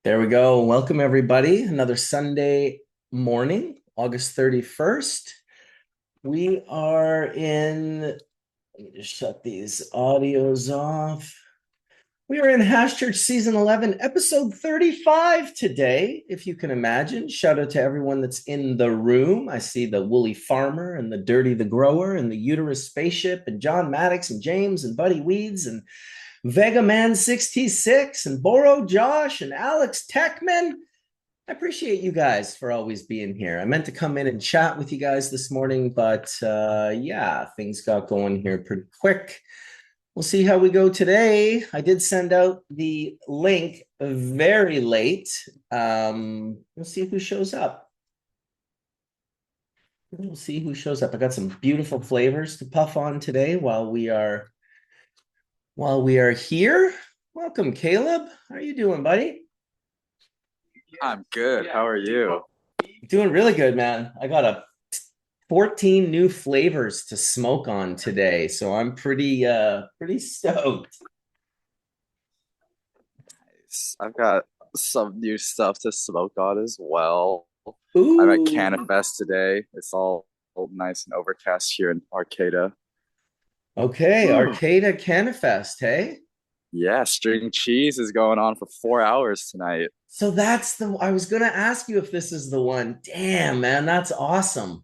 There we go. Welcome, everybody. Another Sunday morning, August 31st. We are in, let me just shut these audios off. We are in Hash Church Season 11, Episode 35 today, if you can imagine. Shout out to everyone that's in the room. I see the Woolly Farmer and the Dirty the Grower and the Uterus Spaceship and John Maddox and James and Buddy Weeds and Vega Man 66 and Boro Josh and Alex Techman. I appreciate you guys for always being here. I meant to come in and chat with you guys this morning, but yeah, things got going here pretty quick. We'll see how we go today. I did send out the link very late. We'll see who shows up. We'll see who shows up. I got some beautiful flavors to puff on today while we are here. Welcome, Caleb. How are you doing, buddy? I'm good. How are you? Doing really good, man. I got 14 new flavors to smoke on today, so I'm pretty stoked. I've got some new stuff to smoke on as well. I'm at Ooh. Canifest today. It's all nice and overcast here in Arcata. Okay, Whew. Arcata Canifest, hey? Yeah, string cheese is going on for 4 hours tonight. So that's I was gonna ask you if this is the one. Damn, man, that's awesome.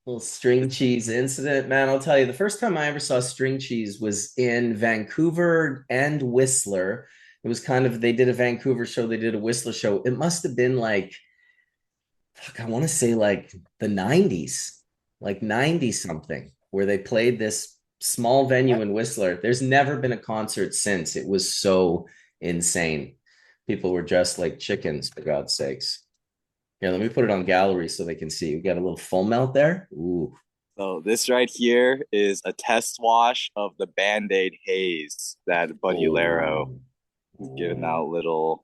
Little string cheese incident, man. I'll tell you, the first time I ever saw string cheese was in Vancouver and Whistler. It was kind of, they did a Vancouver show, they did a Whistler show. It must have been like, fuck, I want to say like the 90s, like 90 something, where they played this small venue in Whistler. There's never been a concert since. It was so insane. People were dressed like chickens, for God's sakes. Here, let me put it on gallery so they can see. We got a little foam melt there. Ooh. So this right here is a test wash of the Band-Aid haze that Buddy Laro Oh. is giving out little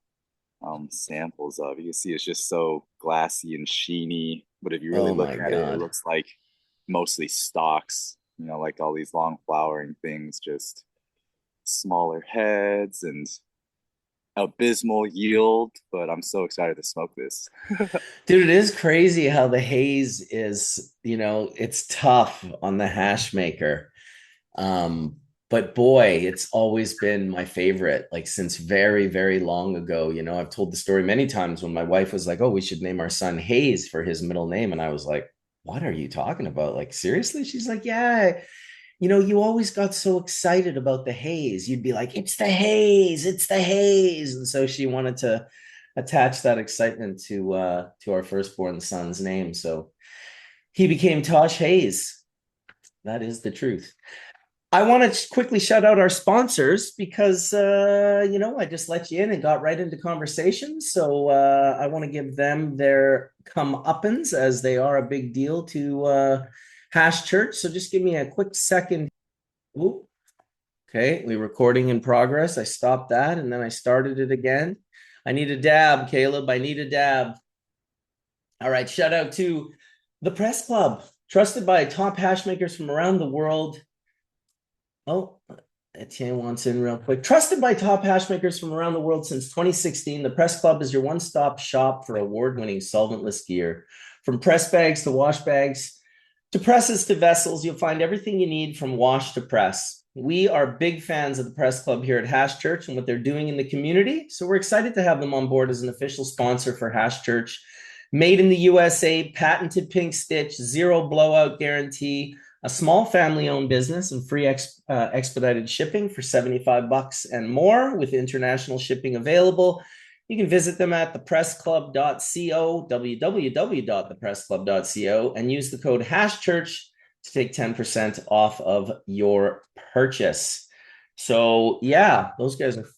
samples of. You can see it's just so glassy and sheeny, but if you really Oh look my at it, it God. looks like mostly stalks, like all these long flowering things, just smaller heads and abysmal yield. But I'm so excited to smoke this. Dude, it is crazy how the haze is, it's tough on the hash maker. But boy, it's always been my favorite, like since very, very long ago. I've told the story many times when my wife was like, "Oh, we should name our son Hayes for his middle name." And I was like, "What are you talking about? Like, seriously?" She's like, "Yeah, you always got so excited about the haze. You'd be like, it's the haze, it's the haze." And so she wanted to attach that excitement to our firstborn son's name. So he became Tosh Hayes. That is the truth. I want to quickly shout out our sponsors because I just let you in and got right into conversation. So I want to give them their comeuppance as they are a big deal to Hash Church. So just give me a quick second. Ooh, okay, we recording in progress. I stopped that and then I started it again. I need a dab, Caleb. I need a dab. All right, shout out to the Press Club, trusted by top hash makers from around the world. Oh, Etienne wants in real quick. Trusted by top hash makers from around the world since 2016, the Press Club is your one-stop shop for award-winning solventless gear. From press bags to wash bags, to presses to vessels, you'll find everything you need from wash to press. We are big fans of the Press Club here at Hash Church and what they're doing in the community. So we're excited to have them on board as an official sponsor for Hash Church. Made in the USA, patented pink stitch, zero blowout guarantee, a small family-owned business and free expedited shipping for $75 and more with international shipping available. You can visit them at thepressclub.co, www.thepressclub.co, and use the code HashChurch to take 10% off of your purchase. So yeah, those guys are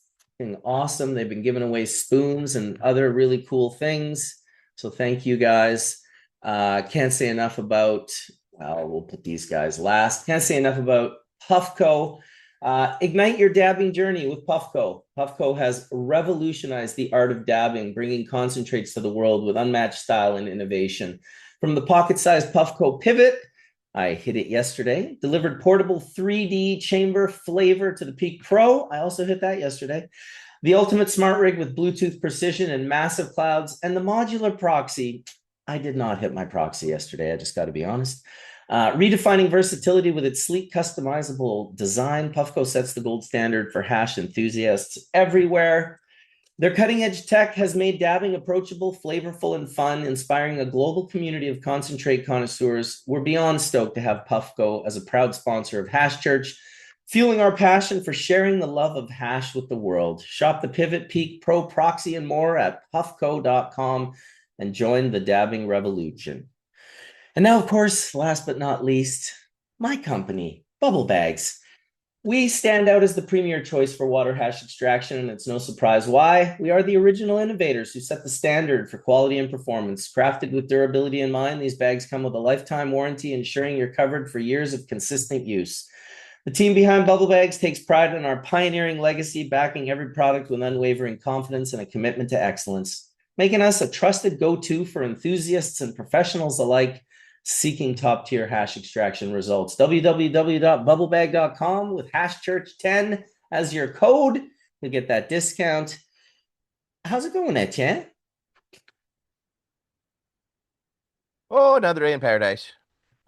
awesome. They've been giving away spoons and other really cool things. So thank you guys. Can't say enough about, well, we'll put these guys last. Can't say enough about Puffco. Ignite your dabbing journey with Puffco. Puffco has revolutionized the art of dabbing, bringing concentrates to the world with unmatched style and innovation. From the pocket-sized Puffco Pivot, I hit it yesterday, delivered portable 3D chamber flavor to the Peak Pro. I also hit that yesterday. The ultimate smart rig with Bluetooth precision and massive clouds, and the modular proxy. I did not hit my proxy yesterday. I just got to be honest. Redefining versatility with its sleek, customizable design, Puffco sets the gold standard for hash enthusiasts everywhere. Their cutting edge tech has made dabbing approachable, flavorful, and fun, inspiring a global community of concentrate connoisseurs. We're beyond stoked to have Puffco as a proud sponsor of Hash Church, fueling our passion for sharing the love of hash with the world. Shop the Pivot Peak Pro Proxy and more at puffco.com and join the dabbing revolution. And now, of course, last but not least, my company, Bubble Bags. We stand out as the premier choice for water hash extraction, and it's no surprise why. We are the original innovators who set the standard for quality and performance. Crafted with durability in mind, these bags come with a lifetime warranty, ensuring you're covered for years of consistent use. The team behind Bubble Bags takes pride in our pioneering legacy, backing every product with unwavering confidence and a commitment to excellence, making us a trusted go-to for enthusiasts and professionals alike seeking top tier hash extraction results. www.bubblebag.com with hashchurch10 as your code to get that discount. How's it going, Etienne? Oh, another day in paradise.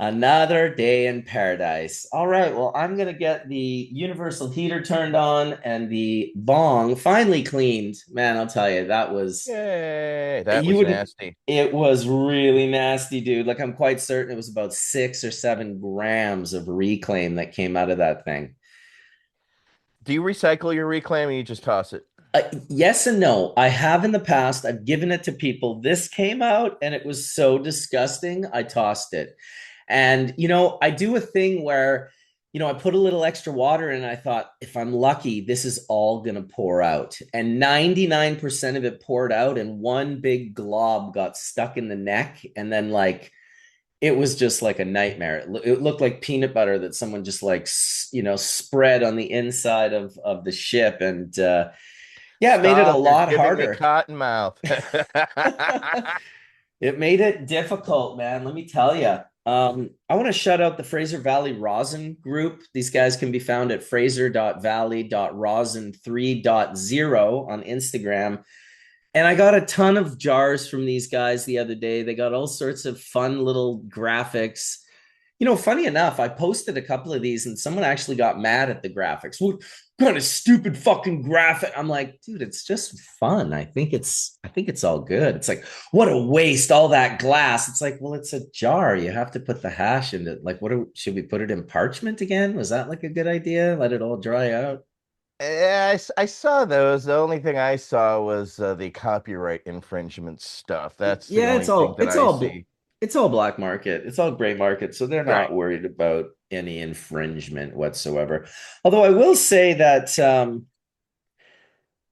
Another day in paradise. All right. Well, I'm going to get the universal heater turned on and the bong finally cleaned. Man, I'll tell you, that was, Yay. That you was wouldn't, nasty. it was really nasty, dude. Like, I'm quite certain it was about 6 or 7 grams of reclaim that came out of that thing. Do you recycle your reclaim or you just toss it? Yes and no. I have in the past. I've given it to people. This came out and it was so disgusting. I tossed it. And, I do a thing where, I put a little extra water in and I thought, if I'm lucky, this is all going to pour out. And 99% of it poured out and one big glob got stuck in the neck. And then, like, it was just like a nightmare. It looked like peanut butter that someone just like, spread on the inside of the ship. And, yeah, it made it a Stop. You're lot giving me harder. cotton mouth. It made it difficult, man. Let me tell you. I want to shout out the Fraser Valley Rosin group. These guys can be found at fraser.valley.rosin3.0 on Instagram. And I got a ton of jars from these guys the other day. They got all sorts of fun little graphics. Funny enough, I posted a couple of these and someone actually got mad at the graphics. What kind of stupid fucking graphic? I'm like, dude, it's just fun. I think it's all good. It's like, what a waste, all that glass. It's like, well, it's a jar. You have to put the hash in it. Like, should we put it in parchment again? Was that like a good idea? Let it all dry out. Yeah, I saw those. The only thing I saw was the copyright infringement stuff. That's the Yeah, only it's thing all that it's I all see. it's all black market. It's all gray market. So they're Right. not worried about any infringement whatsoever. Although I will say that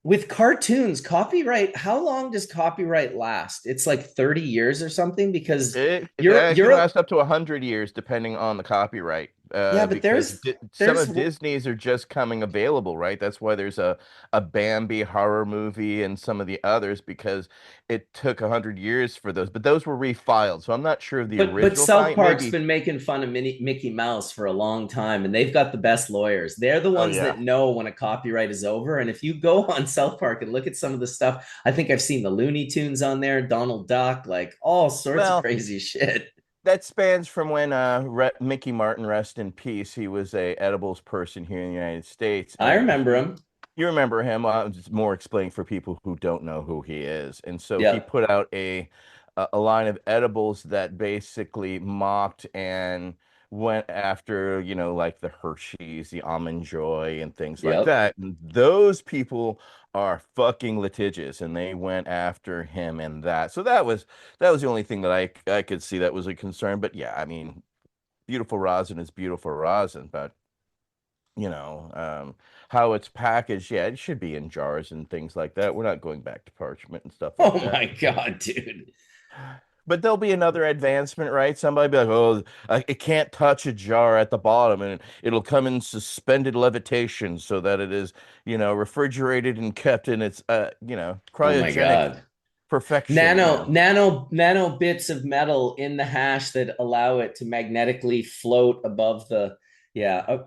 with cartoons, copyright, how long does copyright last? It's like 30 years or something because It can you're last up to 100 years depending on the copyright. yeah, but Because there's some there's of Disney's are just coming available, right? That's why there's a Bambi horror movie and some of the others because it took 100 years for those, but those were refiled. So I'm not sure of the but original South file. Park's Maybe. been making fun of Mickey Mouse for a long time, and they've got the best lawyers. They're the Oh ones yeah. that know when a copyright is over. And if you go on South Park and look at some of the stuff, I think I've seen the Looney Tunes on there, Donald Duck, like all sorts of Well, crazy shit. that spans from when Mickey Martin, rest in peace. He was a edibles person here in the United States. I remember him. You remember him? Just more explaining for people who don't know who he is. And so he Yep. put out a line of edibles that basically mocked and went after, like the Hershey's, the Almond Joy, and things like Yep. that. And those people are fucking litigious, and they went after him and that. So that was the only thing that I could see that was a concern. But yeah, I mean, beautiful rosin is beautiful rosin, but how it's packaged, yeah, it should be in jars and things like that. We're not going back to parchment and stuff like Oh that. my God, dude. But there'll be another advancement, right? Somebody be like, "Oh, it can't touch a jar at the bottom, and it'll come in suspended levitation so that it is, refrigerated and kept in its, Oh my cryogenic God. perfection." Nano bits of metal in the hash that allow it to magnetically float above the. Yeah,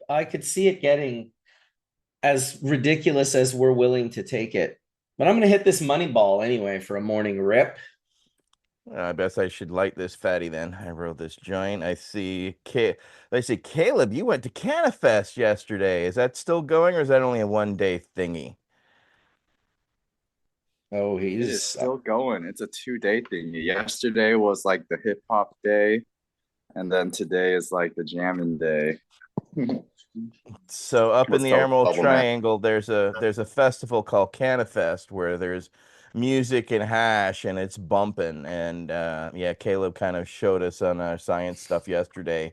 I could see it getting. as ridiculous as we're willing to take it. But I'm going to hit this money ball anyway for a morning rip. I guess I should light this fatty then. I wrote this joint. I see Caleb, you went to Canifest yesterday. Is that still going or is that only a 1 day thingy? Oh, It is he's still going. It's a 2 day thing. Yesterday was like the hip hop day, and then today is like the jamming day. So up in What's the up, Emerald Double Man? Triangle, there's a festival called Canifest where there's music and hash and it's bumping. And yeah, Caleb kind of showed us on our science stuff yesterday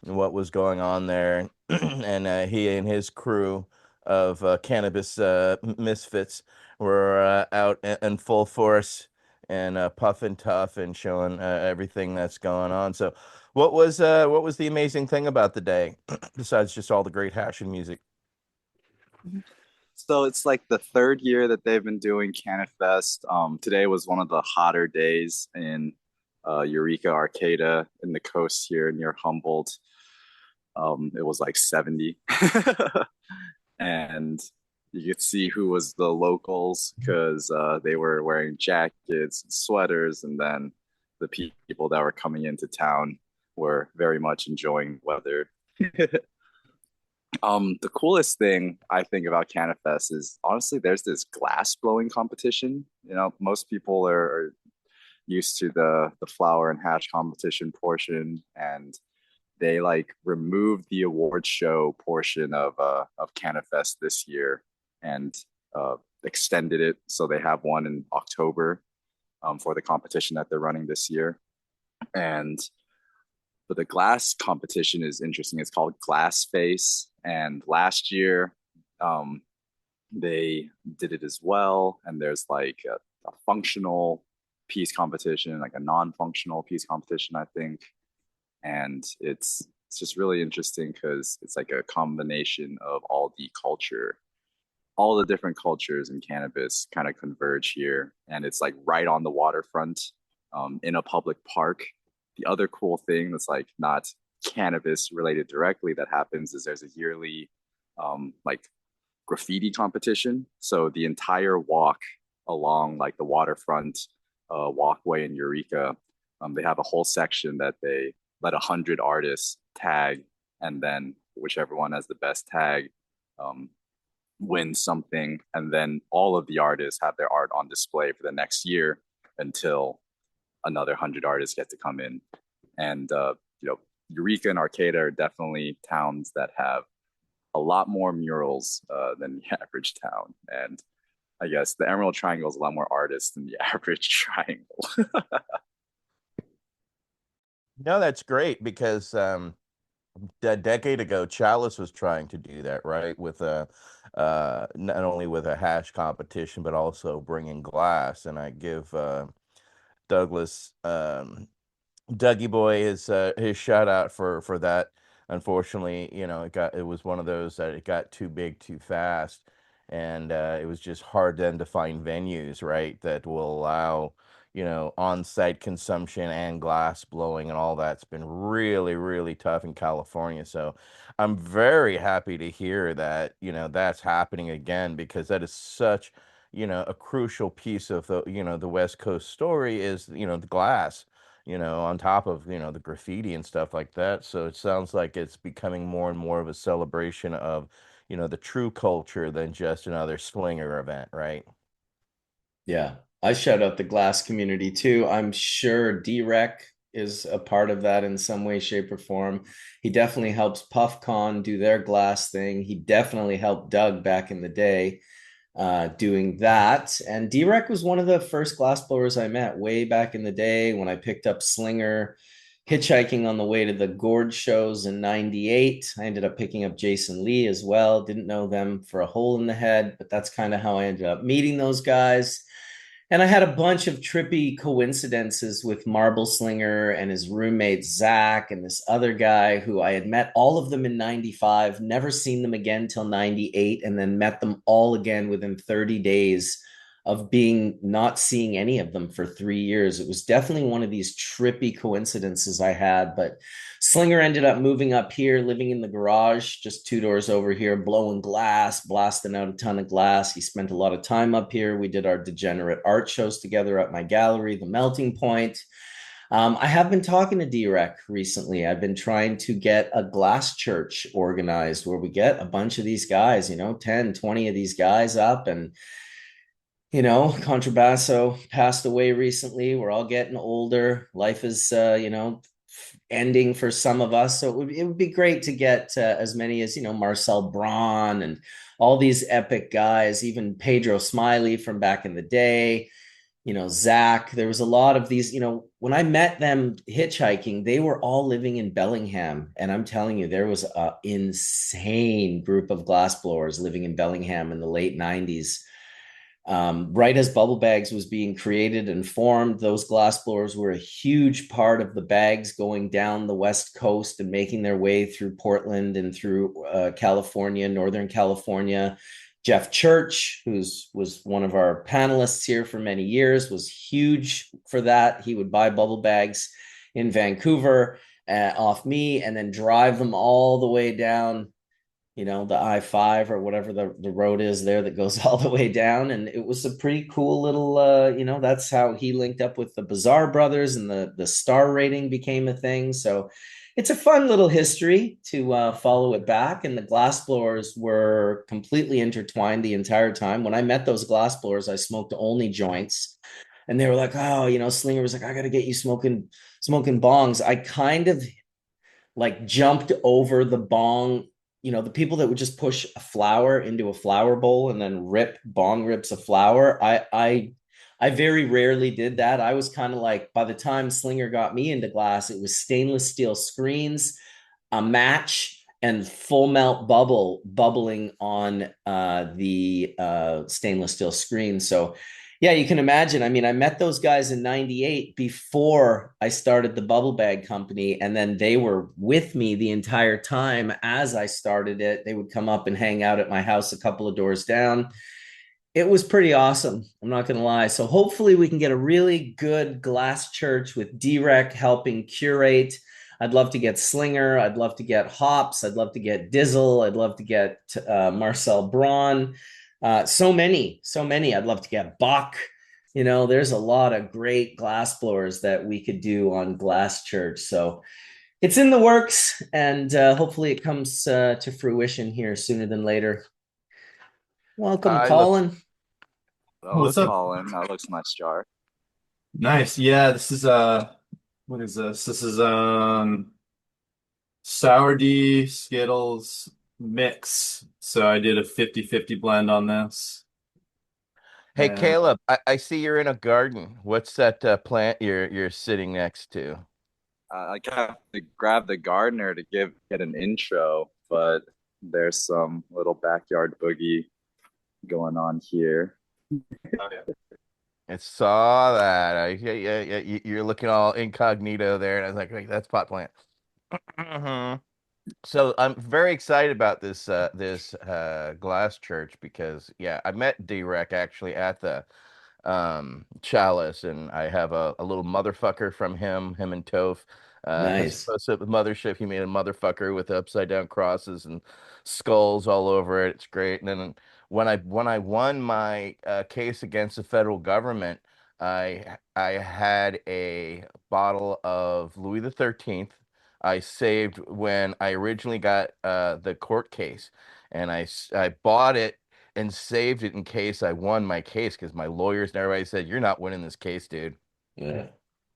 what was going on there. And he and his crew of cannabis misfits were out in full force and puffing tough and showing everything that's going on. So, what was the amazing thing about the day besides just all the great hash and music? So it's like the third year that they've been doing CanFest. Today was one of the hotter days in Eureka, Arcata, in the coast here near Humboldt. It was like 70. And you could see who was the locals because they were wearing jackets and sweaters, and then the people that were coming into town were very much enjoying weather. The coolest thing I think about Canifest is honestly there's this glass blowing competition. You know, most people are used to the flower and hash competition portion, and they like removed the award show portion of Canifest this year and extended it so they have one in October for the competition that they're running this year. And but the glass competition is interesting. It's called Glass Face, and last year they did it as well. And there's like a functional piece competition, like a non-functional piece competition, I think. And it's just really interesting because it's like a combination of all the different cultures in cannabis kind of converge here, and it's like right on the waterfront, in a public park. The other cool thing that's like not cannabis related directly that happens is there's a yearly like graffiti competition. So the entire walk along like the waterfront walkway in Eureka, they have a whole section that they let 100 artists tag, and then whichever one has the best tag um, wins something. And then all of the artists have their art on display for the next year until another 100 artists get to come in. And Eureka and Arcata are definitely towns that have a lot more murals than the average town. And I guess the Emerald Triangle is a lot more artists than the average triangle. No, that's great because a decade ago, Chalice was trying to do that, right? With a not only with a hash competition, but also bringing glass. And I give Douglas Dougie Boy his shout out for that. Unfortunately, it was one of those that it got too big too fast, and it was just hard then to find venues, right, that will allow on-site consumption and glass blowing and all that's been really, really tough in California. So I'm very happy to hear that, that's happening again because that is such, a crucial piece of the West Coast story is, the glass, on top of, the graffiti and stuff like that. So it sounds like it's becoming more and more of a celebration of, the true culture than just another swinger event, right? Yeah, I shout out the glass community too. I'm sure D-Rec is a part of that in some way, shape, or form. He definitely helps PuffCon do their glass thing. He definitely helped Doug back in the day doing that. And D-Rec was one of the first glass blowers I met way back in the day when I picked up Slinger hitchhiking on the way to the Gorge shows in 98. I ended up picking up Jason Lee as well. Didn't know them for a hole in the head, but that's kind of how I ended up meeting those guys. And I had a bunch of trippy coincidences with Marble Slinger and his roommate Zach and this other guy who I had met all of them in 95, never seen them again till 98, and then met them all again within 30 days of being not seeing any of them for 3 years. It was definitely one of these trippy coincidences I had. But Slinger ended up moving up here, living in the garage just two doors over here, blowing glass, blasting out a ton of glass. He spent a lot of time up here. We did our degenerate art shows together at my gallery, The Melting Point. I have been talking to DREC recently. I've been trying to get a glass church organized where we get a bunch of these guys, 10, 20 of these guys up. And, Contrabasso passed away recently. We're all getting older. Life is, ending for some of us. So it would be great to get as many as, Marcel Braun and all these epic guys, even Pedro Smiley from back in the day, Zach. There was a lot of these, when I met them hitchhiking, they were all living in Bellingham. And I'm telling you, there was an insane group of glassblowers living in Bellingham in the late 90s. Right as Bubble Bags was being created and formed, those glassblowers were a huge part of the bags going down the West Coast and making their way through Portland and through California, Northern California. Jeff Church, was one of our panelists here for many years, was huge for that. He would buy bubble bags in Vancouver off me and then drive them all the way down, the I-5 or whatever the road is there that goes all the way down. And it was a pretty cool little, that's how he linked up with the Bizarre Brothers and the star rating became a thing. So it's a fun little history to follow it back. And the glassblowers were completely intertwined the entire time. When I met those glassblowers, I smoked only joints. And they were like, oh, Slinger was like, I got to get you smoking bongs. I kind of like jumped over the bong, the people that would just push a flower into a flower bowl and then rip bong rips of flour. I very rarely did that. I was kind of like, by the time Slinger got me into glass, it was stainless steel screens, a match, and full melt bubbling on the stainless steel screen. So yeah, you can imagine. I mean, I met those guys in 98 before I started the Bubble Bag Company. And then they were with me the entire time as I started it. They would come up and hang out at my house a couple of doors down. It was pretty awesome. I'm not going to lie. So hopefully we can get a really good glass church with DREC helping curate. I'd love to get Slinger. I'd love to get Hops. I'd love to get Dizzle. I'd love to get Marcel Braun. So many, so many. I'd love to get Bach. There's a lot of great glass blowers that we could do on Glass Church. So it's in the works, and hopefully it comes to fruition here sooner than later. Welcome, I look Colin. Hello, What's up? Colin. That looks nice jar. Nice. Yeah, this is what is this? This is sour D Skittles mix. So I did a 50-50 blend on this. Hey And Caleb, I see you're in a garden. What's that plant you're sitting next to? I have to grab the gardener to get an intro, but there's some little backyard boogie going on here. oh, yeah. I saw that. Yeah, yeah, yeah. You're looking all incognito there, and I was like, wait, that's pot plant. Mhm. So I'm very excited about this glass church because yeah, I met D-Rec actually at the Chalice, and I have a little motherfucker from him and Toph. As Nice. opposed to the mothership, he made a motherfucker with upside down crosses and skulls all over it. It's great. And then when I won my case against the federal government, I had a bottle of Louis the 13th. I saved when I originally got the court case, and I bought it and saved it in case I won my case because my lawyers and everybody said, "You're not winning this case, dude." Yeah.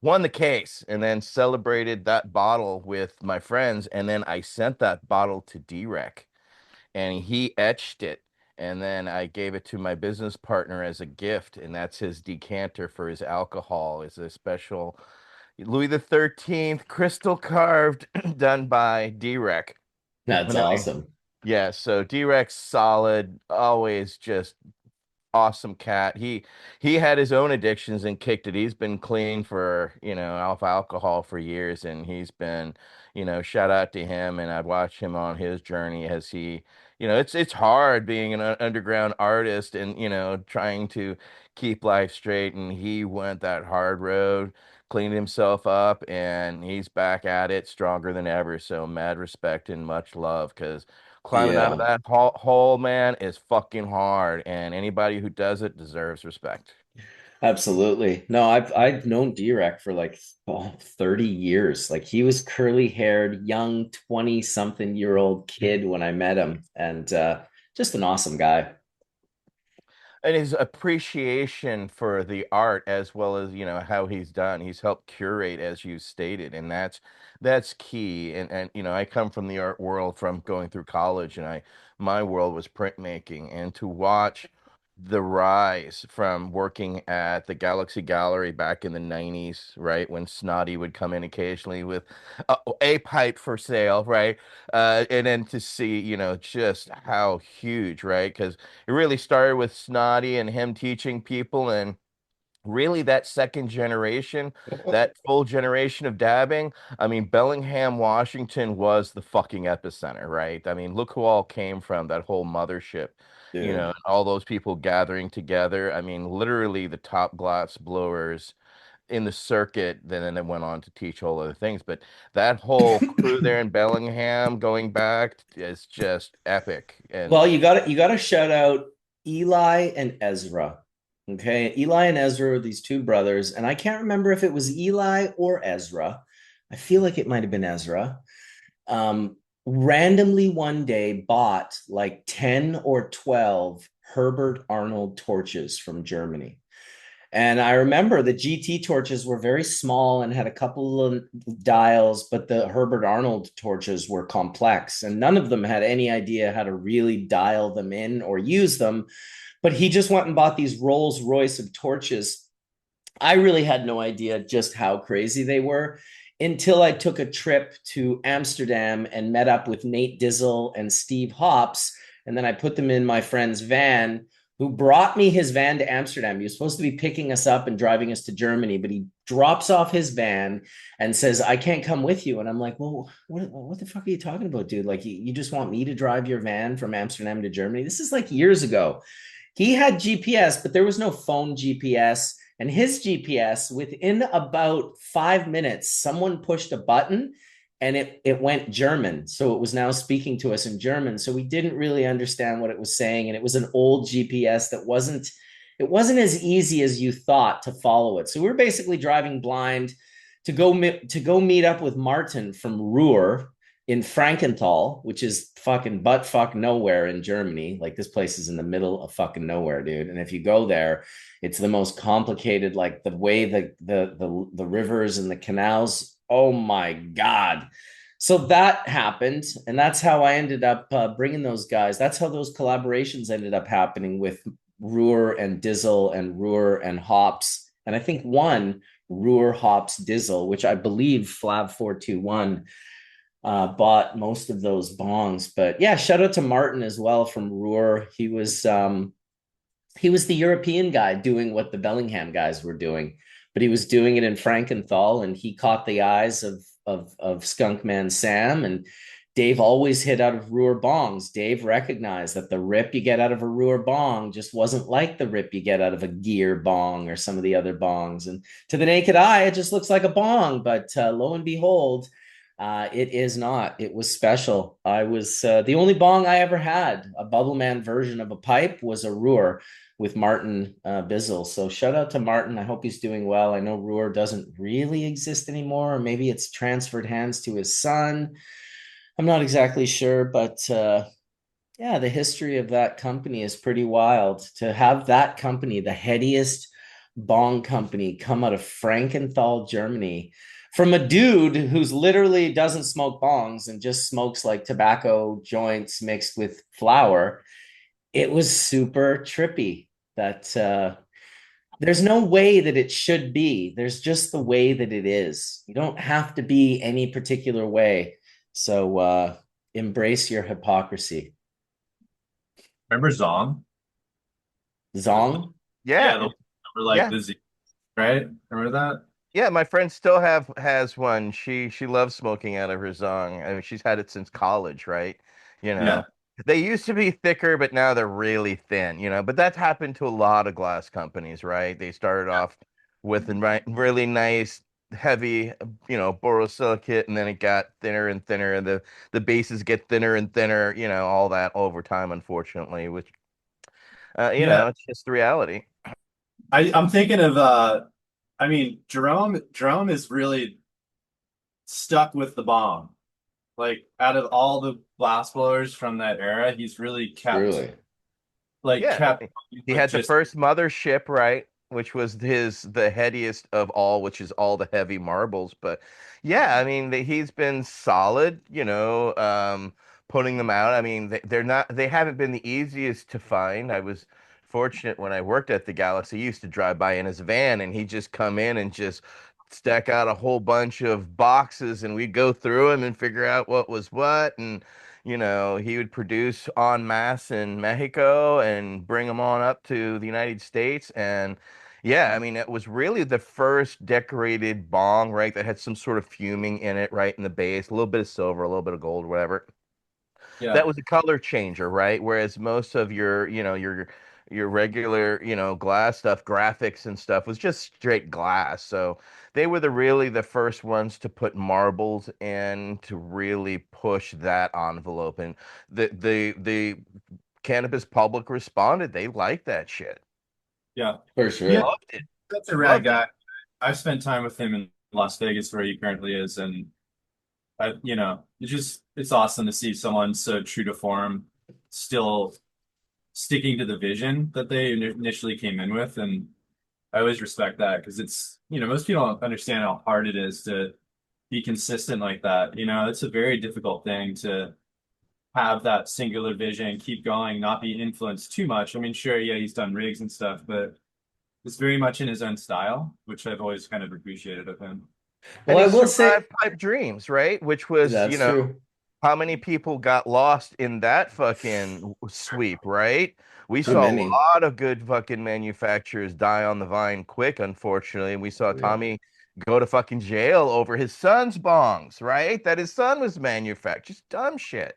Won the case and then celebrated that bottle with my friends. And then I sent that bottle to D-Rec and he etched it. And then I gave it to my business partner as a gift. And that's his decanter for his alcohol. Is a special Louis the 13th crystal carved done by D-Rec. That's And I, awesome. yeah, so D-Rec's solid, always just awesome cat. He had his own addictions and kicked it. He's been clean for, off alcohol for years, and he's been, shout out to him. And I'd watch him on his journey as he, it's hard being an underground artist and trying to keep life straight. And he went that hard road, cleaned himself up, and he's back at it stronger than ever. So mad respect and much love, because climbing out of Yeah. that hole, man, is fucking hard, and anybody who does it deserves respect. Absolutely. No, I've known Direk for like 30 years. Like he was curly haired, young 20 something year old kid when I met him, and just an awesome guy. And his appreciation for the art, as well as how he's helped curate, as you stated, and that's key. And I come from the art world, from going through college, and I my world was printmaking. And to watch the rise from working at the Galaxy Gallery back in the 90s, right, when Snotty would come in occasionally with a pipe for sale, right, and then to see just how huge, right, because it really started with Snotty and him teaching people, and really that second generation, that full generation of dabbing. I mean, Bellingham, Washington was the fucking epicenter, right? I mean, look who all came from that whole mothership, Dude. all those people gathering together. I mean, literally the top glass blowers in the circuit, then they went on to teach whole other things. But that whole crew there in Bellingham going back is just epic. And Well, you got to shout out Eli and Ezra. Okay, Eli and Ezra are these two brothers, and I can't remember if it was Eli or Ezra. I feel like it might have been Ezra. Randomly one day bought like 10 or 12 Herbert Arnold torches from Germany. And I remember the GT torches were very small and had a couple of dials, but the Herbert Arnold torches were complex, and none of them had any idea how to really dial them in or use them. But he just went and bought these Rolls Royce of torches. I really had no idea just how crazy they were until I took a trip to Amsterdam and met up with Nate Dizzle and Steve Hops. And then I put them in my friend's van, who brought me his van to Amsterdam. He was supposed to be picking us up and driving us to Germany, but he drops off his van and says, I can't come with you. And I'm like, well, what the fuck are you talking about, dude? Like, you just want me to drive your van from Amsterdam to Germany? This is like years ago. He had GPS, but there was no phone GPS. And his GPS, within about 5 minutes, someone pushed a button and it went German. So it was now speaking to us in German. So we didn't really understand what it was saying. And it was an old GPS that wasn't as easy as you thought to follow it. So we were basically driving blind to go meet up with Martin from Ruhr in Frankenthal, which is fucking butt fuck nowhere in Germany. Like this place is in the middle of fucking nowhere, dude. And if you go there, it's the most complicated, like the way the rivers and the canals. Oh my god. So that happened, and that's how I ended up bringing those guys. That's how those collaborations ended up happening with Ruhr and Dizzle and Ruhr and Hops. And I think one Ruhr Hops Dizzle, which I believe Flab 421 bought most of those bongs. But yeah, shout out to Martin as well from Ruhr. He was the European guy doing what the Bellingham guys were doing, but he was doing it in Frankenthal, and he caught the eyes of Skunkman Sam. And Dave always hit out of Ruhr bongs. Dave recognized that the rip you get out of a Ruhr bong just wasn't like the rip you get out of a gear bong or some of the other bongs. And to the naked eye, it just looks like a bong, but lo and behold, it is not. It was special. I was the only bong I ever had, a Bubbleman version of a pipe, was a Ruhr with Martin Bizzle. So shout out to Martin. I hope he's doing well. I know Ruhr doesn't really exist anymore, or maybe it's transferred hands to his son. I'm not exactly sure, but yeah, the history of that company is pretty wild. To have that company, the headiest bong company, come out of Frankenthal, Germany, from a dude who's literally doesn't smoke bongs and just smokes like tobacco joints mixed with flour. It was super trippy. That there's no way that it should be. There's just the way that it is. You don't have to be any particular way. So embrace your hypocrisy. Remember Zong? Zong? Yeah, yeah, the remember like yeah. the Z, right? Remember that? Yeah, my friend still has one. She loves smoking out of her zong. I mean, she's had it since college, right? You Yeah. know. They used to be thicker, but now they're really thin, But that's happened to a lot of glass companies, right? They started off with a really nice, heavy, borosilicate, and then it got thinner and thinner, and the bases get thinner and thinner, all that over time, unfortunately, which, Yeah, it's just the reality. I'm thinking of I mean, Jerome is really stuck with the bomb. Like out of all the blast blowers from that era, he's really kept Truly. like Yeah, kept he with had the just first mothership, right? Which was the heaviest of all, which is all the heavy marbles. But yeah, I mean, he's been solid, putting them out. I mean, they haven't been the easiest to find. I was fortunate when I worked at the Galaxy. He used to drive by in his van, and he'd just come in and just stack out a whole bunch of boxes, and we'd go through them and figure out what was what. And he would produce en masse in Mexico and bring them on up to the United States. And yeah, I mean, it was really the first decorated bong, right, that had some sort of fuming in it, right, in the base, a little bit of silver, a little bit of gold, whatever. yeah, That was a color changer, right? Whereas most of your, your regular, glass stuff, graphics and stuff was just straight glass. So they were really the first ones to put marbles in to really push that envelope. And the cannabis public responded. They liked that shit. yeah. For Yeah, sure. Loved it. that's a rad Loved it. guy. I've spent time with him in Las Vegas where he currently is, and it's awesome to see someone so true to form still sticking to the vision that they initially came in with. And I always respect that because most people don't understand how hard it is to be consistent like that. It's a very difficult thing to have that singular vision, keep going, not be influenced too much. I mean, sure, yeah, he's done rigs and stuff, but it's very much in his own style, which I've always kind of appreciated of him. And Well, he I will say survived Pipe Dreams, right? Which was, that's true. how many people got lost in that fucking sweep, right? We Too saw a many. lot of good fucking manufacturers die on the vine quick, unfortunately. And we saw Oh, yeah. Tommy go to fucking jail over his son's bongs, right? That his son was manufactured. Just dumb shit.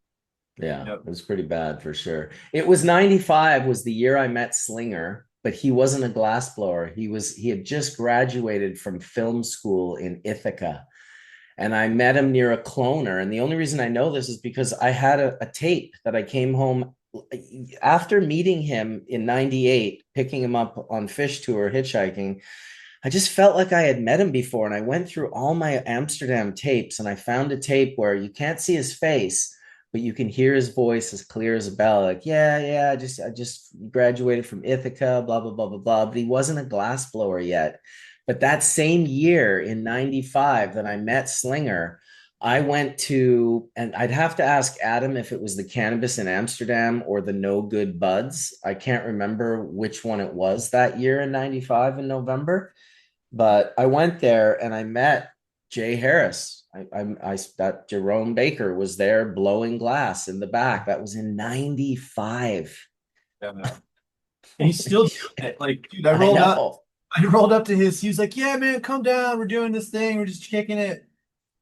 Yeah, Yep. it was pretty bad for sure. It was 95 was the year I met Slinger, but he wasn't a glassblower. He had just graduated from film school in Ithaca. And I met him near a cloner. And the only reason I know this is because I had a tape that I came home after meeting him in 98, picking him up on fish tour, hitchhiking. I just felt like I had met him before. And I went through all my Amsterdam tapes and I found a tape where you can't see his face, but you can hear his voice as clear as a bell. Like, yeah, I just graduated from Ithaca, blah, blah, blah, blah, blah. But he wasn't a glass blower yet. But that same year in 95 that I met Slinger, I went to, and I'd have to ask Adam if it was the cannabis in Amsterdam or the No Good Buds. I can't remember which one it was that year in 95 in November. But I went there and I met Jay Harris. That Jerome Baker was there blowing glass in the back. That was in 95. Yeah, man. And he's still doing it. Like, dude, I know. I rolled up to his, he was like, yeah, man, come down. We're doing this thing. We're just kicking it.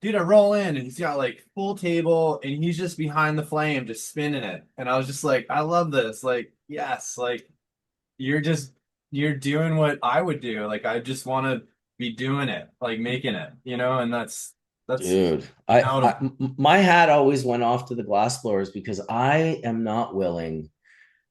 Dude, I roll in and he's got like full table and he's just behind the flame, just spinning it. And I was just like, I love this. Like, yes, like you're just you're doing what I would do. Like I just want to be doing it, like making it, and that's Dude, notable. my hat always went off to the glass blowers because I am not willing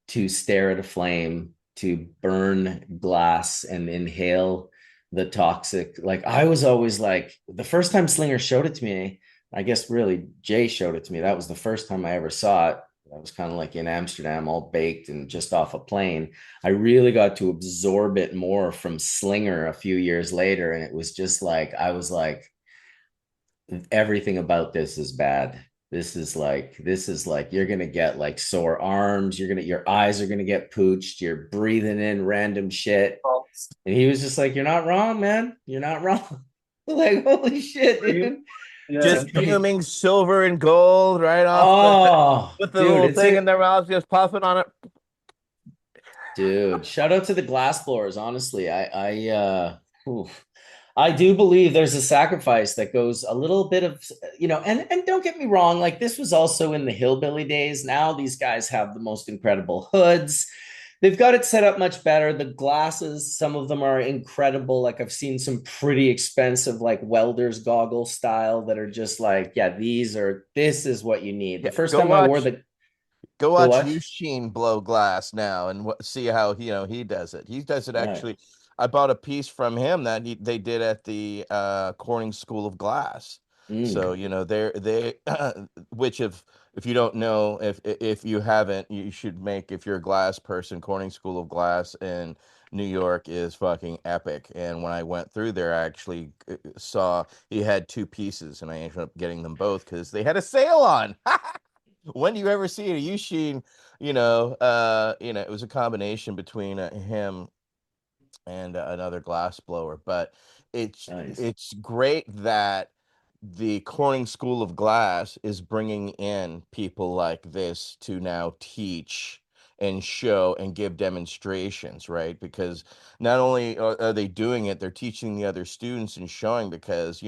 to stare at a flame, to burn glass and inhale the toxic. Like I was always like, the first time Slinger showed it to me, I guess really Jay showed it to me. That was the first time I ever saw it. I was kind of like in Amsterdam, all baked and just off a plane. I really got to absorb it more from Slinger a few years later. And it was just like, I was like, everything about this is bad. This is like you're gonna get like sore arms, your eyes are gonna get pooched, you're breathing in random shit. And he was just like, you're not wrong, man. You're not wrong. Like, holy shit, dude. Yeah. Just fuming silver and gold right off Oh, with the dude, little it's thing in a their mouths, just puffing on it. dude. Shout out to the glass blowers, honestly. Oof. I do believe there's a sacrifice that goes a little bit of, and don't get me wrong, like this was also in the hillbilly days. Now these guys have the most incredible hoods. They've got it set up much better. The glasses, some of them are incredible. Like I've seen some pretty expensive, like welder's goggle style that are just like, yeah, this is what you need. Yeah, The first time I wore the, go the watch what? Eugene blow glass now and see how he does it. He does it Right. actually. I bought a piece from him that they did at the Corning School of Glass. So Mm, they which if you don't know, if you haven't, you should make, if you're a glass person. Corning School of Glass in New York is fucking epic. And when I went through there, I actually saw he had two pieces, and I ended up getting them both because they had a sale on. When do you ever see a Yushin? It was a combination between him and another glass blower. But nice. it's great that the Corning School of Glass is bringing in people like this to now teach and show and give demonstrations, right? Because not only are they doing it, they're teaching the other students and showing, because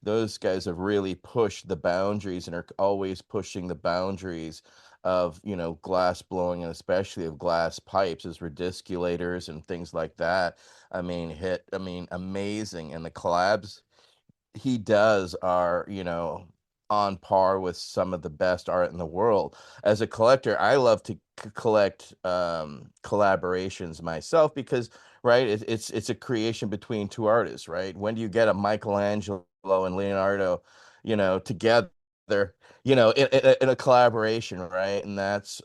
those guys have really pushed the boundaries and are always pushing the boundaries of glass blowing, and especially of glass pipes as rediculators and things like that. I mean amazing. And the collabs he does are on par with some of the best art in the world. As a collector, I love to collect collaborations myself, because right, it's a creation between two artists, right? When do you get a Michelangelo and Leonardo together, in a collaboration, right? And that's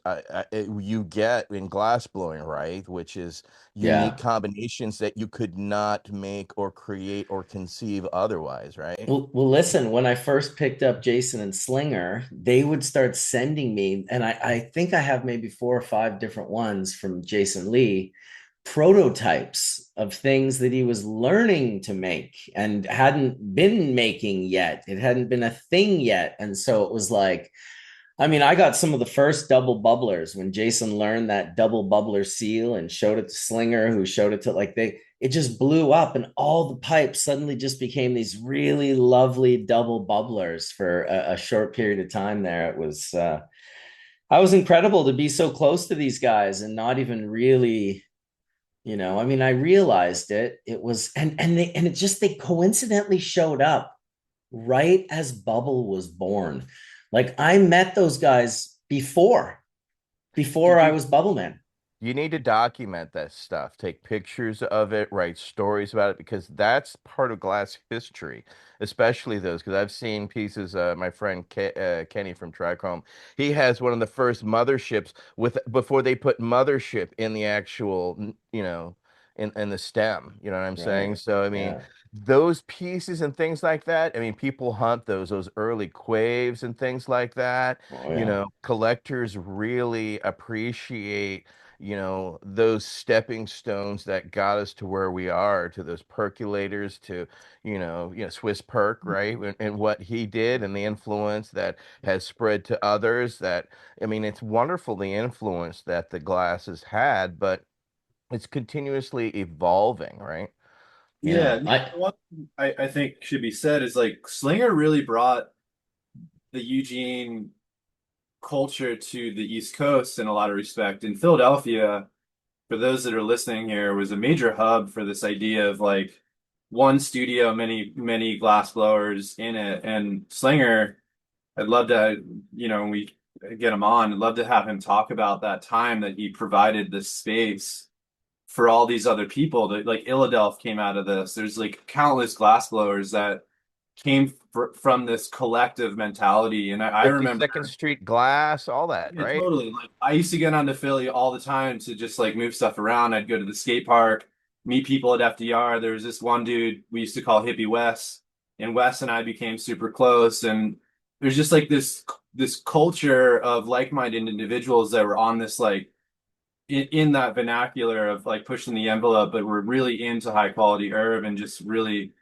you get in glass blowing, right, which is unique Yeah. combinations that you could not make or create or conceive otherwise, right? Well, listen, when I first picked up Jason and Slinger, they would start sending me, and I think I have maybe 4 or 5 different ones from Jason Lee, prototypes of things that he was learning to make and hadn't been making yet. It hadn't been a thing yet. And so it was like, I mean, I got some of the first double bubblers when Jason learned that double bubbler seal and showed it to Slinger, who showed it to it just blew up, and all the pipes suddenly just became these really lovely double bubblers for a short period of time there. I was incredible to be so close to these guys and not even really, I mean, I realized it was, and it just, they coincidentally showed up right as Bubble was born. Like I met those guys before Did I you was Bubble Man. You need to document that stuff, take pictures of it, write stories about it, because that's part of glass history, especially those. Because I've seen pieces. My friend Kenny from Trichrome, he has one of the first motherships with before they put mothership in the actual, in the stem. You know what I'm saying? Right. So I mean, Yeah. those pieces and things like that. I mean, people hunt those early quaves and things like that. Oh yeah. Collectors really appreciate those stepping stones that got us to where we are, to those percolators, to Swiss Perk, right? And what he did and the influence that has spread to others. That, I mean, it's wonderful, the influence that the glass has had, but it's continuously evolving, right? Yeah, Yeah. you know, one thing I think should be said is like Slinger really brought the Eugene culture to the East Coast in a lot of respect. In Philadelphia, for those that are listening here, was a major hub for this idea of like one studio, many glass blowers in it. And Slinger, I'd love to, when we get him on, I'd love to have him talk about that time that he provided this space for all these other people. That like Illadelph came out of this. There's like countless glassblowers that came from this collective mentality. And I remember, 52nd Street glass, all that, yeah, right? totally. Like I used to get onto Philly all the time to just like move stuff around. I'd go to the skate park, meet people at FDR. There was this one dude we used to call Hippie Wes, and Wes and I became super close. And there's just like this culture of like-minded individuals that were on this like in that vernacular of like pushing the envelope, but we're really into high quality herb and just really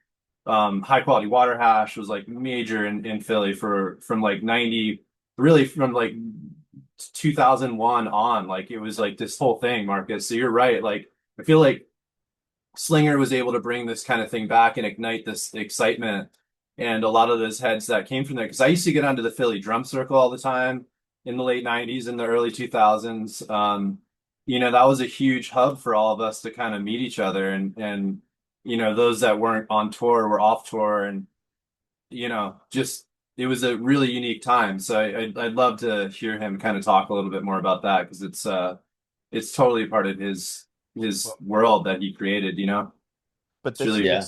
high quality water hash was like major in Philly for from like 90, really from like 2001 on. Like it was like this whole thing, Marcus. So you're right. Like I feel like Slinger was able to bring this kind of thing back and ignite this excitement. And a lot of those heads that came from there, because I used to get onto the Philly drum circle all the time in the late 90s and the early 2000s. That was a huge hub for all of us to kind of meet each other. And those that weren't on tour were off tour. And, just it was a really unique time. So I'd love to hear him kind of talk a little bit more about that because it's totally part of his Well, world that he created. but It's really Yeah.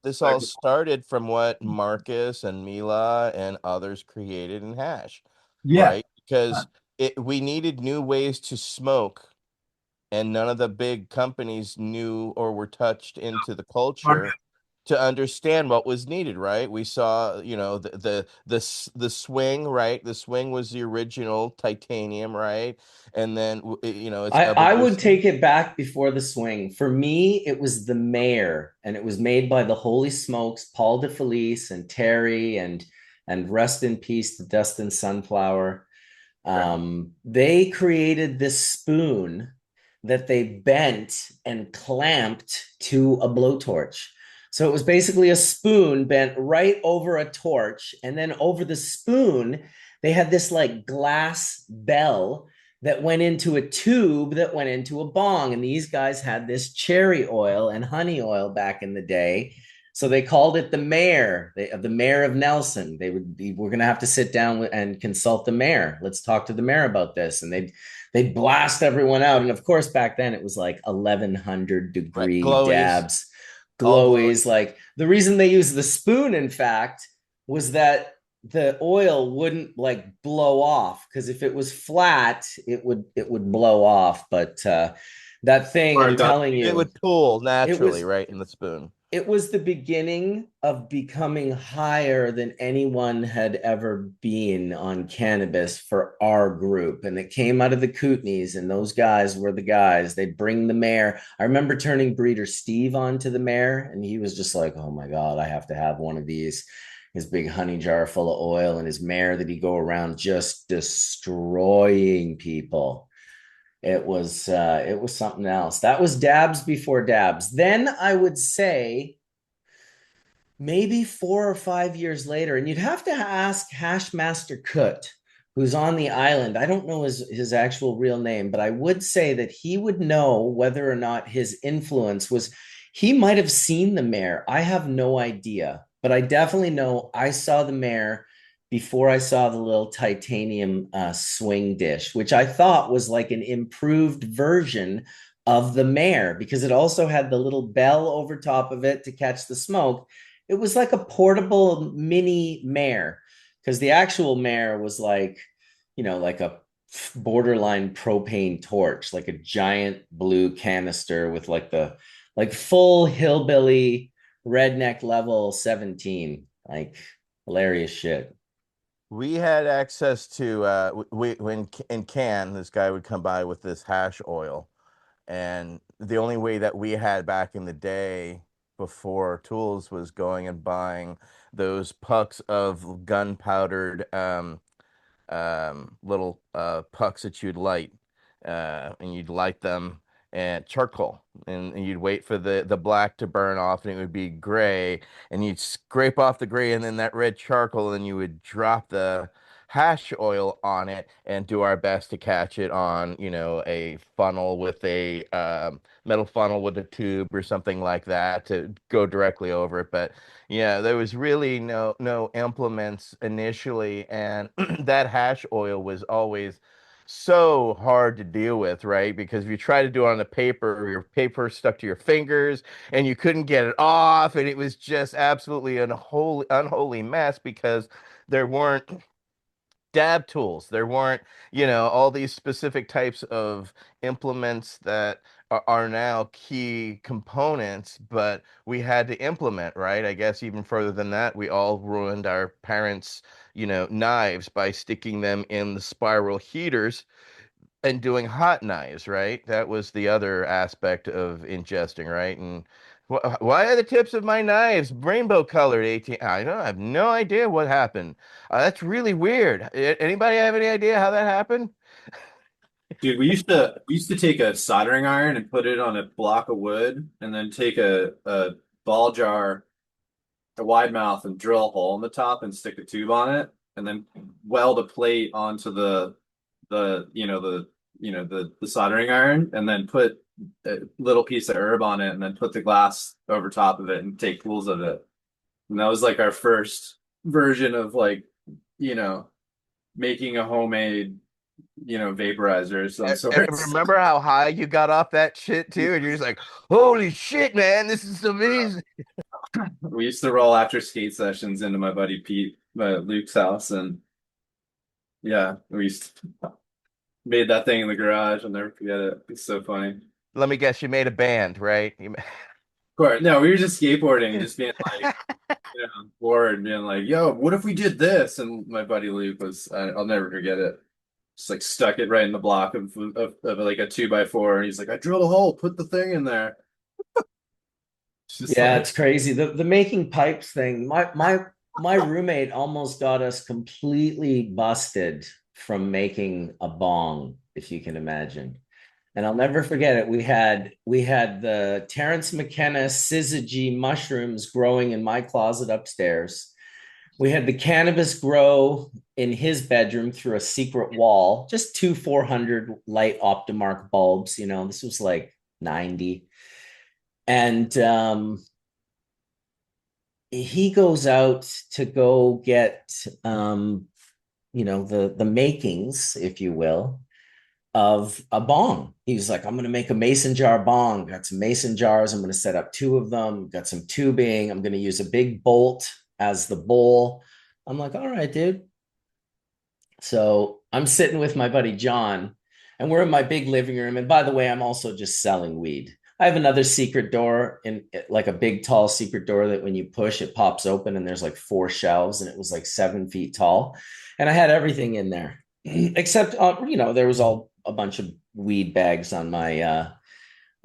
this all started from what Marcus and Mila and others created in Hash, yeah. right? Because we needed new ways to smoke, and none of the big companies knew or were touched into the culture to understand what was needed, right? We saw, the swing, right? The swing was the original titanium, right? And then its I would evolution. take it back before the swing. For me, it was the mayor, and it was made by the Holy Smokes, Paul DeFelice and Terry, and rest in peace to Dustin Sunflower. They created this spoon that they bent and clamped to a blowtorch. So it was basically a spoon bent right over a torch. And then over the spoon, they had this like glass bell that went into a tube that went into a bong. And these guys had this cherry oil and honey oil back in the day. So they called it the mayor, the mayor of Nelson. We're going to have to sit down and consult the mayor. Let's talk to the mayor about this. And they'd blast everyone out. And of course, back then it was like 1100 Right, degree glowies, dabs, all glowy. glowies. Like the reason they used the spoon, in fact, was that the oil wouldn't like blow off because if it was flat, it would blow off. But that thing, I'm telling It you, would pool it naturally, was right, in the spoon. it was the beginning of becoming higher than anyone had ever been on cannabis for our group. And it came out of the Kootenays, and those guys were the guys. They bring the mayor. I remember turning Breeder Steve on to the mayor, and he was just like, oh my God, I have to have one of these. His big honey jar full of oil, and his mare that he go around just destroying people. It was something else. That was dabs before dabs. Then I would say maybe 4 or 5 years later, and you'd have to ask Hashmaster Kut, who's on the island. I don't know his actual real name, but I would say that he would know whether or not his influence was. He might have seen the mayor. I have no idea, but I definitely know I saw the mayor before I saw the little titanium swing dish, which I thought was like an improved version of the mayor because it also had the little bell over top of it to catch the smoke. It was like a portable mini mare because the actual mare was like, like a borderline propane torch, like a giant blue canister with like full hillbilly redneck level 17, like hilarious shit. We had access to we when in can this guy would come by with this hash oil, and the only way that we had back in the day before tools was going and buying those pucks of gunpowdered little pucks that you'd light, and you'd light them and charcoal, and you'd wait for the black to burn off, and it would be gray, and you'd scrape off the gray, and then that red charcoal, and you would drop the hash oil on it and do our best to catch it on, a funnel with a metal funnel with a tube or something like that to go directly over it. But yeah, there was really no implements initially, and that hash oil was always so hard to deal with, right? Because if you try to do it on the paper, your paper stuck to your fingers and you couldn't get it off, and it was just absolutely an unholy mess because there weren't dab tools. There weren't, all these specific types of implements that are now key components, but we had to implement, right? I guess even further than that, we all ruined our parents', knives by sticking them in the spiral heaters and doing hot knives, right? That was the other aspect of ingesting, right? And why are the tips of my knives rainbow colored? 18. I have no idea what happened. That's really weird. Anybody have any idea how that happened? Dude, we used to take a soldering iron and put it on a block of wood, and then take a ball jar, a wide mouth, and drill a hole in the top and stick a tube on it, and then weld a plate onto the soldering iron, and then put a little piece of herb on it, and then put the glass over top of it and take pools of it. And that was like our first version of like, you know, making a homemade, vaporizer of some And sorts. remember how high you got off that shit too? And you're just like, holy shit, man, this is amazing. We used to roll after skate sessions into my buddy Pete, Luke's house, and yeah, we used to made that thing in the garage. I'll never forget it. It's so funny. Of Let me guess, you made a band, right? course, no, we were just skateboarding, just being like, bored, being like, "Yo, what if we did this?" And my buddy Luke I'll never forget it. Just like stuck it right in the block of like a 2x4, and he's like, "I drilled a hole, put the thing in there." It's just Yeah, like, it's crazy. The making pipes thing. My roommate almost got us completely busted from making a bong, if you can imagine. And I'll never forget it. We had the Terrence McKenna syzygy mushrooms growing in my closet upstairs. We had the cannabis grow in his bedroom through a secret wall, just two 400 light Optimark bulbs. This was like 90. And he goes out to go get the makings, if you will, of a bong. He's like, I'm going to make a mason jar bong. Got some mason jars. I'm going to set up two of them. Got some tubing. I'm going to use a big bolt as the bowl. I'm like, all right, dude. So I'm sitting with my buddy John, and we're in my big living room. And by the way, I'm also just selling weed. I have another secret door, in like a big tall secret door that when you push, it pops open, and there's like four shelves, and it was like 7 feet tall. And I had everything in there, except there was all a bunch of weed bags on my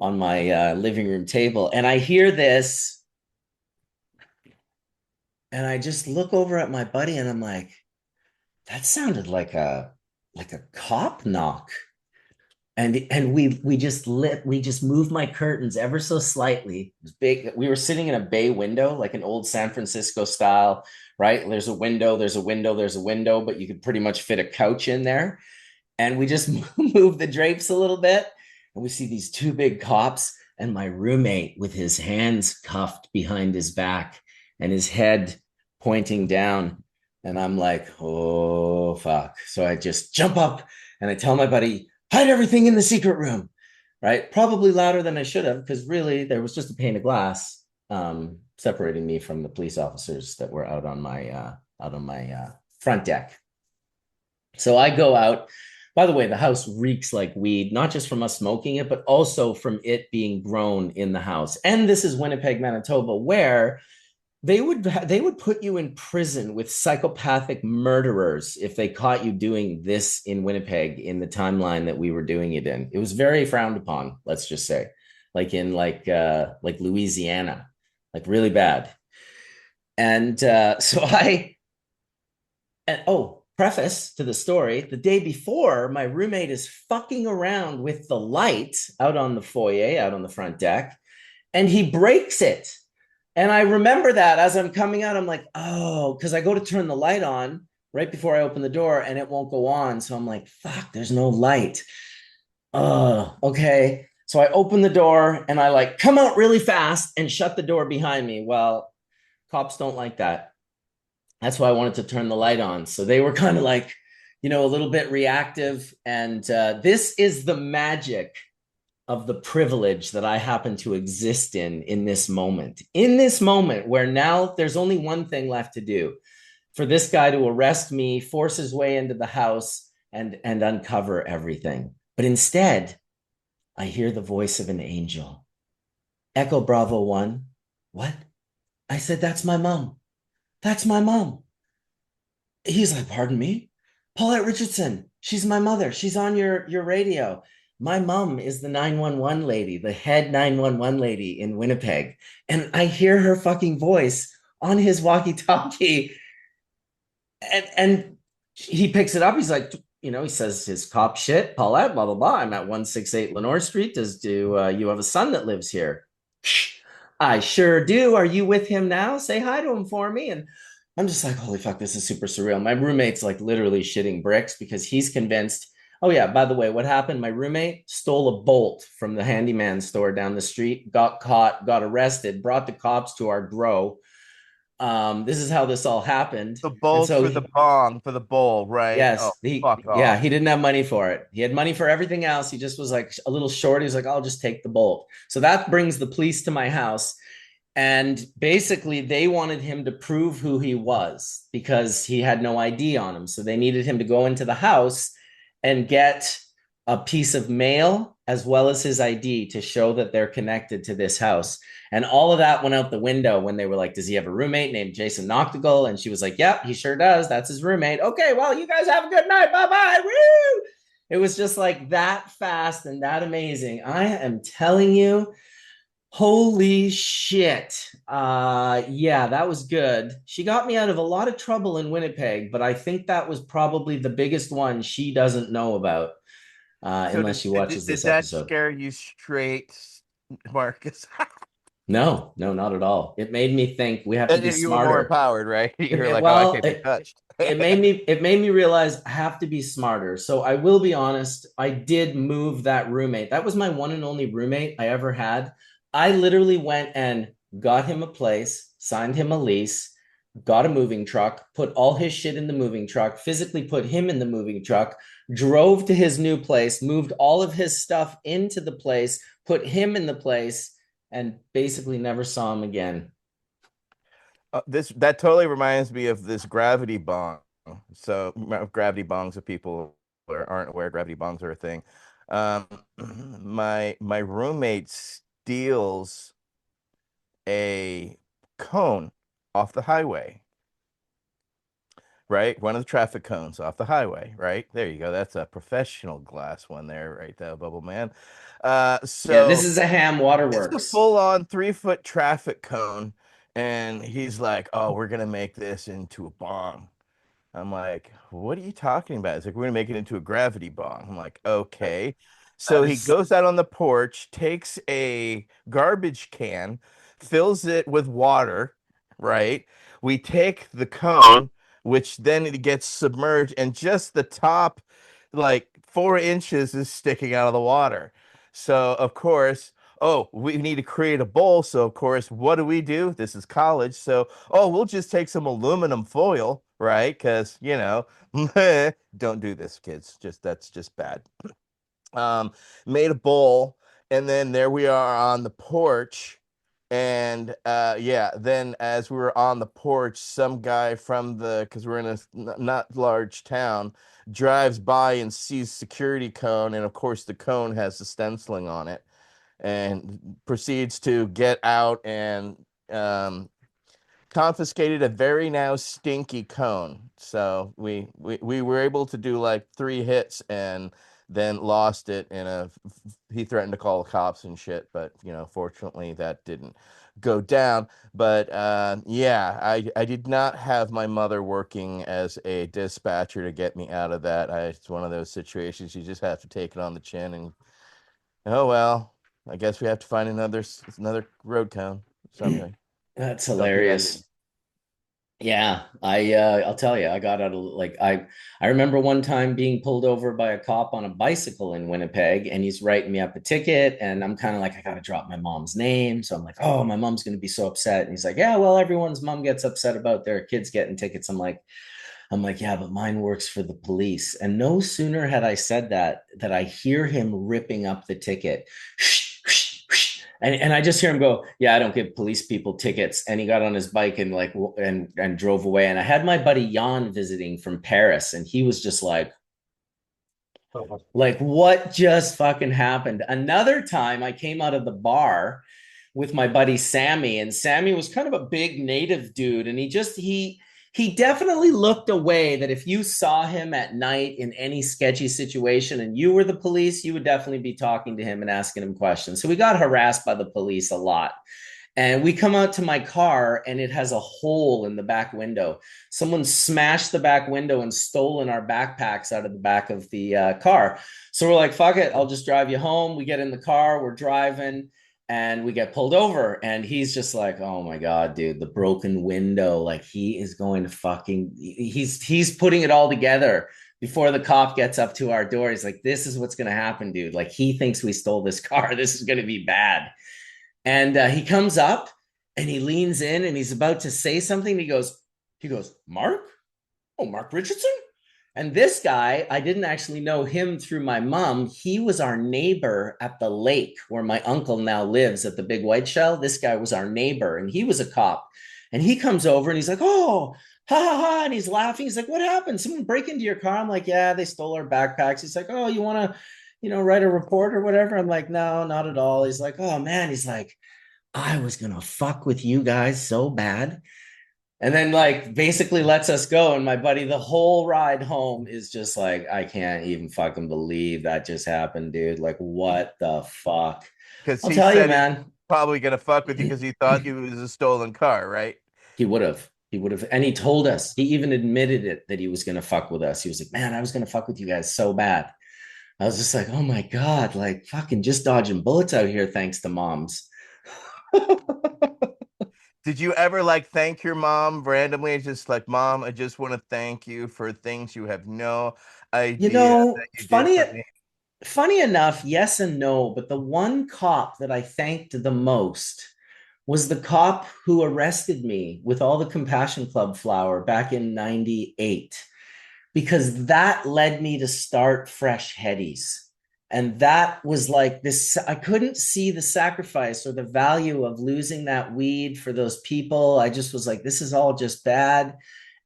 living room table. And I hear this, and I just look over at my buddy, and I'm like, that sounded like a cop knock. And we just moved my curtains ever so slightly. It was big. We were sitting in a bay window, like an old San Francisco style, right? There's a window, there's a window, there's a window, but you could pretty much fit a couch in there. And we just moved the drapes a little bit, and we see these two big cops and my roommate with his hands cuffed behind his back and his head pointing down. And I'm like, oh, fuck. So I just jump up and I tell my buddy, hide everything in the secret room, right? Probably louder than I should have, because really there was just a pane of glass separating me from the police officers that were out on my front deck. So I go out. By the way, the house reeks like weed, not just from us smoking it, but also from it being grown in the house. And this is Winnipeg, Manitoba, where they would put you in prison with psychopathic murderers if they caught you doing this in Winnipeg in the timeline that we were doing it in. It was very frowned upon, let's just say, like in like Louisiana, like really bad. And so I and oh, preface to the story, the day before, my roommate is fucking around with the light out on the foyer, out on the front deck, and he breaks it. And I remember that as I'm coming out, I'm like, oh, because I go to turn the light on right before I open the door and it won't go on. So I'm like, fuck, there's no light. Oh, okay. So I open the door and I like come out really fast and shut the door behind me. Well, cops don't like that. That's why I wanted to turn the light on. So they were kind of like, a little bit reactive. And this is the magic of the privilege that I happen to exist in this moment. In this moment where now there's only one thing left to do, for this guy to arrest me, force his way into the house, and uncover everything. But instead, I hear the voice of an angel. Echo Bravo 1. What? I said, that's my mom. That's my mom. He's like, pardon me? Paulette Richardson. She's my mother. She's on your radio. My mom is the 911 lady, the head 911 lady in Winnipeg. And I hear her fucking voice on his walkie-talkie. And he picks it up. He's like, he says his cop shit, Paulette, blah, blah, blah. I'm at 168 Lenore Street. Do you have a son that lives here? I sure do. Are you with him now? Say hi to him for me. And I'm just like, holy fuck, this is super surreal. My roommate's like literally shitting bricks because he's convinced. Oh, yeah, by the way, what happened? My roommate stole a bolt from the handyman store down the street, got caught, got arrested, brought the cops to our grow. This is how this all happened. The And bolt so for the bong for the bowl, right? Oh, yes, fuck yeah, off. he didn't have money for it. He had money for everything else. He just was like a little short. He's like, I'll just take the bolt. So that brings the police to my house. And basically, they wanted him to prove who he was because he had no ID on him. So they needed him to go into the house and get a piece of mail as well as his ID to show that they're connected to this house. And all of that went out the window when they were like, does he have a roommate named Jason Noctigal? And she was like, yep, he sure does. That's his roommate. Okay, well, you guys have a good night. Bye-bye. Woo! It was just like that fast and that amazing. I am telling you, holy shit. Yeah, that was good. She got me out of a lot of trouble in Winnipeg, but I think that was probably the biggest one she doesn't know about, So unless did she did, watches did this that episode. scare you straight, Marcus? No, no, not at all. It made me think we have to be You were more smarter. empowered, right? You're like, oh, I Well, can't be touched. it made me realize I have to be smarter. So I will be honest, I did move that roommate. That was my one and only roommate I ever had. I literally went and got him a place, signed him a lease, got a moving truck, put all his shit in the moving truck, physically put him in the moving truck, drove to his new place, moved all of his stuff into the place, put him in the place, and basically never saw him again. This that totally reminds me of this gravity bong. So gravity bongs, if people aren't aware, gravity bongs are a thing. Um, my roommate steals a cone off the highway, right? One of the traffic cones off the highway, right? There you go. That's a professional glass one there, right there, Bubble Man. Yeah, this So is a ham it's a waterworks. full-on 3 foot traffic cone, and he's like, "Oh, we're gonna make this into a bomb." I'm like, "What are you talking about?" It's like, "We're gonna make it into a gravity bomb." I'm like, "Okay." So That he is goes out on the porch, takes a garbage can, fills it with water, right? We take the cone, which then it gets submerged, and just the top, like 4 inches, is sticking out of the water. So, of course, oh, we need to create a bowl. So, of course, what do? This is college. So, oh, we'll just take some aluminum foil, right? Because, don't do this, kids. That's just bad. Um, Made a bowl, and then there we are on the porch. And yeah, then as we were on the porch, some guy from because we're in a not large town, drives by and sees security cone, and of course the cone has the stenciling on it, and proceeds to get out and confiscated a very now stinky cone. So we were able to do like 3 hits and then lost it in a he threatened to call the cops and shit, but fortunately that didn't go down. But yeah, I did not have my mother working as a dispatcher to get me out of that. It's one of those situations you just have to take it on the chin and oh well, I guess we have to find another road cone someday. that's Don't do that. hilarious. Yeah, I'll tell you, I got out of like I remember one time being pulled over by a cop on a bicycle in Winnipeg, and he's writing me up a ticket, and I'm kind of like, I gotta drop my mom's name. So I'm like, oh, my mom's gonna be so upset. And he's like, yeah, well, everyone's mom gets upset about their kids getting tickets. I'm like, yeah, but mine works for the police. And no sooner had I said that I hear him ripping up the ticket. And I just hear him go, yeah, I don't give police people tickets. And he got on his bike and and drove away. And I had my buddy Jan visiting from Paris, and he was just like, what just fucking happened? Another time I came out of the bar with my buddy Sammy, and Sammy was kind of a big native dude, and he definitely looked away that if you saw him at night in any sketchy situation and you were the police, you would definitely be talking to him and asking him questions. So we got harassed by the police a lot. And we come out to my car and it has a hole in the back window. Someone smashed the back window and stolen our backpacks out of the back of the car. So we're like, fuck it, I'll just drive you home. We get in the car, we're driving, and we get pulled over. And he's just like, oh my God, dude, the broken window. Like he is going to fucking, he's putting it all together before the cop gets up to our door. He's like, this is what's going to happen, dude. Like he thinks we stole this car. This is going to be bad. And he comes up and he leans in and he's about to say something. He goes, Mark? Oh, Mark Richardson? And this guy, I didn't actually know him through my mom. He was our neighbor at the lake where my uncle now lives at the Big White Shell. This guy was our neighbor and he was a cop. And he comes over and he's like, oh, ha ha ha. And he's laughing. He's like, what happened? Someone break into your car? I'm like, yeah, they stole our backpacks. He's like, oh, you want to, write a report or whatever? I'm like, no, not at all. He's like, oh man. He's like, I was going to fuck with you guys so bad. And then like basically lets us go. And my buddy, the whole ride home is just like, I can't even fucking believe that just happened, dude. Like, what the fuck? Because I'll he tell you, said he's man. probably gonna fuck with you because he thought it was a stolen car, right? He would have. He would have. And he told us, he even admitted it that he was going to fuck with us. He was like, man, I was going to fuck with you guys so bad. I was just like, oh my God, like fucking just dodging bullets out here thanks to moms. Did you ever like thank your mom randomly? Just like, Mom, I just want to thank you for things you have no You idea that know, you did funny for me. funny enough, yes and no, but the one cop that I thanked the most was the cop who arrested me with all the Compassion Club flour back in 98, because that led me to start Fresh Headies. And that was like this. I couldn't see the sacrifice or the value of losing that weed for those people. I just was like, this is all just bad.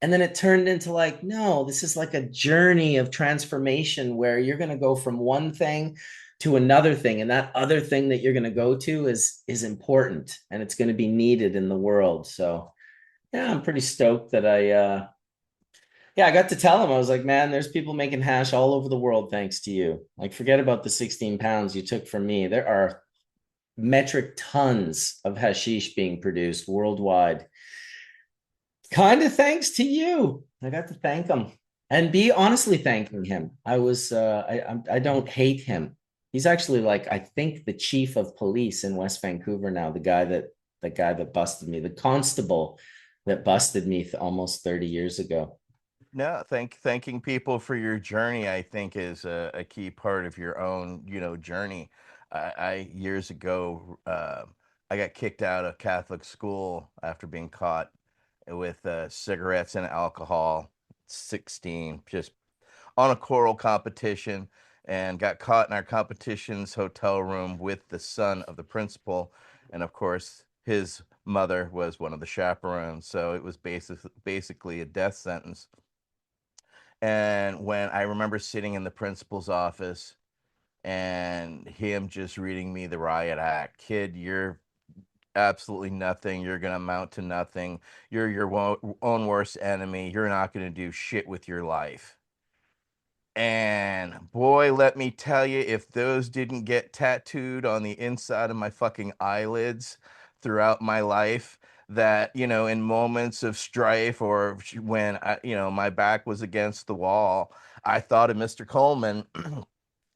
And then it turned into like, no, this is like a journey of transformation where you're going to go from one thing to another thing. And that other thing that you're going to go to is important and it's going to be needed in the world. So yeah, I'm pretty stoked that I got to tell him, I was like, man, there's people making hash all over the world thanks to you. Like, forget about the 16 pounds you took from me. There are metric tons of hashish being produced worldwide. Kind of thanks to you. I got to thank him and be honestly thanking him. I don't hate him. He's actually like, I think the chief of police in West Vancouver now, the guy that busted me, the constable that busted me almost 30 years ago. No, thanking people for your journey, I think, is a key part of your own, journey. I years ago, I got kicked out of Catholic school after being caught with cigarettes and alcohol, 16, just on a choral competition, and got caught in our competition's hotel room with the son of the principal, and of course, his mother was one of the chaperones. So it was basically a death sentence. And when I remember sitting in the principal's office and him just reading me the riot act, kid, you're absolutely nothing. You're going to amount to nothing. You're your own worst enemy. You're not going to do shit with your life. And boy, let me tell you, if those didn't get tattooed on the inside of my fucking eyelids throughout my life, that, in moments of strife or when my back was against the wall, I thought of Mr. Coleman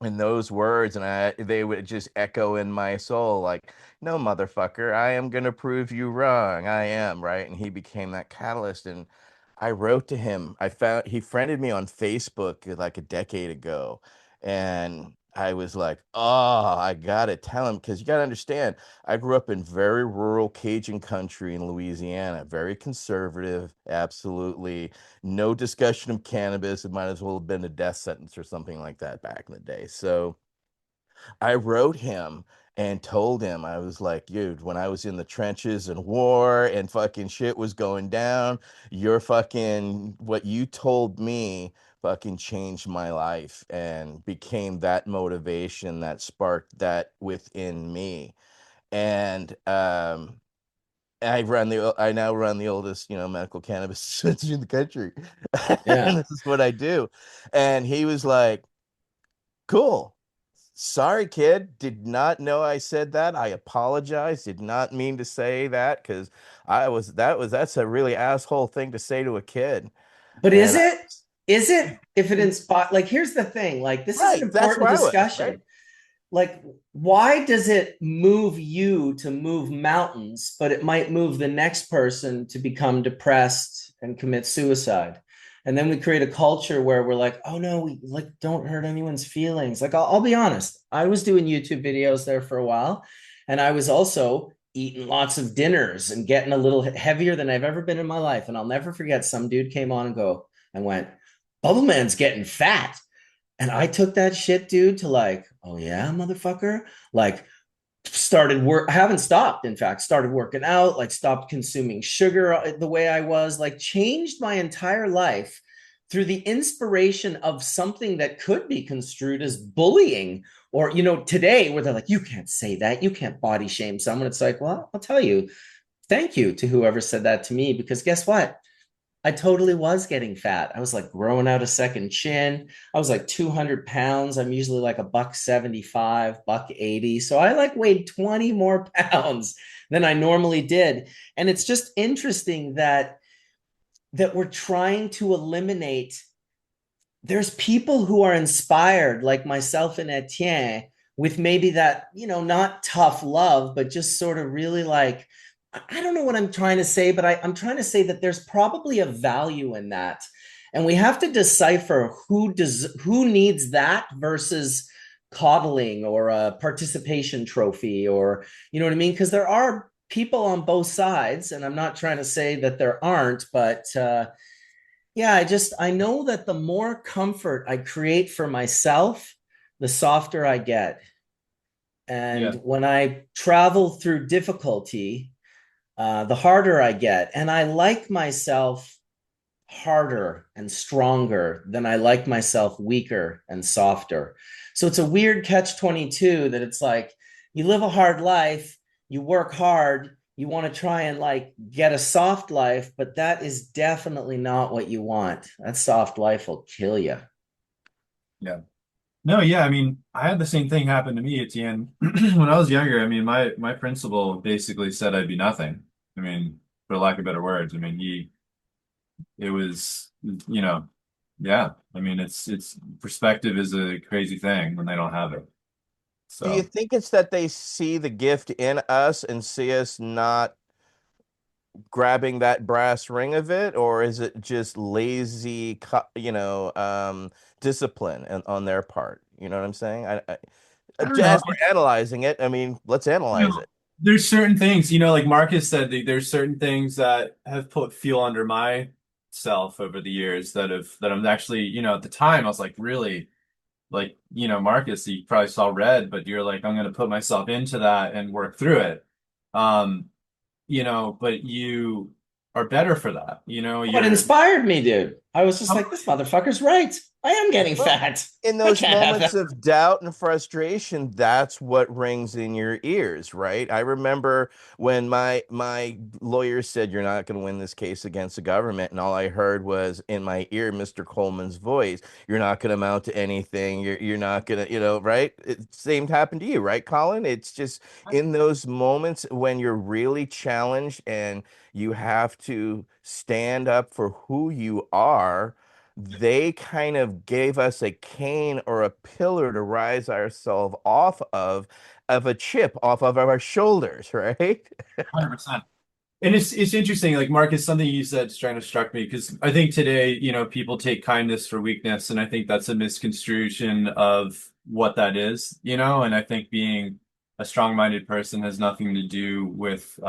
in those words, and they would just echo in my soul like, no, motherfucker, I am going to prove you wrong. I am, right? And he became that catalyst. And I wrote to him. He friended me on Facebook like a decade ago, and I was like, oh, I gotta tell him, because you gotta understand, I grew up in very rural Cajun country in Louisiana, very conservative, absolutely no discussion of cannabis. It might as well have been a death sentence or something like that back in the day. So I wrote him and told him, I was like, dude, when I was in the trenches and war and fucking shit was going down, what you told me fucking changed my life and became that motivation that sparked that within me. And I now run the oldest, medical cannabis dispensary in the country. And Yeah. this is what I do. And he was like, cool. Sorry, kid. Did not know I said that. I apologize. Did not mean to say that because that's a really asshole thing to say to a kid. But is And I, it? Is it if it inspire? Like, here's the thing. Like, this is an right, that's important where I was, right? discussion. Like, why does it move you to move mountains, but it might move the next person to become depressed and commit suicide? And then we create a culture where we're like, oh no, we like don't hurt anyone's feelings. Like, I'll be honest, I was doing YouTube videos there for a while, and I was also eating lots of dinners and getting a little heavier than I've ever been in my life. And I'll never forget, some dude came on and went, Bubble Man's getting fat. And I took that shit, dude, to like, oh yeah, motherfucker. Like, started work. I haven't stopped, in fact, started working out, like, stopped consuming sugar the way I was, like, changed my entire life through the inspiration of something that could be construed as bullying. Or, today where they're like, you can't say that, you can't body shame someone. It's like, well, I'll tell you, thank you to whoever said that to me, because guess what? I totally was getting fat. I was like growing out a second chin. I was like 200 pounds. I'm usually like a buck 75, buck 80. So I like weighed 20 more pounds than I normally did. And it's just interesting that we're trying to eliminate. There's people who are inspired, like myself and Etienne, with maybe that, not tough love, but just sort of really like, I don't know what I'm trying to say, but I'm trying to say that there's probably a value in that. And we have to decipher who needs that versus coddling or a participation trophy, or you know what I mean? Because there are people on both sides, and I'm not trying to say that there aren't, but yeah, I know that the more comfort I create for myself, the softer I get. And Yeah. when I travel through difficulty, the harder I get. And I like myself harder and stronger than I like myself weaker and softer. So it's a weird catch 22 that it's like you live a hard life, you work hard, you want to try and like get a soft life, but that is definitely not what you want. That soft life will kill you. Yeah. No, yeah, I mean, I had the same thing happen to me at the end when I was younger. I mean, my principal basically said I'd be nothing. I mean, for lack of better words. I mean, it was, yeah. I mean, it's perspective is a crazy thing when they don't have it. Do you So think it's that they see the gift in us and see us not grabbing that brass ring of it, or is it just lazy, discipline on their part? You know what I'm saying? I don't know. As we're analyzing it, I mean, let's You analyze know, it. there's certain things, like Marcus said, there's certain things that have put fuel under my self over the years that I'm actually, at the time I was like, really, like, Marcus, you probably saw red, but you're like, I'm going to put myself into that and work through it. Um, but you are better for that. What You're inspired me, dude? I was just like, this motherfucker's right. I am getting Well, fat. in I those can't have moments that. of doubt and frustration, that's what rings in your ears, right? I remember when my lawyer said you're not going to win this case against the government, and all I heard was in my ear Mr. Coleman's voice, "You're not going to amount to anything. You're not going to, right?" Same happened to you, right, Colin? It's just in those moments when you're really challenged and you have to stand up for who you are. They kind of gave us a cane or a pillar to rise ourselves off of a chip off of our shoulders, right? 100%. And it's interesting, like Marcus, something you said is trying to struck me because I think today, people take kindness for weakness, and I think that's a misconstruation of what that is, and I think being a strong-minded person has nothing to do with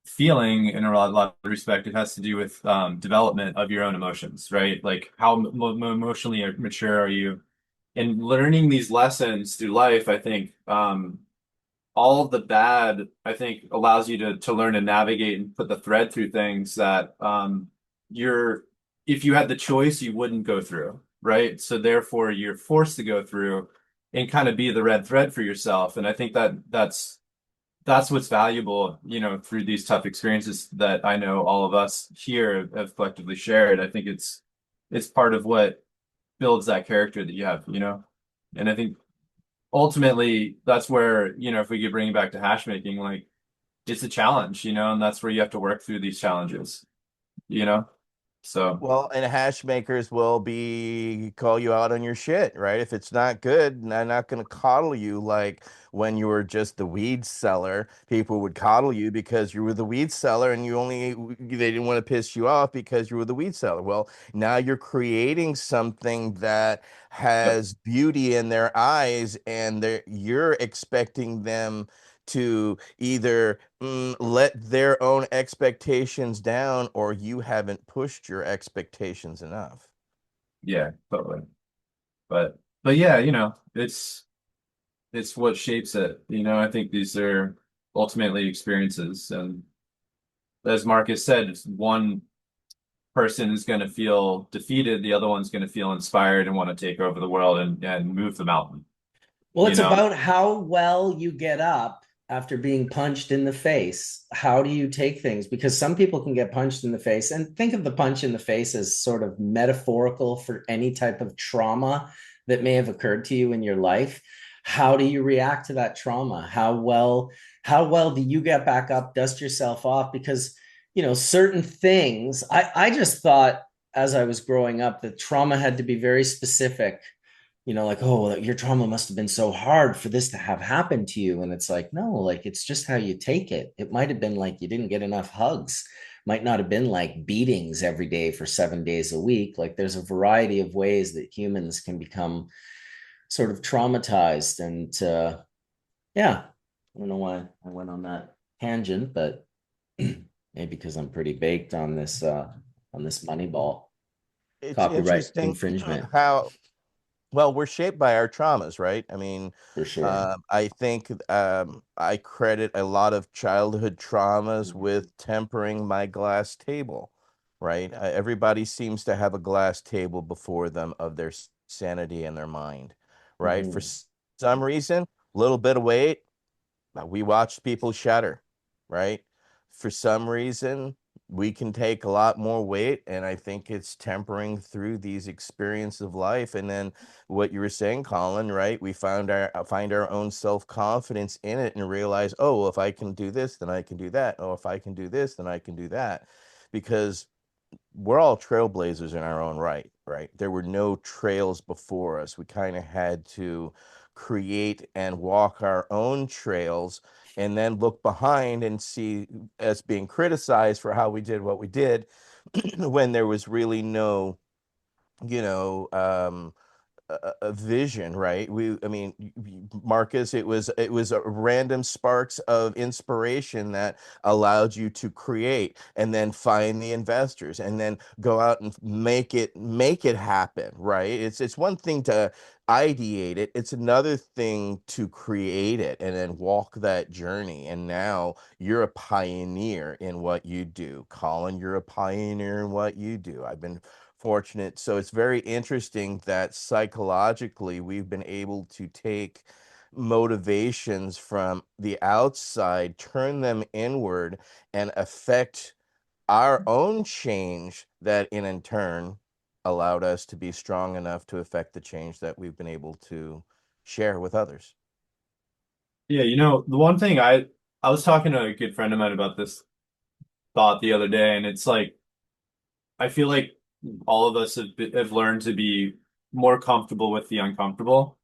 feeling in a lot of respect. It has to do with development of your own emotions, right? Like how emotionally mature are you? And learning these lessons through life, I think all of the bad, I think, allows you to learn to navigate and put the thread through things that you're, if you had the choice, you wouldn't go through, right? So therefore, you're forced to go through and kind of be the red thread for yourself. And I think that's what's valuable, through these tough experiences that I know all of us here have collectively shared. I think it's part of what builds that character that you have, and I think ultimately that's where, if we could bring it back to hash making, like it's a challenge, and that's where you have to work through these challenges, you know? So, Well, and hash makers will be call you out on your shit, right? If it's not good, they're not going to coddle you like when you were just the weed seller. People would coddle you because you were the weed seller and they didn't want to piss you off because you were the weed seller. Well, now you're creating something that yep. has beauty in their eyes and you're expecting them to either let their own expectations down or you haven't pushed your expectations enough. Yeah, totally. But yeah, it's what shapes it. I think these are ultimately experiences. And as Marcus said, it's one person is going to feel defeated, the other one's going to feel inspired and want to take over the world and move the mountain, Well, you it's know? about how well you get up after being punched in the face. How do you take things? Because some people can get punched in the face, and think of the punch in the face as sort of metaphorical for any type of trauma that may have occurred to you in your life. How do you react to that trauma? How well do you get back up, dust yourself off? Because, certain things, I just thought as I was growing up that trauma had to be very specific, like, oh, your trauma must have been so hard for this to have happened to you. And it's like, no, like, it's just how you take it. It might have been like you didn't get enough hugs, might not have been like beatings every day for 7 days a week. Like, there's a variety of ways that humans can become sort of traumatized. And yeah, I don't know why I went on that tangent, but maybe because I'm pretty baked on this money ball It's copyright interesting infringement how well we're shaped by our traumas, right? I mean, for sure. I think I credit a lot of childhood traumas with tempering my glass table, right? Everybody seems to have a glass table before them of their sanity and their mind, right? For Mhm. some reason, a little bit of weight, we watched people shatter, right? For some reason, we can take a lot more weight, and I think it's tempering through these experiences of life. And then what you were saying, Colin, right? We find our own self-confidence in it and realize, oh, well, if I can do this, then I can do that. Oh, if I can do this, then I can do that. Because we're all trailblazers in our own right, right? There were no trails before us. We kind of had to create and walk our own trails and then look behind and see us being criticized for how we did what we did when there was really no, you know, a vision, right? I mean, Marcus, it was a random sparks of inspiration that allowed you to create and then find the investors and then go out and make it happen, right? It's one thing to ideate it, it's another thing to create it and then walk that journey. And now you're a pioneer in what you do. Colin, you're a pioneer in what you do. I've been fortunate. So it's very interesting that psychologically we've been able to take motivations from the outside, turn them inward, and affect our own change that in turn allowed us to be strong enough to affect the change that we've been able to share with others. Yeah, the one thing I was talking to a good friend of mine about this thought the other day, and it's like I feel like all of us have learned to be more comfortable with the uncomfortable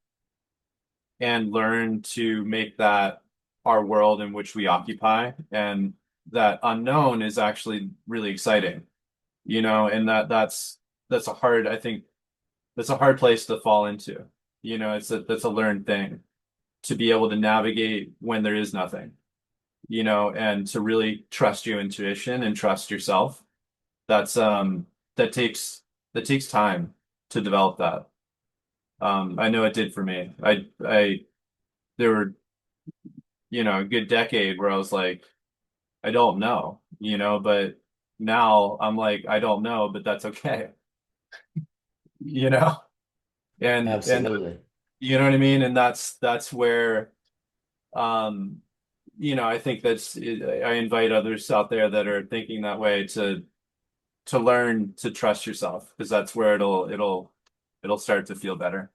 and learn to make that our world in which we occupy. And that unknown is actually really exciting, and that's a hard, I think that's a hard place to fall into. That's a learned thing to be able to navigate when there is nothing, and to really trust your intuition and trust yourself. That's that takes that takes time to develop that. I know it did for me. I there were, a good decade where I was like, I don't know, but now I'm like, I don't know, but that's okay, you know? And Absolutely. you know what I mean? And that's where um I think I invite others out there that are thinking that way to learn to trust yourself because that's where it'll start to feel better.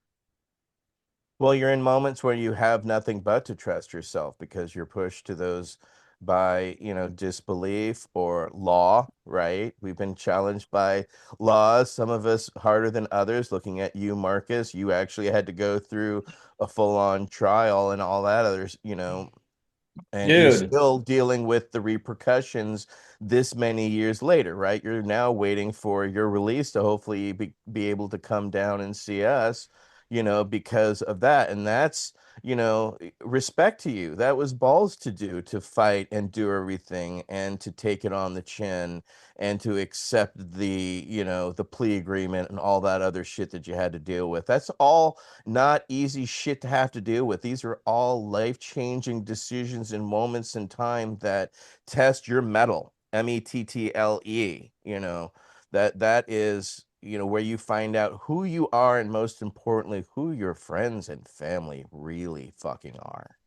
Well, you're in moments where you have nothing but to trust yourself because you're pushed to those by, disbelief or law, right? We've been challenged by laws, some of us harder than others. Looking at you, Marcus, you actually had to go through a full-on trial and all that others, and you're Dude. still dealing with the repercussions this many years later, right? You're now waiting for your release to hopefully be able to come down and see us, because of that. And that's, respect to you. That was balls to do, to fight and do everything and to take it on the chin and to accept the plea agreement and all that other shit that you had to deal with. That's all not easy shit to have to deal with. These are all life-changing decisions and moments in time that test your mettle, mettle, that is, where you find out who you are and most importantly, who your friends and family really fucking are.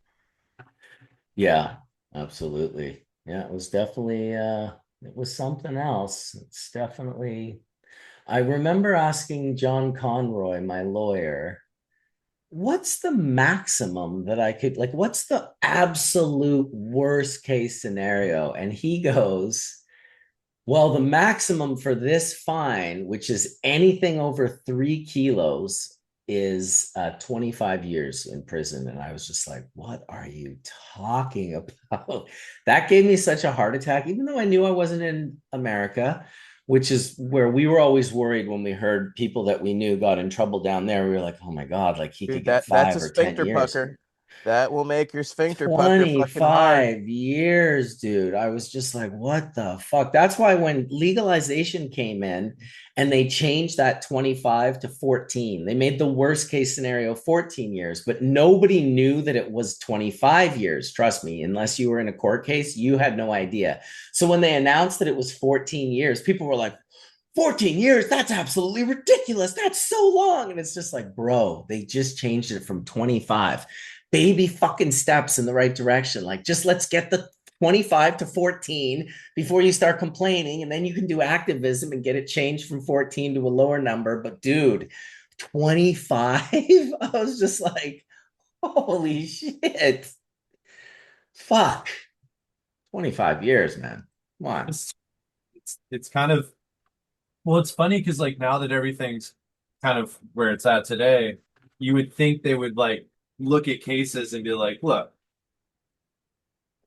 Yeah, absolutely. Yeah, it was definitely it was something else. It's definitely I remember asking John Conroy, my lawyer, what's the maximum that I could like what's the absolute worst case scenario? And he goes, well, the maximum for this fine, which is anything over 3 kilos, is 25 years in prison. And I was just like, what are you talking about? That gave me such a heart attack, even though I knew I wasn't in America, which is where we were always worried when we heard people that we knew got in trouble down there. We were like, oh my God, like he could Dude, get that's five a or 10 sphincter years. pucker. That will make your sphincter pucker fucking hard. 25 years, dude. I was just like, what the fuck? That's why when legalization came in and they changed that 25 to 14, they made the worst case scenario 14 years, but nobody knew that it was 25 years. Trust me, unless you were in a court case, you had no idea. So when they announced that it was 14 years, people were like, 14 years, that's absolutely ridiculous. That's so long. And it's just like, bro, they just changed it from 25. Baby fucking steps in the right direction. Like, just let's get the 25 to 14 before you start complaining. And then you can do activism and get it changed from 14 to a lower number. But dude, 25? I was just like, holy shit. Fuck. 25 years, man. Come on. It's kind of, well, it's funny because like now that everything's kind of where it's at today, you would think they would like look at cases and be like, look,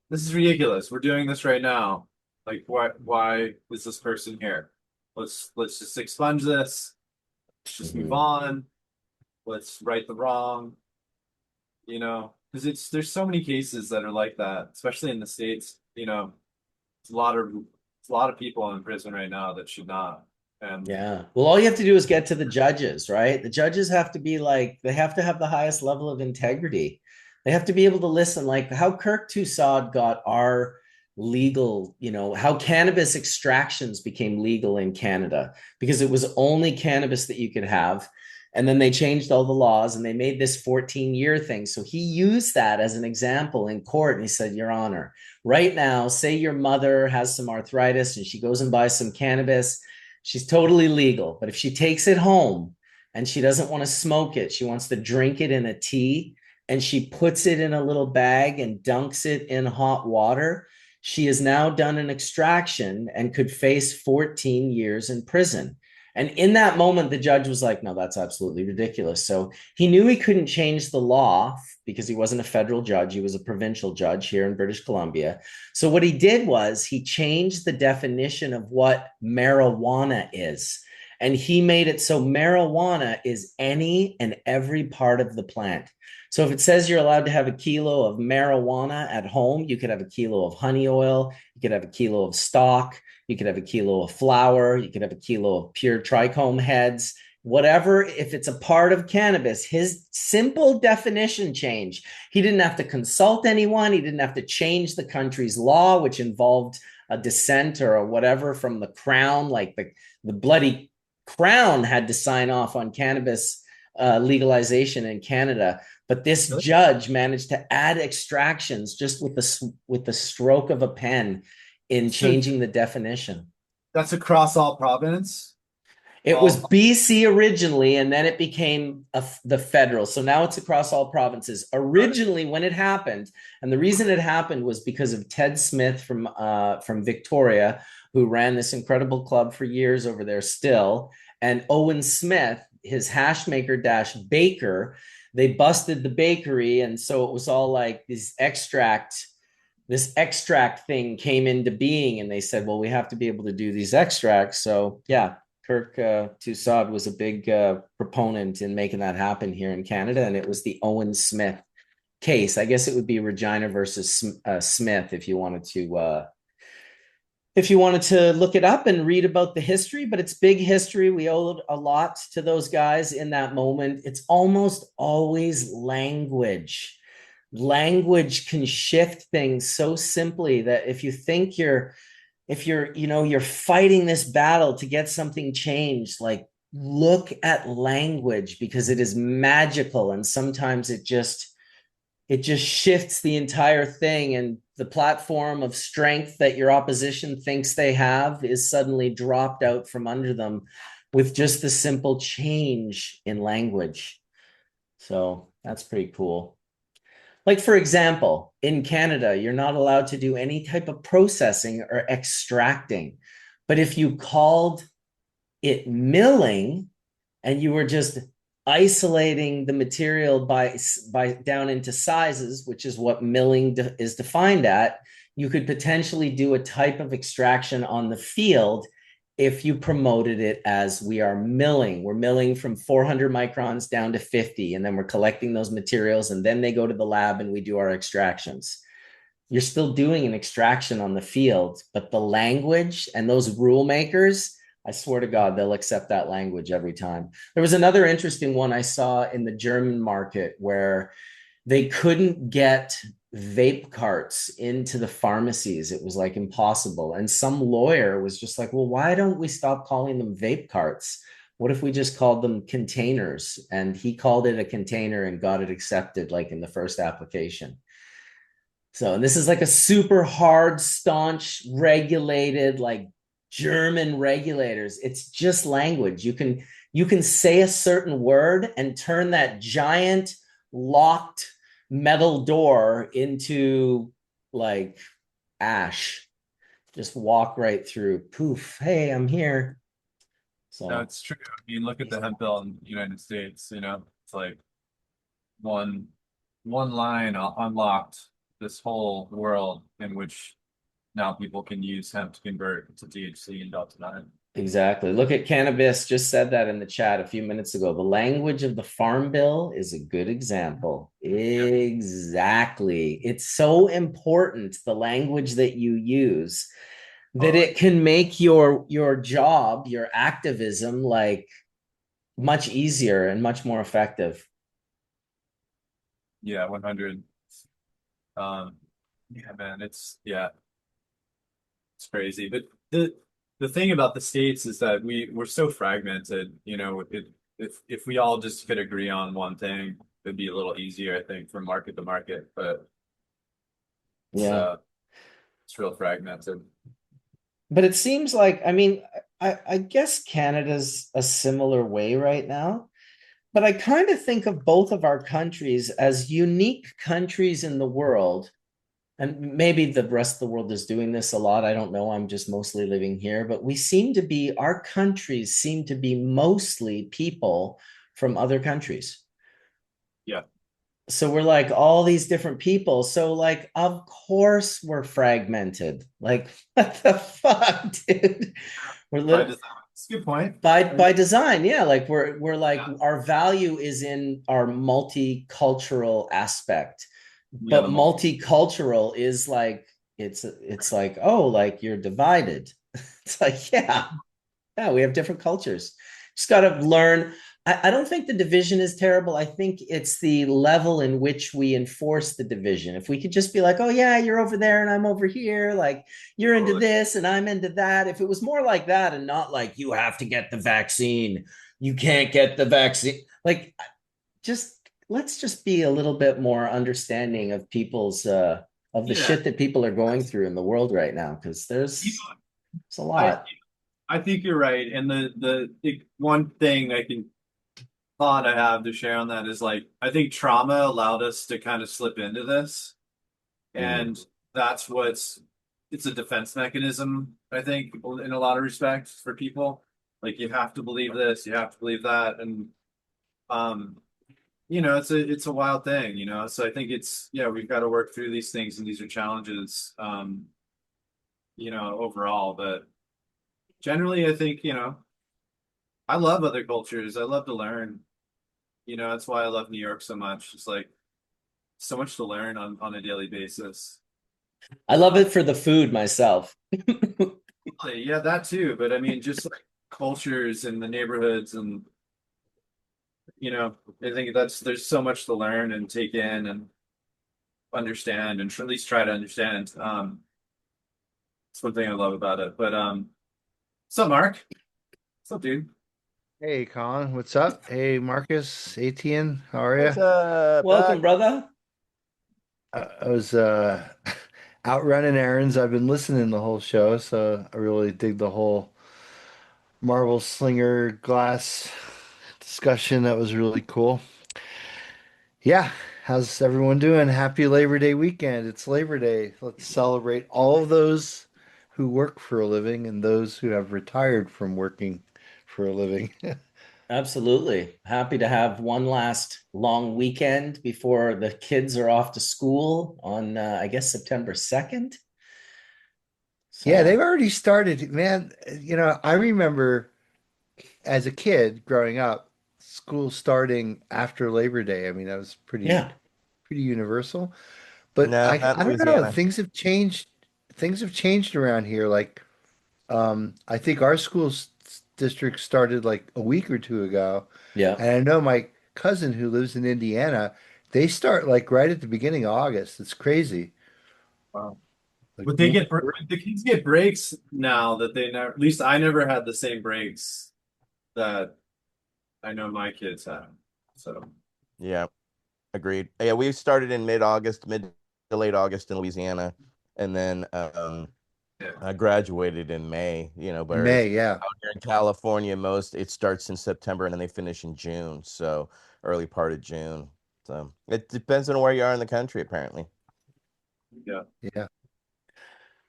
this is ridiculous. We're doing this right now. Like, why is this person here? Let's just expunge this. Let's just move Mhm. on. Let's right the wrong, because there's so many cases that are like that, especially in the States. It's a lot of people in prison right now that should not. And Yeah. Well, all you have to do is get to the judges, right? The judges have to be like, they have to have the highest level of integrity. They have to be able to listen, like how Kirk Toussaint got our legal, how cannabis extractions became legal in Canada because it was only cannabis that you could have. And then they changed all the laws and they made this 14-year thing. So he used that as an example in court. And he said, Your Honor, right now, say your mother has some arthritis and she goes and buys some cannabis. She's totally legal. But if she takes it home and she doesn't want to smoke it, she wants to drink it in a tea and she puts it in a little bag and dunks it in hot water, she has now done an extraction and could face 14 years in prison. And in that moment, the judge was like, no, that's absolutely ridiculous. So he knew he couldn't change the law because he wasn't a federal judge. He was a provincial judge here in British Columbia. So what he did was he changed the definition of what marijuana is. And he made it so marijuana is any and every part of the plant. So if it says you're allowed to have a kilo of marijuana at home, you could have a kilo of honey oil, you could have a kilo of stock, you could have a kilo of flour, you could have a kilo of pure trichome heads, whatever. If it's a part of cannabis, his simple definition change, he didn't have to consult anyone. He didn't have to change the country's law, which involved a dissent or a whatever from the crown, like the bloody crown had to sign off on cannabis legalization in Canada. But this judge managed to add extractions just with the stroke of a pen in so changing the definition. that's across all province. It was Well, BC originally, and then it became the federal. So now it's across all provinces. got it. Originally, when it happened, and the reason it happened was because of Ted Smith from Victoria, who ran this incredible club for years over there still, and Owen Smith, his hash maker dash baker. They busted the bakery, and so it was all like this extract thing came into being, and they said, well, we have to be able to do these extracts. So yeah, Kirk Toussaint was a big proponent in making that happen here in Canada, and it was the Owen Smith case. I guess it would be Regina versus Smith if you wanted to look it up and read about the history, but it's big history. We owe a lot to those guys in that moment. It's almost always language. Language can shift things so simply that if you think you're fighting this battle to get something changed, like look at language, because it is magical, and sometimes it just shifts the entire thing, and the platform of strength that your opposition thinks they have is suddenly dropped out from under them with just the simple change in language. So that's pretty cool. Like, for example, in Canada, you're not allowed to do any type of processing or extracting. But if you called it milling and you were just isolating the material by down into sizes, which is what milling is defined at, you could potentially do a type of extraction on the field if you promoted it as we are milling. We're milling from 400 microns down to 50, and then we're collecting those materials, and then they go to the lab and we do our extractions. You're still doing an extraction on the field, but the language and those rule makers, I swear to God, they'll accept that language every time. There was another interesting one I saw in the German market where they couldn't get vape carts into the pharmacies. It was like impossible. And some lawyer was just like, well, why don't we stop calling them vape carts? What if we just called them containers? And he called it a container and got it accepted like in the first application. So, and this is like a super hard, staunch, regulated, like German regulators. It's just language. You can say a certain word and turn that giant locked metal door into like ash. Just walk right through. Poof. Hey, I'm here. no, So it's true. I mean, look at the hemp bill in the United States, it's like one one line unlocked this whole world in which now people can use hemp to convert to THC and Delta 9. exactly. Look at cannabis. Just said that in the chat a few minutes ago. The language of the Farm Bill is a good example. Yep. Exactly. It's so important, the language that you use, that Totally. it can make your job, your activism, like much easier and much more effective. Yeah, 100. Um, yeah, man, it's crazy. But the thing about the States is that we're so fragmented, if we all just could agree on one thing, it'd be a little easier, I think, from market to market, but it's Yeah. uh it's real fragmented. But it seems like, I mean, I guess Canada's a similar way right now. But I kind of think of both of our countries as unique countries in the world. And maybe the rest of the world is doing this a lot. I don't know. I'm just mostly living here. But our countries seem to be mostly people from other countries. Yeah. So we're like all these different people. So, like, of course we're fragmented. Like, what the fuck, dude? We're By li- design. It's a good point. by design, yeah, like we're like Yeah. our value is in our multicultural aspect, Yeah, but the multi multicultural is like it's like, oh, like you're divided. It's like, yeah, we have different cultures. Just got to learn. I don't think the division is terrible. I think it's the level in which we enforce the division. If we could just be like, oh, yeah, you're over there and I'm over here, like you're into totally. this and I'm into that. If it was more like that and not like you have to get the vaccine, you can't get the vaccine. Like, just let's just be a little bit more understanding of people's of the Yeah. shit that people are going through in the world right now, because You there's a I lot. I think you're right. And the one thing thought I have to share on that is like I think trauma allowed us to kind of slip into this. Mm, And that's what's it's a defense mechanism, I think, in a lot of respects for people. Like you have to believe this, you have to believe that. And um, it's a wild thing, you know. So I think it's yeah, we've got to work through these things and these are challenges, overall. But generally I think, I love other cultures. I love to learn. That's why I love New York so much. It's like so much to learn on a daily basis. I love it for the food myself. Yeah, that too. But I mean, just like cultures and the neighborhoods, and I think there's so much to learn and take in and understand, and at least try to understand. It's one thing I love about it. But what's up, Mark? What's up, dude? Hey, Colin, what's up? Hey, Marcus, ATN, how are What's you? up, Welcome, Doc? brother. I was out running errands. I've been listening the whole show, so I really dig the whole Marvel Slinger glass discussion. That was really cool. Yeah, how's everyone doing? Happy Labor Day weekend. It's Labor Day. Let's celebrate all of those who work for a living and those who have retired from working for a living. Absolutely. Happy to have one last long weekend before the kids are off to school on, I guess, September 2nd. Yeah, they've So, already started, man. I remember as a kid growing up, school starting after Labor Day. I mean, that was yeah, pretty universal. But No, I not I don't know, Louisiana. things have changed. Things have changed around here. Like, I think our district started like a week or two ago, yeah. and I know my cousin who lives in Indiana, they start like right at the beginning of August. It's crazy. Wow. Like, But the kids get breaks now that they never, at least I never had the same breaks that I know my kids have. So, Yeah, agreed. Yeah, we started in mid-August, mid to late August in Louisiana, and then yeah. I graduated in May. in Whereas May, yeah. out here in California, most it starts in September and then they finish in June, so early part of June. So it depends on where you are in the country, apparently. Yeah. Yeah.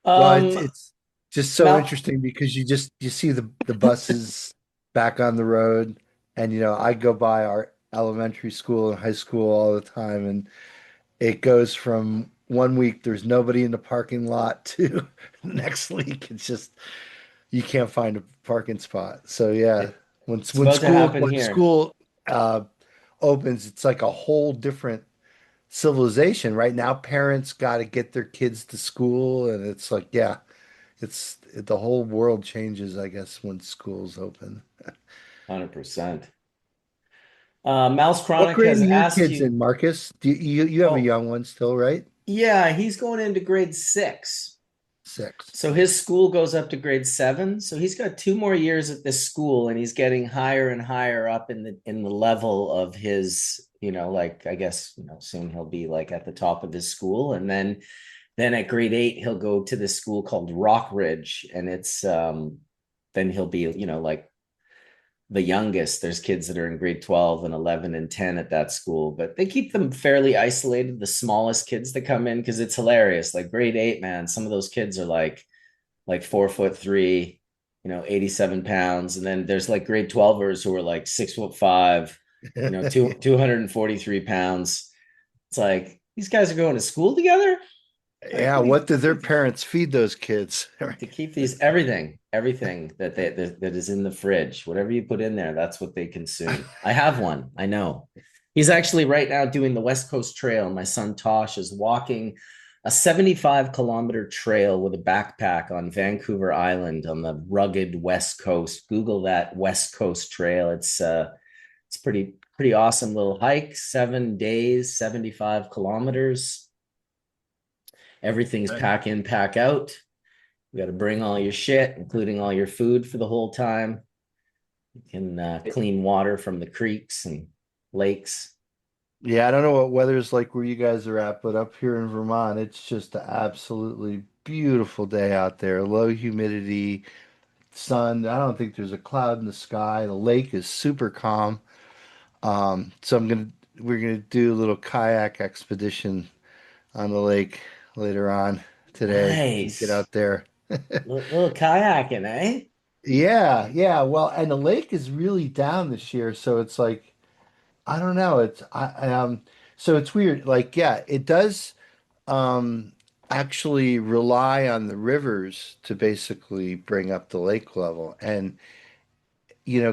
Well, it's Um, it's just so Mal, interesting because you see the buses back on the road, and I go by our elementary school and high school all the time, and it goes from one week there's nobody in the parking lot to next week it's just you can't find a parking spot. So yeah, when it's when about to school happen when here. school uh, opens, it's like a whole different civilization. Right now, parents got to get their kids to school, and it's like yeah. The whole world changes, I guess, when schools open. 100%. Mouse What Chronic grade has are your asked kids you. in, Marcus? You have a Oh, young one still, right? yeah, he's going into grade 6. 6. So his school goes up to grade 7. So he's got 2 more years at this school, and he's getting higher and higher up in the level of his, like I guess, soon he'll be like at the top of his school. And then at grade 8, he'll go to this school called Rockridge, and it's then he'll be, like the youngest. There's kids that are in grade 12 and 11 and 10 at that school, but they keep them fairly isolated, the smallest kids that come in, because it's hilarious. Like grade 8, man, some of those kids are like 4'3", 87 pounds. And then there's like grade 12ers who are like 6'5", 243 pounds. It's like these guys are going to school together. Like, Yeah, what do you what do their parents feed those kids? to keep these everything that is in the fridge, whatever you put in there, that's what they consume. I have one. I know. He's actually right now doing the West Coast Trail. My son Tosh is walking a 75-kilometer trail with a backpack on Vancouver Island on the rugged West Coast. Google that West Coast Trail. It's pretty awesome little hike, 7 days, 75 kilometers. Everything's Right. pack in, pack out. You got to bring all your shit, including all your food for the whole time. You can clean water from the creeks and lakes. Yeah, I don't know what weather's like where you guys are at, but up here in Vermont, it's just an absolutely beautiful day out there. Low humidity, sun. I don't think there's a cloud in the sky. The lake is super calm. So we're gonna do a little kayak expedition on the lake later on today. Get Nice. out there. Little kayaking, eh? Yeah, yeah. Well, and the lake is really down this year, so it's like I don't know. So it's weird. Like, yeah, it does um actually rely on the rivers to basically bring up the lake level. And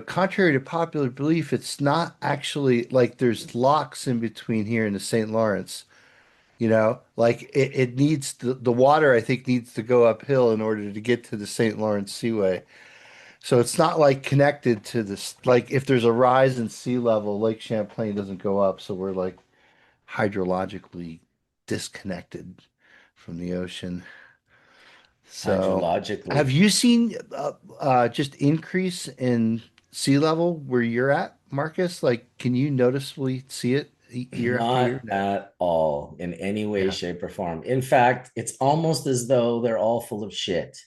contrary to popular belief, it's not actually like there's locks in between here and the St. Lawrence. Like it needs the water, I think, needs to go uphill in order to get to the St. Lawrence Seaway. So it's not like connected to this, like if there's a rise in sea level, Lake Champlain doesn't go up. So we're like hydrologically disconnected from the ocean. So have Hydrologically. you seen just increase in sea level where you're at, Marcus? Like, can you noticeably see it year after year? Not No. at all in any way, Yeah. shape, or form. In fact, it's almost as though they're all full of shit.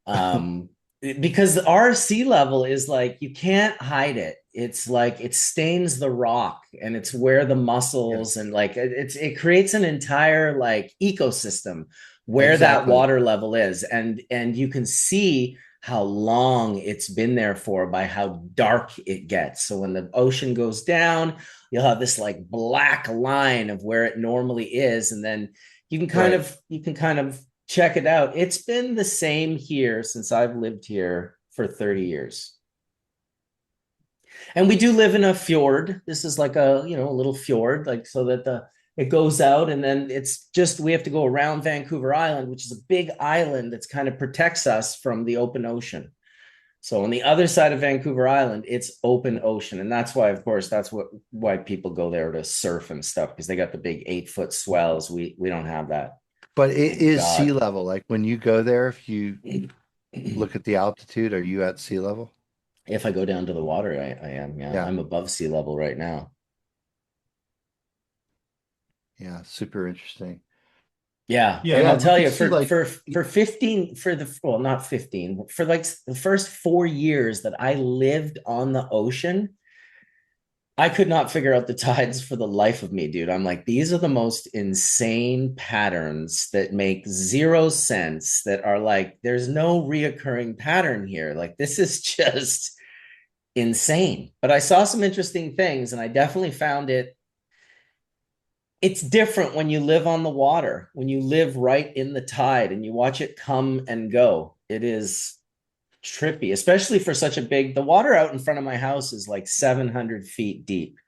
Um, because our sea level is like you can't hide it. It's like it stains the rock and it's where the Yeah. mussels and like it creates an entire like ecosystem where that Exactly. water level is. And you can see how long it's been there for by how dark it gets. So when the ocean goes down, you'll have this like black line of where it normally is, and then Right. you can kind of check it out. It's been the same here since I've lived here for 30 years. And we do live in a fjord. This is like a little fjord, like so that the it goes out and then it's just we have to go around Vancouver Island, which is a big island that's kind of protects us from the open ocean. So on the other side of Vancouver Island, it's open ocean. And that's why, of course, that's why people go there to surf and stuff, because they got the big 8 foot swells. We don't have that. But it Thank is sea God. level. Like when you go there, if you look at the altitude, are you at sea level? If I go down to the water, I am. Yeah, Yeah. I'm above sea level right now. Yeah. Super interesting. Yeah, Yeah, and I'll Yeah. You tell can you see like, for 15 for the well, not 15, for like the first 4 years that I lived on the ocean, I could not figure out the tides for the life of me, dude. I'm like, these are the most insane patterns that make zero sense, that are like, there's no reoccurring pattern here. Like, this is just insane. But I saw some interesting things, and I definitely found it's different when you live on the water, when you live right in the tide and you watch it come and go. It is trippy, especially for such a the water out in front of my house is like 700 feet deep.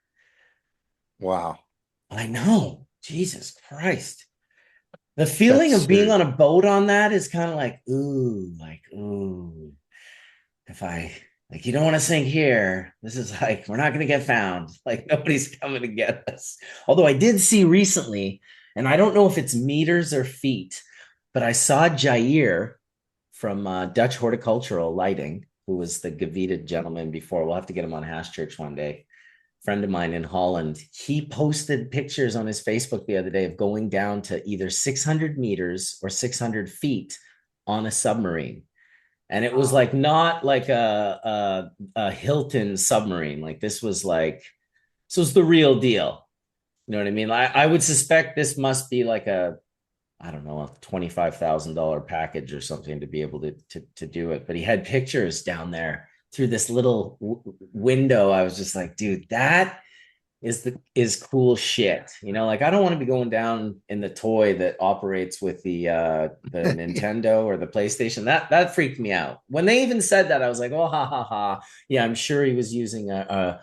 wow, I know. Jesus Christ. The that's feeling of being serious. on a boat on that is kind of like, ooh, if I like, you don't want to sink here. This is like, we're not going to get found. Like, nobody's coming to get us. Although I did see recently, and I don't know if it's meters or feet, but I saw Jair from Dutch Horticultural Lighting, who was the Gavita gentleman before. We'll have to get him on Hash Church one day. Friend of mine in Holland, he posted pictures on his Facebook the other day of going down to either 600 meters or 600 feet on a submarine. And it was Wow. like not like a Hilton submarine. Like this was the real deal. You know what I mean? I would suspect this must be like I don't know, a $25,000 package or something to be able to do it. But he had pictures down there through this little window. I was just like, dude, that is cool shit. Like I don't want to be going down in the toy that operates with the Nintendo or the PlayStation. That freaked me out. When they even said that, I was like, oh ha ha ha. Yeah, I'm sure he was using a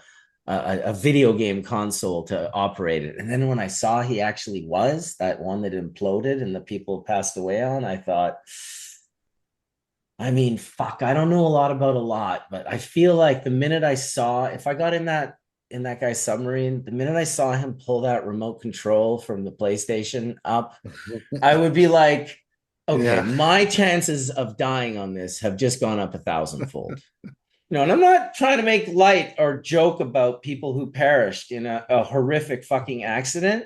video game console to operate it. And then when I saw he actually was that one that imploded and the people passed away on, I thought, I mean, fuck, I don't know a lot about a lot, but I feel like the minute I saw, if I got in that guy's submarine, the minute I saw him pull that remote control from the PlayStation up, I would be like, okay, Yeah. my chances of dying on this have just gone up 1,000-fold. And I'm not trying to make light or joke about people who perished in a horrific fucking accident.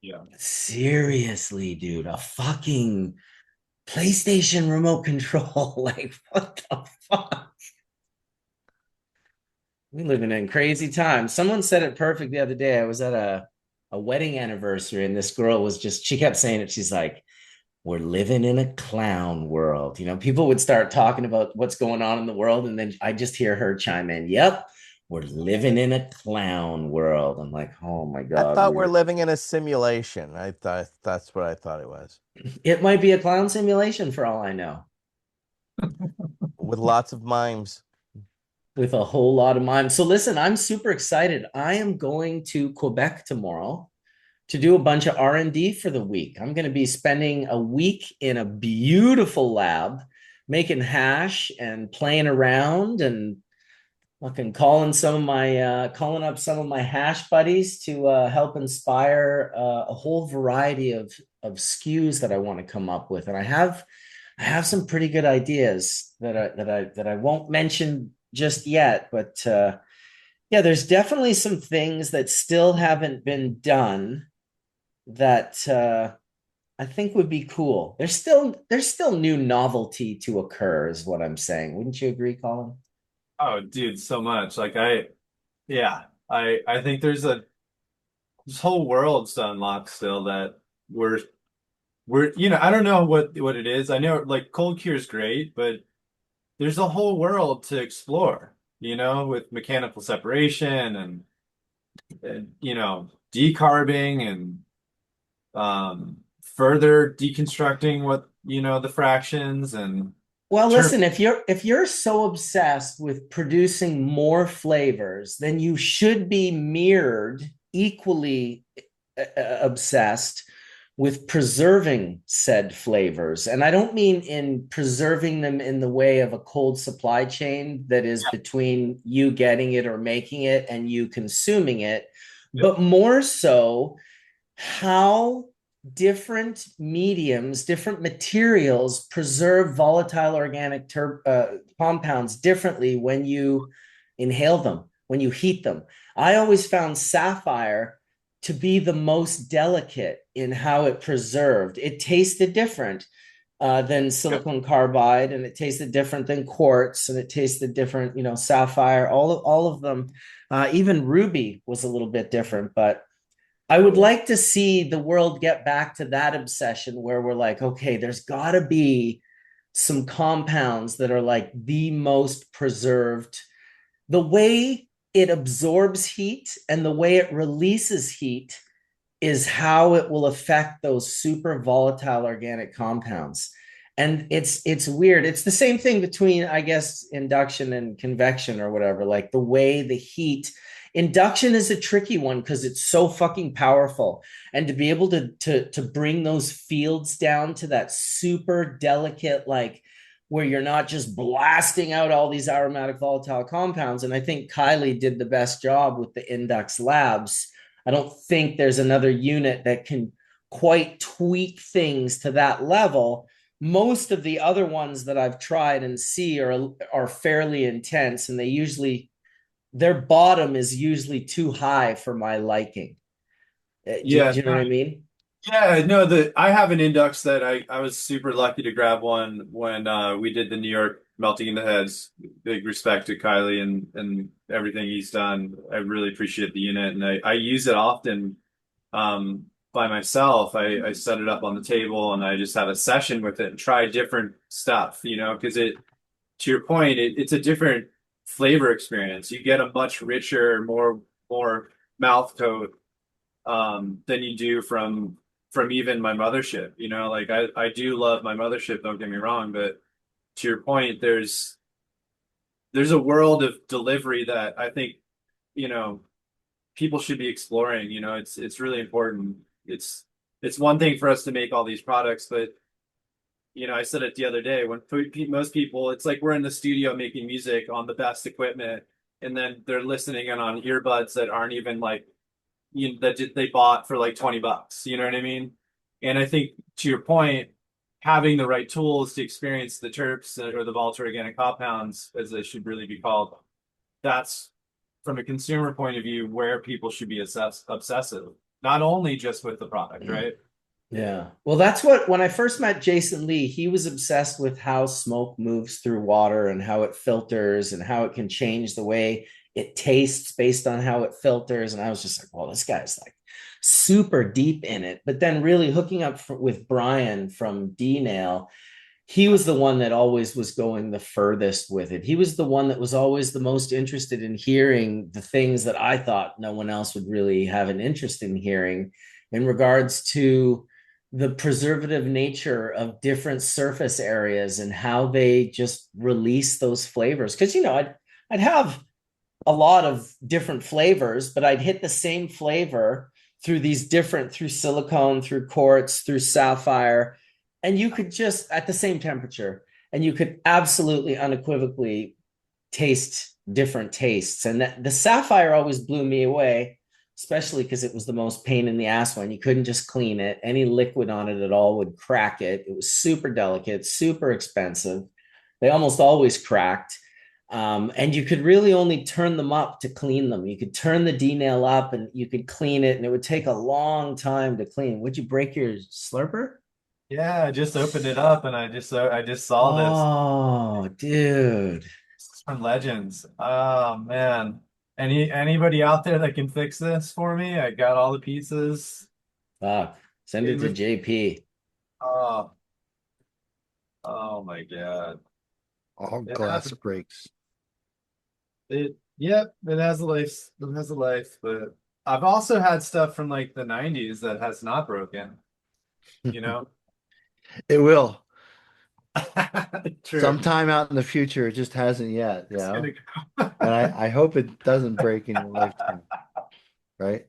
yeah. Seriously, dude, a fucking PlayStation remote control. Like, what the fuck? We living in crazy times. Someone said it perfect the other day. I was at a wedding anniversary, and this girl was just, she kept saying it. She's like, we're living in a clown world. People would start talking about what's going on in the world, and then I just hear her chime in, yep, we're living in a clown world. I'm like, oh my I God, thought we're living in a simulation. I thought that's what I thought it was, it might be a clown simulation for all I know, with lots of mimes. with a whole lot of mime. So listen, I'm super excited. I am going to Quebec tomorrow to do a bunch of R&D for the week. I'm going to be spending a week in a beautiful lab making hash and playing around and fucking calling up some of my hash buddies to help inspire a whole variety of SKUs that I want to come up with. And I have some pretty good ideas that I won't mention just yet, but yeah, there's definitely some things that still haven't been done that I think would be cool. There's still new novelty to occur, is what I'm saying. Wouldn't you agree, Colin? Oh, dude, so much. Yeah, I think there's a this whole world's to unlock still that we're I don't know what it is. I know like cold cure is great, but there's a whole world to explore, with mechanical separation and decarbing and further deconstructing what, the fractions and Well, terp listen, if you're so obsessed with producing more flavors, then you should be mirrored equally obsessed with preserving said flavors. And I don't mean in preserving them in the way of a cold supply chain that is between you getting it or making it and you consuming it, Yep. but more so how different mediums, different materials preserve volatile organic compounds differently when you inhale them, when you heat them. I always found sapphire to be the most delicate in how it preserved. It tasted different than Yep. silicon carbide, and it tasted different than quartz, and it tasted different, sapphire, all of them. Even ruby was a little bit different, but I Oh would yeah. like to see the world get back to that obsession where we're like, okay, there's got to be some compounds that are like the most preserved. The way it absorbs heat and the way it releases heat is how it will affect those super volatile organic compounds. And it's weird. It's the same thing between, I guess, induction and convection or whatever. Like the way the heat, induction is a tricky one because it's so fucking powerful. And to be able to bring those fields down to that super delicate, like where you're not just blasting out all these aromatic volatile compounds. And I think Kylie did the best job with the Indux Labs. I don't think there's another unit that can quite tweak things to that level. Most of the other ones that I've tried and see are fairly intense, and their bottom is usually too high for my liking. Do Yeah. you know what I mean? Yeah, no, I have an Indux that I was super lucky to grab one when we did the New York Melting in the Heads. Big respect to Kylie and everything he's done. I really appreciate the unit, and I use it often by myself. I set it up on the table and I just have a session with it and try different stuff, because to your point, it's a different flavor experience. You get a much richer, more mouth coat than you do from even my mothership. Like I do love my mothership, don't get me wrong, but to your point, there's a world of delivery that I think, you know, people should be exploring. It's really important. It's one thing for us to make all these products, but I said it the other day when most people, it's like we're in the studio making music on the best equipment, and then they're listening in on earbuds that aren't even like that they bought for like $20. You know what I mean? And I think to your point, having the right tools to experience the terps or the volatile organic compounds, as they should really be called, that's from a consumer point of view where people should be obsessive, not only just with the product, right? Yeah. Well, that's what, when I first met Jason Lee, he was obsessed with how smoke moves through water and how it filters and how it can change the way it tastes based on how it filters. And I was just like, well, this guy's like super deep in it. But then really hooking up with Brian from D Nail, he was the one that always was going the furthest with it. He was the one that was always the most interested in hearing the things that I thought no one else would really have an interest in hearing in regards to the preservative nature of different surface areas and how they just release those flavors. Because I'd have a lot of different flavors, but I'd hit the same flavor through silicone, through quartz, through sapphire, and you could just at the same temperature, and you could absolutely unequivocally taste different tastes. And the sapphire always blew me away, especially because it was the most pain in the ass one. You couldn't just clean it. Any liquid on it at all would crack it. It was super delicate, super expensive. They almost always cracked. And you could really only turn them up to clean them. You could turn the D nail up and you could clean it, and it would take a long time to clean. Would you break your slurper? Yeah, I just opened it up and I just saw this. Oh, dude. This is from Legends. Oh man. Anybody out there that can fix this for me? I got all the pieces. Fuck. Send it to JP. Oh, oh my God. All It has glass breaks. yep, it has a life. It has a life, but I've also had stuff from like the 90s that has not broken, you know? It will. True. Sometime out in the future, it just hasn't yet, It's gonna go. And I hope it doesn't break in your lifetime, right?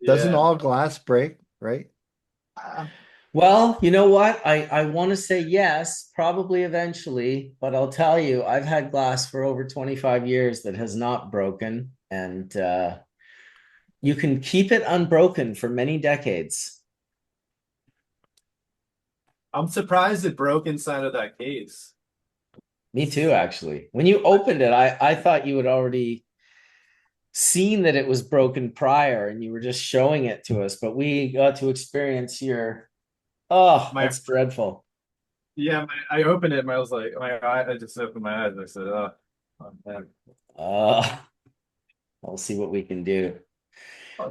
Doesn't Yeah. all glass break, right? Well, you know what? I want to say yes, probably eventually, but I'll tell you, I've had glass for over 25 years that has not broken, and you can keep it unbroken for many decades. I'm surprised it broke inside of that case. Me too, actually. When you opened it, I thought you had already seen that it was broken prior and you were just showing it to us, but we got to experience your, oh, My that's dreadful. Yeah, I opened it and I was like, I just opened my eyes and I said, oh man. Uh, I'll see what we can do.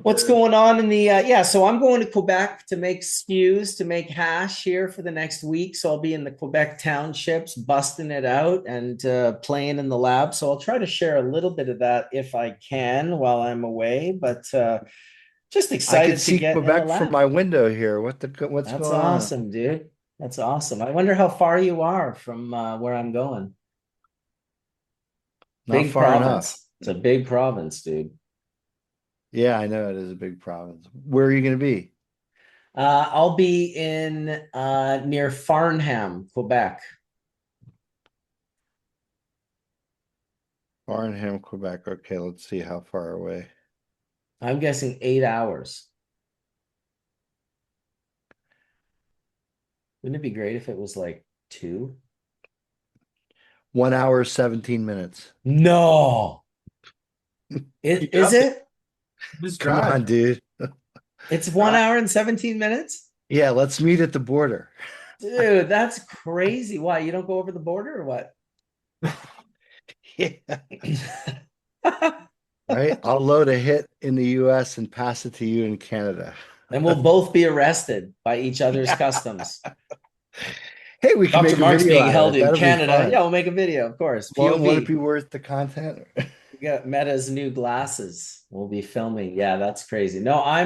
What's Okay. going on in the yeah, so I'm going to Quebec to make spews, to make hash here for the next week. So I'll be in the Quebec townships busting it out and playing in the lab. So I'll try to share a little bit of that if I can while I'm away, but just I could excited to see get in the Quebec from lab. my window here. What's That's going on? awesome, dude. That's awesome. I wonder how far you are from where I'm going. Not Big far enough. province. It's a big province, dude. Yeah, I know it is a big province. Where are you going to be? I'll be in near Farnham, Quebec. Farnham, Quebec. Okay, let's see how far away. I'm guessing 8 hours. Wouldn't it be great if it was like 2? 1 hour, 17 minutes. No. You Is got it. it? Just Come on, drive. dude. It's 1 hour and 17 minutes? Yeah, let's meet at the border. Dude, that's crazy. Why? You don't go over the border or what? Yeah, right. I'll load a hit in the US and pass it to you in Canada. And we'll both be arrested by each other's customs. Hey, we can Dr. make a Mark's video being out of held it. in That'll be Canada. fun. Yeah, we'll make a video, of course. Won't it POV. be worth the content? We got Meta's new glasses. We'll be filming. Yeah, that's crazy. No, Yeah,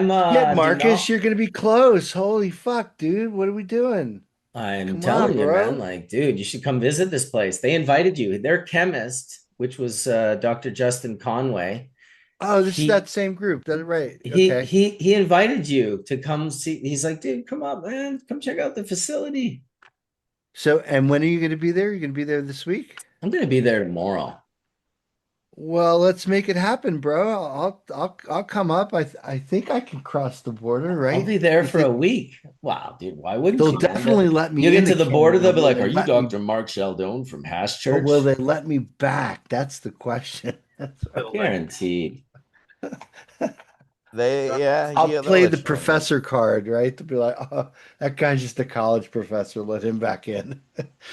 dude, Marcus, no. you're gonna be close. Holy fuck, dude. What are we doing? I'm Come on, telling you, man, bro. like, dude, you should come visit this place. They invited you. Their chemist, which was Dr. Justin Conway, Oh, this is that he same group. That's right. he Okay. he he invited you to come see. He's like, dude, come up, man. Come check out the facility. So, and when are you gonna be there? You're gonna be there this week? I'm gonna be there tomorrow. Well, let's make it happen, bro. I'll come up. I think I can cross the border, I'll right? be there You for a think week. Wow, dude, why wouldn't they'll you, man? definitely let You me get to into the border, Canada? they'll be Will like, they "Are you let me, Dr. Mark Sheldon from Hash but will Church?" they let me back? That's the question. They'll let you. Guaranteed. I'll they'll play the let you in, man. professor card, right? To be like, oh, that guy's just a college professor. Let him back in.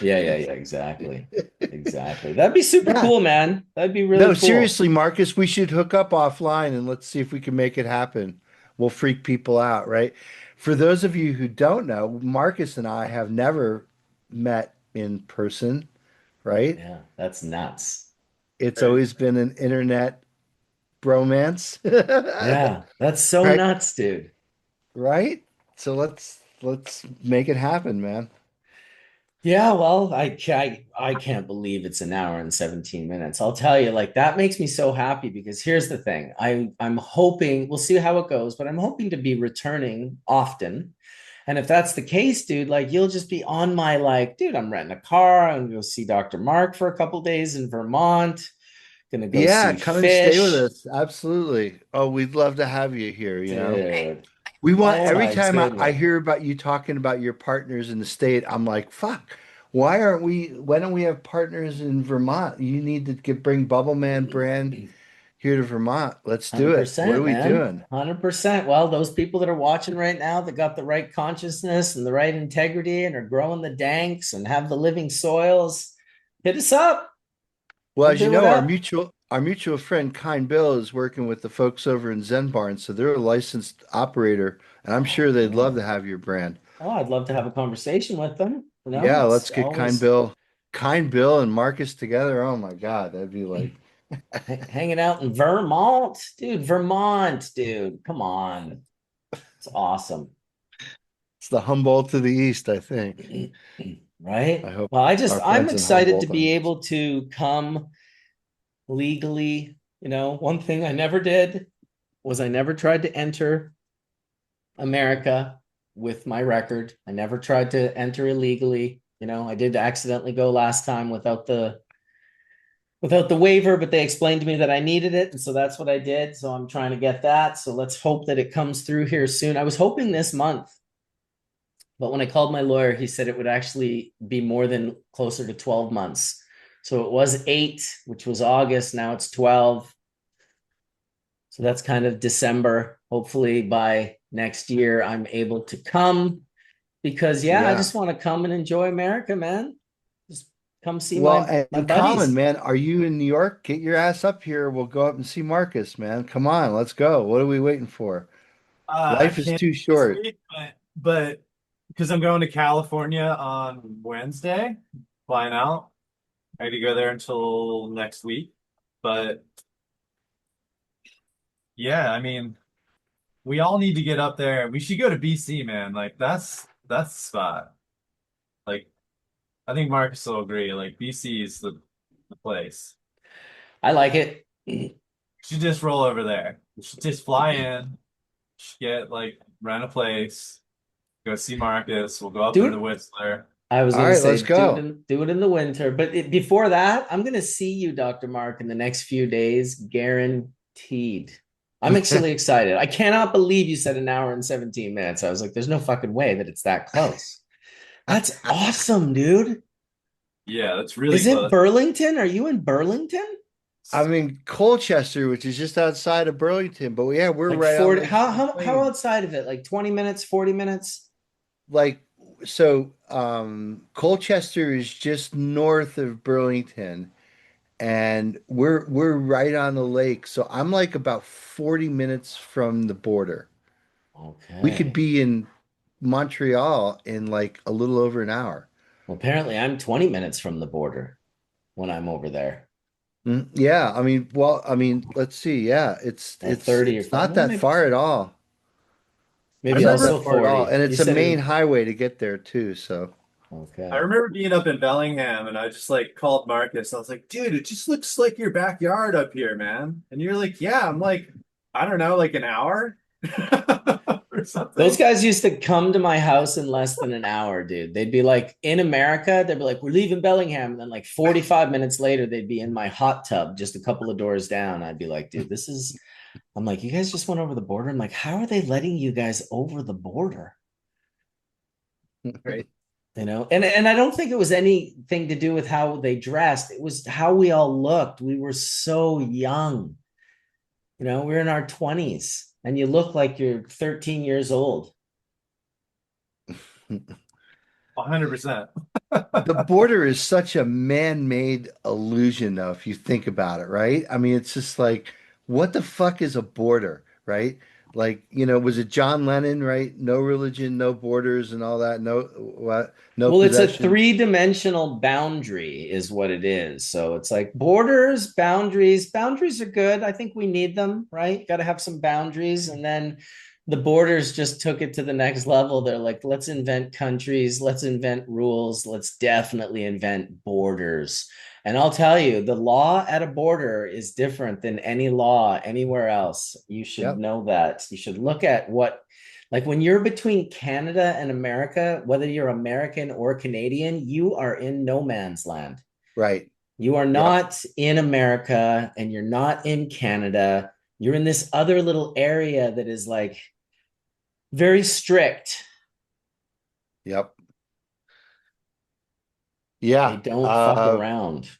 Yeah, exactly. Exactly. That'd be super Yeah. cool, man. That'd be really No, cool. seriously, Marcus, we should hook up offline and let's see if we can make it happen. We'll freak people out, right? For those of you who don't know, Marcus and I have never met in person, right? Yeah, that's nuts. It's Crazy. always been an internet bromance, Yeah, that's so right? nuts, dude. Right? So let's make it happen, man. Yeah, well, I can't believe it's an hour and 17 minutes. I'll tell you, like that makes me so happy because here's the thing. I'm hoping we'll see how it goes, but I'm hoping to be returning often. And if that's the case, dude, like you'll just be on my like, dude, I'm renting a car. I'm gonna go see Dr. Mark for a couple days in Vermont. Gonna go Yeah, see come and stay with fish. us. Absolutely. Oh, we'd love to have you here, you know. Dude. We want Oh every my time I goodness. hear about you talking about your partners in the state, I'm like, fuck, why don't we have partners in Vermont? You need to bring Bubble Man brand here to Vermont. Let's do it. What are 100%, we man. doing? 100%. Well, those people that are watching right now that got the right consciousness and the right integrity and are growing the danks and have the living soils, hit us up. Well, We'll as you do it know, up. our mutual friend Kind Bill is working with the folks over in Zen Barn, so they're a licensed operator, and I'm sure they'd love to Okay. have your brand. Oh, I'd love to have a conversation with them. You know, Yeah, let's it's get always Kind Bill and Marcus together. Oh my God, that'd be like hanging out in Vermont. Dude, Vermont, dude. Come on. It's awesome. it's the Humboldt to the east, I think. I Right? hope Well, our I'm friends in excited to Humboldt be understand. able to come legally. You know, one thing I never did was I never tried to enter America with my record. I never tried to enter illegally. You know, I did accidentally go last time without the waiver, but they explained to me that I needed it, and so that's what I did. So I'm trying to get that. So let's hope that it comes through here soon. I was hoping this month, but when I called my lawyer, he said it would actually be more than closer to 12 months. So it was 8, which was August. Now it's 12. So that's kind of December. Hopefully by next year, I'm able to come because, yeah, I Yeah. just want to come and enjoy America, man. Just come see Well, my and Colin, buddies. man, are you in New York? Get your ass up here. We'll go up and see Marcus, man. Come on, let's go. What are we waiting for? I Life is can't too this short. week, but because I'm going to California on Wednesday, flying out. I got to go there until next week. But yeah, I mean, we all need to get up there. We should go to BC, man. Like that's the spot. Like I think Marcus will agree. Like BC is the place. I like it. We should just roll over there. We should just fly in, should get like rent a place, go see Marcus. We'll go up Do into it. Whistler. I was All gonna right, let's say go. do it in the winter, but before that, I'm gonna see you, Dr. Mark, in the next few days, guaranteed. I'm actually excited. I cannot believe you said an hour and 17 minutes. I was like, there's no fucking way that it's that close. That's awesome, dude. Yeah, that's really Is it close. Burlington? Are you in Burlington? I'm in Colchester, which is just outside of Burlington, but yeah, we're Like right on 40, Lake how Champlain. outside of it? Like 20 minutes, 40 minutes? Like, so, Colchester is just north of Burlington, and we're right on the lake. So I'm like about 40 minutes from the border. We could Okay. be in Montreal in like a little over an hour. Well, apparently I'm 20 minutes from the border when I'm over there. Yeah, I mean, let's see. Yeah, Or 30 or it's 40. not Well, that maybe far at all. I It's maybe not remember that also far at all, 40. and You it's a said main it. highway to get there too. So, I Okay. remember being up in Bellingham and I just like called Marcus. I was like, dude, it just looks like your backyard up here, man. And you're like, yeah, I'm like, I don't know, like an hour or Those something. guys used to come to my house in less than an hour, dude. They'd be like in America, they'd be like, we're leaving Bellingham. And then like 45 minutes later, they'd be in my hot tub just a couple of doors down. I'd be like, dude, I'm like, you guys just went over the border. I'm like, how are they letting you guys over the border? Right. You know, and I don't think it was anything to do with how they dressed. It was how we all looked. We were so young. You know, we were in our 20s. and you look like you're 13 years old. 100%. The border is such a man-made illusion, though, if you think about it, right? I mean, it's just like, what the fuck is a border, right? Like, was it John Lennon, right? No religion, no borders, and all that. No, what? No Well, it's a possessions. three-dimensional boundary, is what it is. So it's like borders, boundaries. Boundaries are good. I think we need them, right? Got to have some boundaries. And then the borders just took it to the next level. They're like, let's invent countries, let's invent rules, let's definitely invent borders. And I'll tell you, the law at a border is different than any law anywhere else. You should Yep, know that. You should look at what like when you're between Canada and America, whether you're American or Canadian, you are in no man's land. right. You are Yep, not in America and you're not in Canada. You're in this other little area that is like very strict. yep. They Yeah. don't fuck around.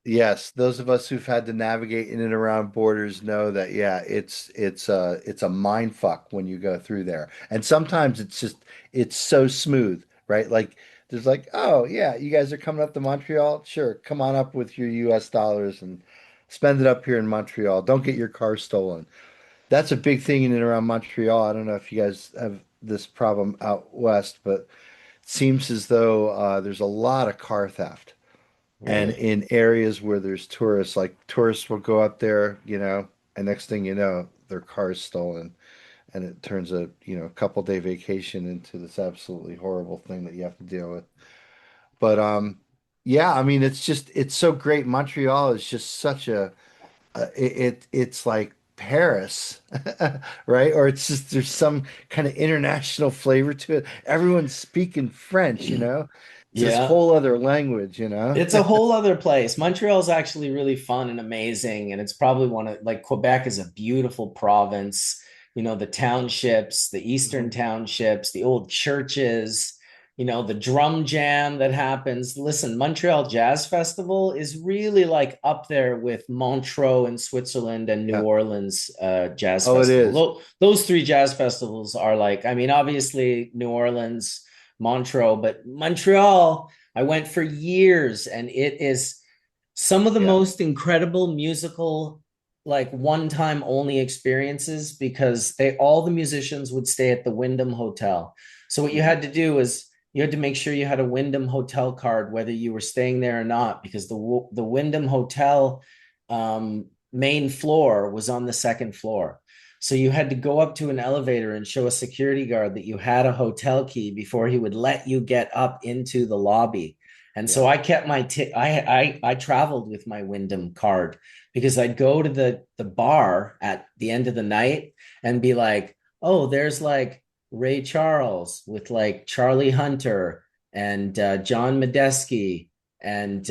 Yes, those of us who've had to navigate in and around borders know that, yeah, it's a mind fuck when you go through there. And sometimes it's so smooth, right? Like there's like, oh yeah, you guys are coming up to Montreal? Sure, come on up with your US dollars and spend it up here in Montreal. Don't get your car stolen. That's a big thing in and around Montreal. I don't know if you guys have this problem out west, but it seems as though there's a lot of car theft. And Really? in areas where there's tourists, like tourists will go up there, and next thing you know, their car is stolen. And it turns a couple day vacation into this absolutely horrible thing that you have to deal with. But yeah, I mean it's so great. Montreal is just such it's like Paris, right? Or it's just there's some kind of international flavor to it. Everyone's speaking French. It's this Yeah. whole other language. It's a whole other place. Montreal is actually really fun and amazing. And it's probably one of like Quebec is a beautiful province. The townships, the eastern townships, the old churches, the drum jam that happens. Listen, Montreal Jazz Festival is really like up there with Montreux in Switzerland and New Yeah. Orleans Jazz Oh, it Festival. is. Those three jazz festivals are like, I mean, obviously New Orleans, Montreux, but Montreal I went for years, and it is some of the Yeah. most incredible musical, like one time only experiences because all the musicians would stay at the Wyndham Hotel. So what you Mhm. had to do is you had to make sure you had a Wyndham Hotel card, whether you were staying there or not, because the Wyndham Hotel main floor was on the second floor. So you had to go up to an elevator and show a security guard that you had a hotel key before he would let you get up into the lobby. And so Yeah. I kept my I traveled with my Wyndham card because I'd go to the bar at the end of the night and be like, "Oh, there's like Ray Charles with like Charlie Hunter and John Medeski and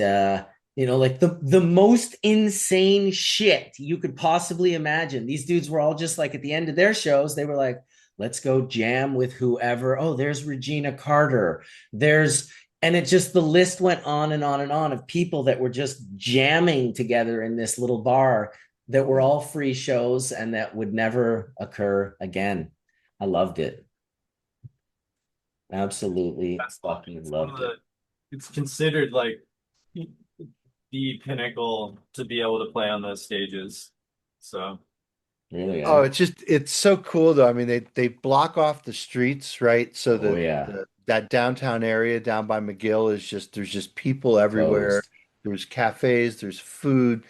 like the most insane shit you could possibly imagine. These dudes were all just like at the end of their shows, they were like, let's go jam with whoever. Oh, there's Regina Carter. There's and it just the list went on and on and on of people that were just jamming together in this little bar that were Yeah. all free shows and that would never occur again. I loved it. Absolutely Festival. fucking It's one of loved the, it. it's considered like the pinnacle to be able to play on those stages. So, Really, Oh, eh? it's so cool though. I mean, they block off the streets, right? So Oh that yeah. that downtown area down by McGill is just there's just people everywhere. Closed. There's cafes, there's food.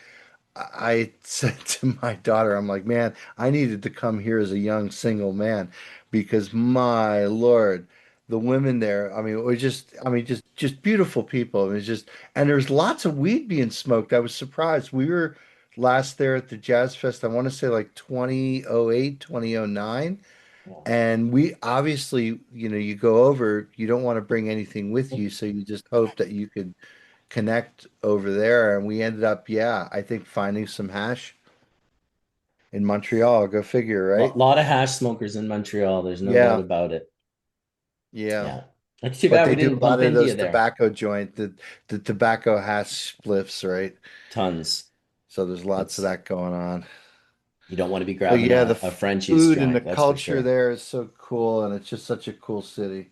I said to my daughter, I'm like, man, I needed to come here as a young single man because my Lord, the women there, I mean, it was just beautiful people. It was just, and there's lots of weed being smoked. I was surprised. We were last there at the Jazz Fest, I want to say like 2008, 2009. And we obviously, you go over, you don't want to bring anything with you, so you just hope that you could connect over there. And we ended up, yeah, I think finding some hash in Montreal. Go figure, A right? lot of hash smokers in Montreal. There's no doubt Yeah, about it. yeah. Yeah. It's too But bad they we do didn't a lot bump of into you those there. tobacco the tobacco hash spliffs, right? Tons. So there's lots of It's that going on. You don't want to be But grabbing yeah, the a Frenchie's food and the joint, that's for culture sure. there is so cool, and it's just such a cool city.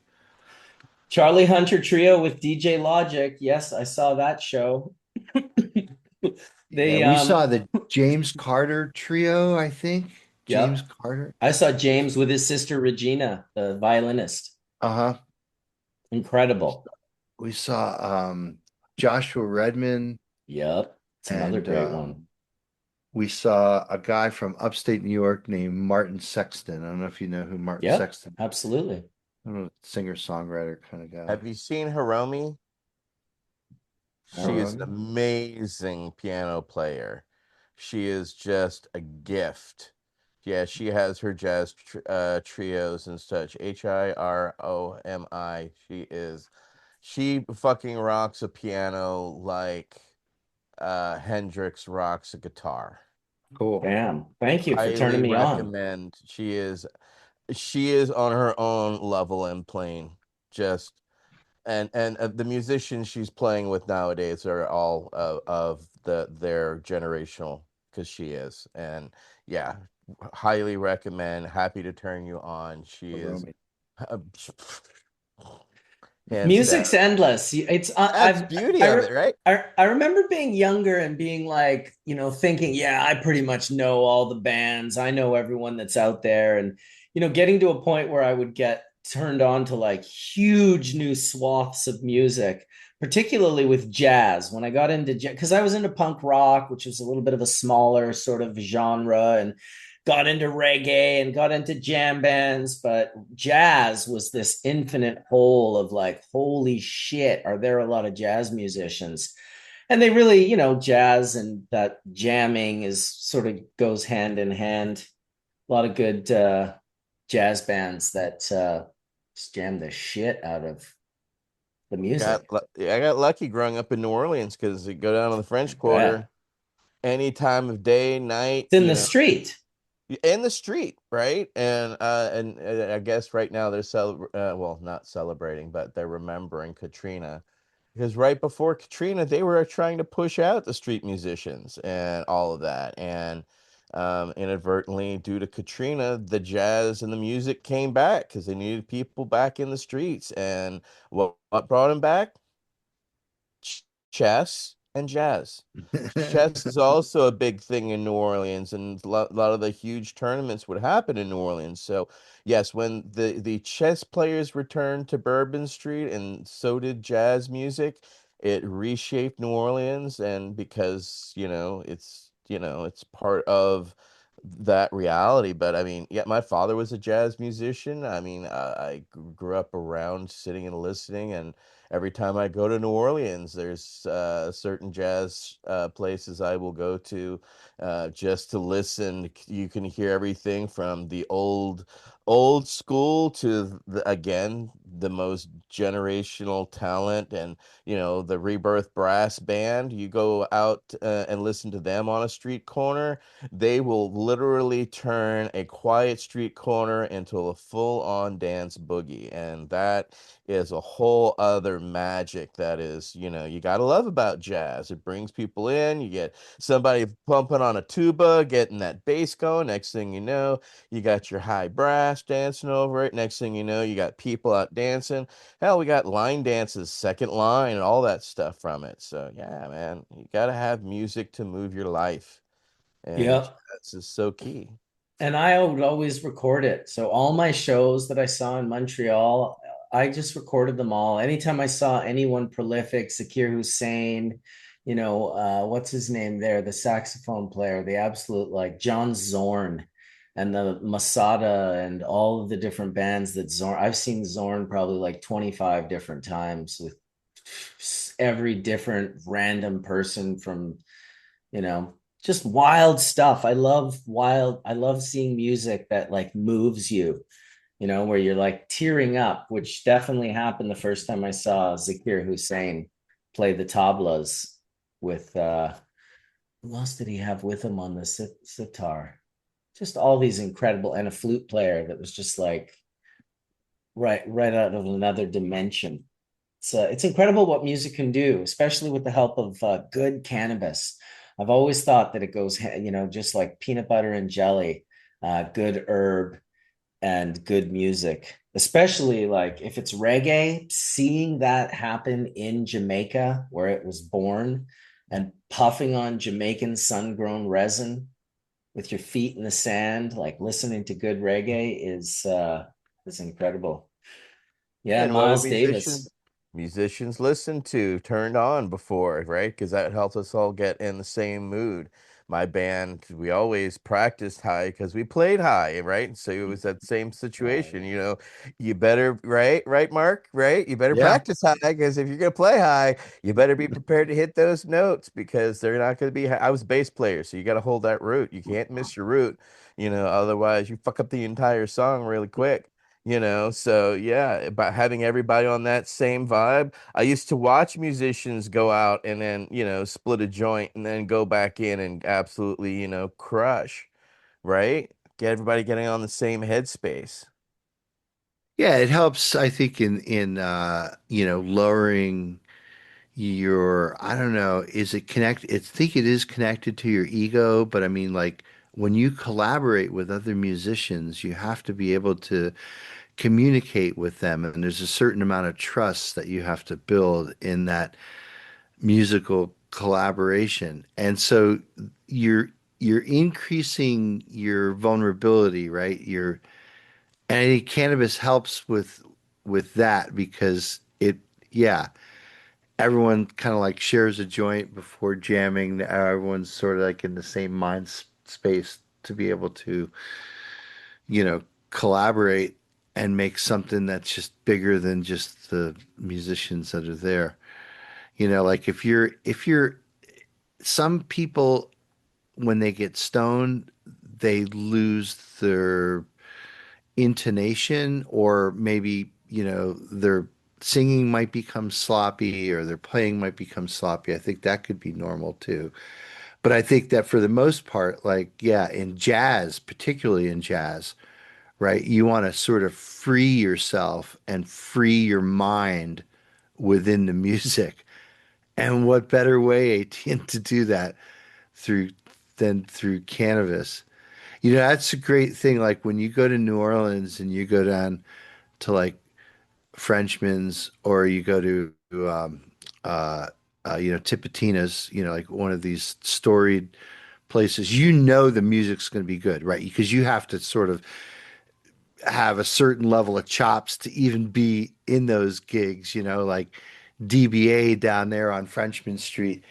Charlie Hunter Trio with DJ Logic. Yes, I saw that show. Yeah, They we saw the James Carter trio, I think. James Yep. Carter. I saw James with his sister Regina, the violinist. Uh-huh. Incredible. We saw Joshua Redman, Yep. It's another and great one. we saw a guy from upstate New York named Martin Sexton. I don't know if you know who Martin Yep, Sexton. absolutely. I don't know, singer-songwriter kind of guy. Have you seen Hiromi? She is an Um, amazing piano player. She is just a gift. Yeah, she has her jazz trios and such. Hiromi. She fucking rocks a piano like Hendrix rocks a guitar. Cool. Damn. Thank you for turning Highly me on. recommend. She is on her own level and plane. Just and the musicians she's playing with nowadays are all of their generational because she is. And yeah, highly recommend. Happy to turn you on. She is Romy. uh, hands down. Music's endless. It's That's the beauty of it, right? I remember being younger and being like, thinking, yeah, I pretty much know all the bands. I know everyone that's out there, and getting to a point where I would get turned on to like huge new swaths of music, particularly with jazz. When I got into jazz, because I was into punk rock, which was a little bit of a smaller sort of genre, and got into reggae and got into jam bands, but jazz was this infinite hole of like, holy shit, are there a lot of jazz musicians? And they really, jazz and that jamming is sort of goes hand in hand. A lot of good jazz bands that just jam the shit out of the music. I got lucky growing up in New Orleans because you go down to the I French bet. Quarter any time of day, night, It's in the street. in the street, right? And I guess right now they're well, not celebrating, but they're remembering Katrina because right before Katrina, they were trying to push out the street musicians and all of that, and inadvertently, due to Katrina, the jazz and the music came back because they needed people back in the streets. And what brought them back? Chess and jazz. Chess is also a big thing in New Orleans, and a lot of the huge tournaments would happen in New Orleans. So, yes, when the chess players returned to Bourbon Street, and so did jazz music, it reshaped New Orleans. And because it's part of that reality. But I mean, yeah, my father was a jazz musician. I mean, I grew up around sitting and listening, and every time I go to New Orleans, there's certain jazz places I will go to just to listen. You can hear everything from the old school to again the most generational talent, and the Rebirth Brass Band. You go out and listen to them on a street corner, they will literally turn a quiet street corner into a full-on dance boogie, and that is a whole other magic that is, you got to love about jazz. It brings people in. You get somebody pumping on a tuba, getting that bass going. Next thing you know, you got your high brass dancing over it. Next thing you know, you got people out dancing. Hell, we got line dances, second line, and all that stuff from it. So, yeah, man, you got to have music to move your life. And Yep. jazz is so key. And I would always record it. So all my shows that I saw in Montreal, I just recorded them all. Anytime I saw anyone prolific, Zakir Hussain, what's his name there, the saxophone player, the absolute like John Zorn and the Masada and all of the different bands that Zorn, I've seen Zorn probably like 25 different times with every different random person from just wild stuff. I love seeing music that like moves you, where you're like tearing up, which definitely happened the first time I saw Zakir Hussain play the tablas with who else did he have with him on the sitar? Just all these incredible, and a flute player that was just like right out of another dimension. It's incredible what music can do, especially with the help of good cannabis. I've always thought that it goes, just like peanut butter and jelly, good herb and good music, especially like if it's reggae, seeing that happen in Jamaica where it was born and puffing on Jamaican sun-grown resin with your feet in the sand, like listening to good reggae is incredible. Yeah, And what would Miles Davis. musicians listen to, turned on before, right? Because that helps us all get in the same mood. My band, we always practiced high because we played high, right? So it was that same situation, Right. you better, right, Mark, right? You better Yeah. practice high because if you're gonna play high, you better be prepared to hit those notes because they're not gonna be high. I was a bass player, so you got to hold that root. You can't miss your root, otherwise you fuck up the entire song really quick. So yeah, about having everybody on that same vibe. I used to watch musicians go out and then, split a joint and then go back in and absolutely, crush, right? Get everybody getting on the same headspace. Yeah, it helps, I think, in lowering your, I don't know, is it connect I think it is connected to your ego, but I mean like when you collaborate with other musicians, you have to be able to communicate with them, and there's a certain amount of trust that you have to build in that musical collaboration. And so you're you're increasing your vulnerability, right? And I think cannabis helps with that because yeah, everyone kind of like shares a joint before jamming. Everyone's sort of like in the same space to be able to, collaborate and make something that's just bigger than just the musicians that are there. Like if you're some people when they get stoned, they lose their intonation, or maybe, their singing might become sloppy or their playing might become sloppy. I think that could be normal too. But I think that for the most part, like, yeah, in jazz, particularly in jazz, right, you want to sort of free yourself and free your mind within the music. And what better way, ATN, to do that through than through cannabis? That's a great thing. Like when you go to New Orleans and you go down to like Frenchman's, or you go to uh, Tipitina's, like one of these storied places, the music's going to be good, right? Because you have to sort of have a certain level of chops to even be in those gigs, like DBA down there on Frenchman Street.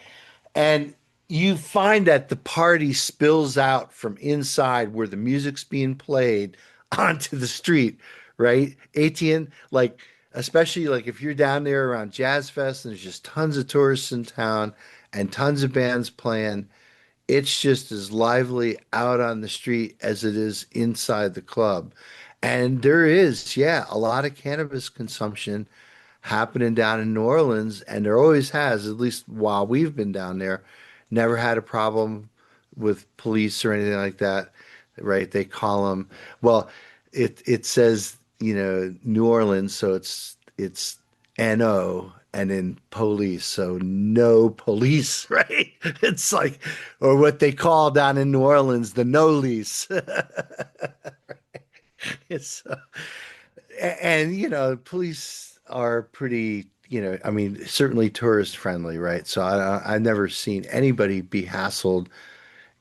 And you find that the party spills out from inside where the music's being played onto the street, right? ATN, like, especially like if you're down there around Jazz Fest and there's just tons of tourists in town and tons of bands playing, it's just as lively out on the street as it is inside the club. And there is, yeah, a lot of cannabis consumption happening down in New Orleans, and there always has, at least while we've been down there. Never had a problem with police or anything like that, right? They call them, well, it says, New Orleans, so it's NO and then police, so no police, right? It's like, or what they call down in New Orleans, the no lease. It's and police are pretty, I mean, certainly tourist friendly, right? So I've never seen anybody be hassled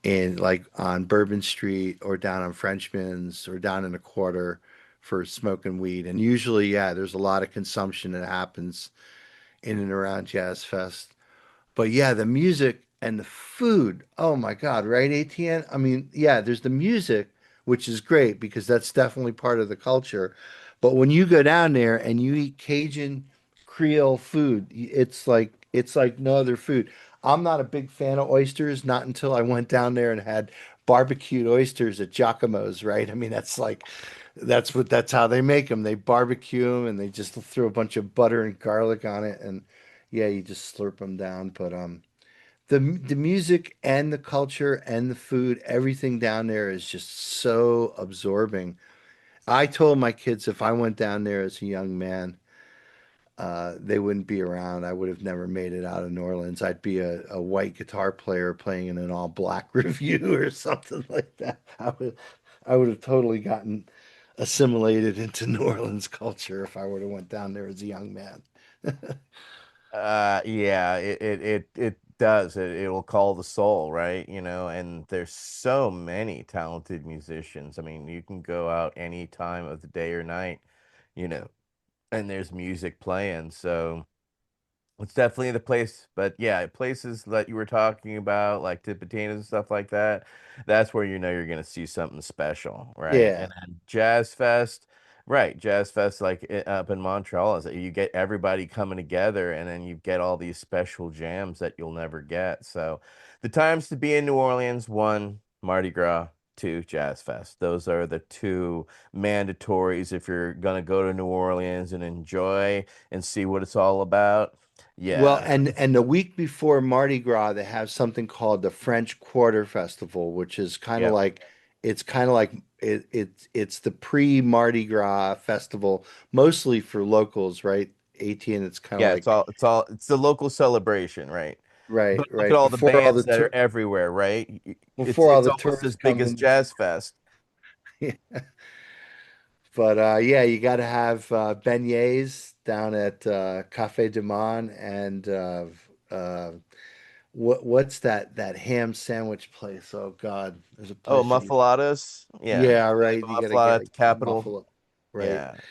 in like on Bourbon Street or down on Frenchman's or down in a quarter for smoking weed. And usually, yeah, there's a lot of consumption that happens in and around Jazz Fest. But yeah, the music and the food. Oh my God, right, ATN? I mean, yeah, there's the music, which is great because that's definitely part of the culture. But when you go down there and you eat Cajun Creole food, it's like no other food. I'm not a big fan of oysters, not until I went down there and had barbecued oysters at Giacomo's, right? I mean, that's how they make them. They barbecue them and they just throw a bunch of butter and garlic on it, and yeah, you just slurp them down. But the music and the culture and the food, everything down there is just so absorbing. I told my kids if I went down there as a young man, they wouldn't be around. I would have never made it out of New Orleans. I'd be a white guitar player playing in an all black review or something like that. I would have totally gotten assimilated into New Orleans culture if I would have went down there as a young man. Yeah, it does. It will call the soul, right? And there's so many talented musicians. I mean, you can go out any time of the day or night, you know, and there's music playing. So it's definitely the place, but yeah, places that you were talking about, like Tipitinas and stuff like that, that's where you're gonna see something special, right? Yeah. And then Jazz Fest, right? Jazz Fest, like up in Montreal, is that you get everybody coming together, and then you get all these special jams that you'll never get. So, the times to be in New Orleans: one, Mardi Gras; two, Jazz Fest. Those are the two mandatories if you're gonna go to New Orleans and enjoy and see what it's all about. Well, Yeah, and the week before Mardi Gras, they have something called the French Quarter Festival, which is kind of yeah, like it's the pre-Mardi Gras festival, mostly for locals, right? 18, it's kind of yeah. like It's the local celebration, right? right, But look at right all the before all bands the that are tour everywhere, right? It's before all it's the almost tourists as big come as in. Jazz Fest. But yeah, you got to have beignets down at Café du Monde and what's that ham sandwich place? Oh God, there's a Oh, place that you muffaladas. Yeah, yeah, you right. have You a got to muffalata get at the a Capitol. muffalo, right? Yeah, But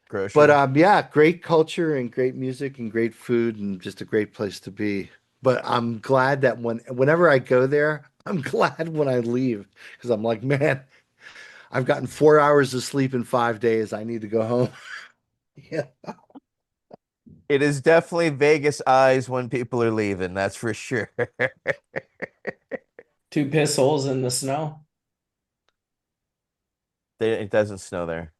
grocery. yeah, great culture and great music and great food and just a great place to be. But I'm glad that whenever I go there, I'm glad when I leave because I'm like, man, I've gotten 4 hours of sleep in 5 days. I need to go home. Yeah. It is definitely Vegas eyes when people are leaving. That's for sure. Two piss holes in the snow. It doesn't snow there.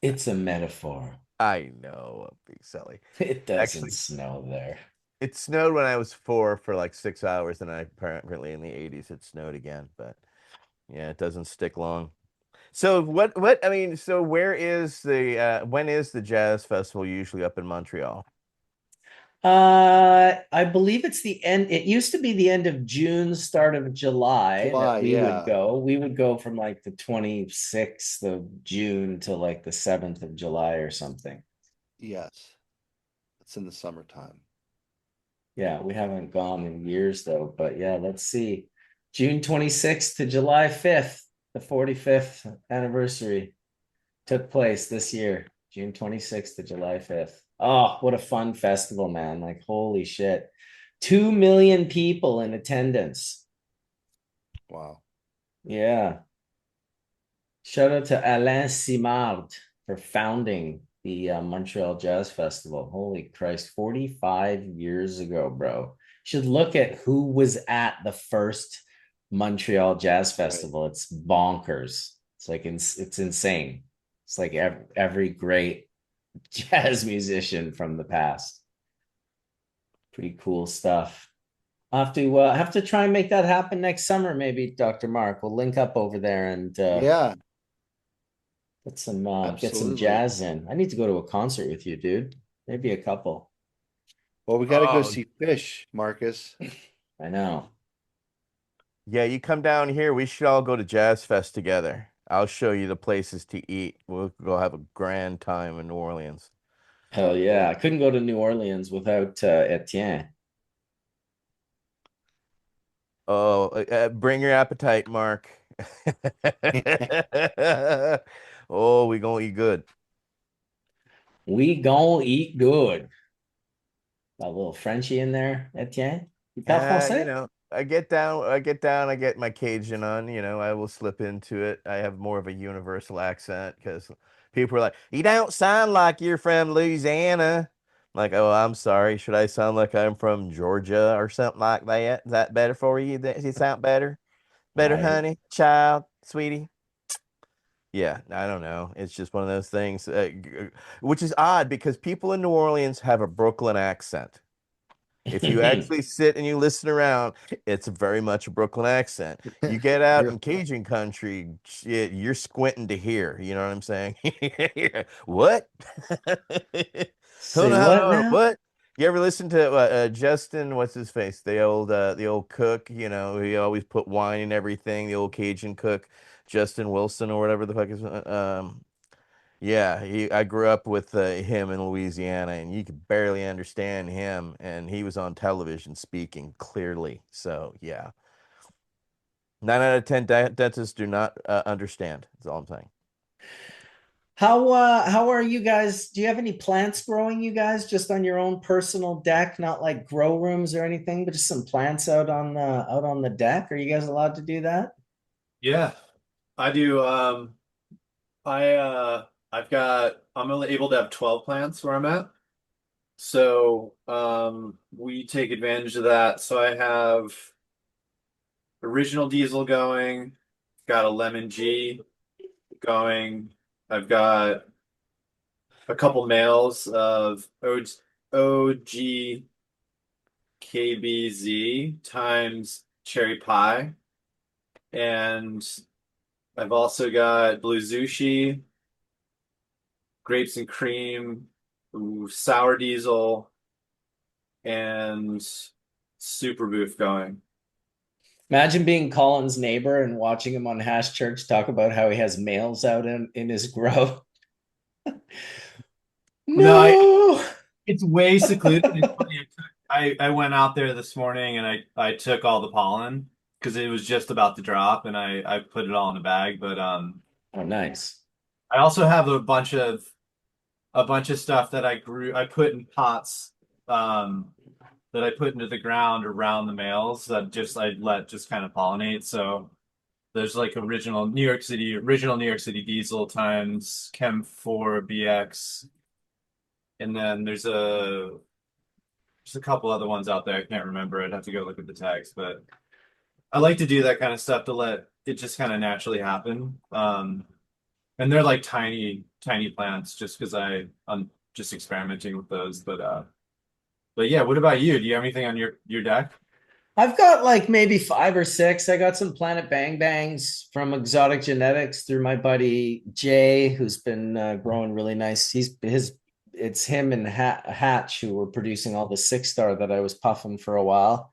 It's a metaphor. I know, I'm being silly. It doesn't Actually, snow there. it snowed when I was four for like 6 hours, and I apparently in the 80s it snowed again. But yeah, it doesn't stick long. So I mean, so where is the when is the jazz festival usually up in Montreal? I believe it's the end. It used to be the end of June, start of July that July, we would yeah. go. We would go from like the 26th of June to like the 7th of July or something. Yes. It's in the summertime. Yeah, we haven't gone in years though, but yeah, let's see. June 26th to July 5th, the 45th anniversary took place this year, June 26th to July 5th. Oh, what a fun festival, man. Like, holy shit. 2 million people in attendance. Wow. Yeah. Shout out to Alain Simard for founding the Montreal Jazz Festival. Holy Christ, 45 years ago, bro. Should look at who was at the first Montreal Jazz Right. Festival. It's bonkers. It's like it's insane. It's like every great jazz musician from the past. Pretty cool stuff. I'll have to try and make that happen next summer, maybe, Dr. Mark. We'll link up over there and Yeah, get some absolutely. jazz in. I need to go to a concert with you, dude. Maybe a couple. Well, we got to go Oh, see Fish, Marcus. I know. yeah, you come down here. We should all go to Jazz Fest together. I'll show you the places to eat. We'll go have a grand time in New Orleans. Hell yeah. I couldn't go to New Orleans without Etienne. Oh, bring your appetite, Mark. Oh, we gonna eat good. We gonna eat good. A little Frenchie in there, Etienne. You parles français? I get my Cajun on, I will slip into it. I have more of a universal accent because people are like, you don't sound like you're from Louisiana. I'm like, oh, I'm sorry. Should I sound like I'm from Georgia or something like that? Is that better for you? Does it sound better? Better, I honey, child, sweetie? Yeah, I don't know. It's just one of those things, which is odd because people in New Orleans have a Brooklyn accent. If you actually sit and you listen around, it's very much a Brooklyn accent. You get out Real- in Cajun country, shit, you're squinting to hear. You know what I'm saying? What? Don't Say know how what to now? what? You ever listen to Justin? What's his face? The old cook. You know, he always put wine in everything. The old Cajun cook, Justin Wilson or whatever the fuck is. Yeah, I grew up with him in Louisiana, and you could barely understand him, and he was on television speaking clearly. So yeah, 9 out of 10 dentists do not understand. That's all I'm saying. How are you guys? Do you have any plants growing, you guys, just on your own personal deck, not like grow rooms or anything, but just some plants out on the deck? Are you guys allowed to do that? Yeah, I do. I'm only able to have 12 plants where I'm at. So we take advantage of that. So I have original diesel going, got a lemon G going. I've got a couple males of OG KBZ times cherry pie. And I've also got blue Zushi, grapes and cream, sour diesel, and super booth going. Imagine being Colin's neighbor and watching him on Hash Church talk about how he has males out in his grow. No, No. it's way secluded. It's funny. I went out there this morning and I took all the pollen because it was just about to drop and I put it all in a bag. But Oh, nice. I also have a bunch of stuff that I put in pots that I put into the ground around the males that just I let just kind of pollinate. So there's like original New York City diesel times Chem 4 BX, and then there's a couple other ones out there. I can't remember. I'd have to go look at the tags, but I like to do that kind of stuff to let it just kind of naturally happen. And they're like tiny plants just because I'm just experimenting with those. But yeah, what about you? Do you have anything on your deck? I've got like maybe five or six. I got some Planet Bang Bangs from Exotic Genetics through my buddy Jay, who's been growing really nice. It's him and Hatch who were producing all the 6 star that I was puffing for a while.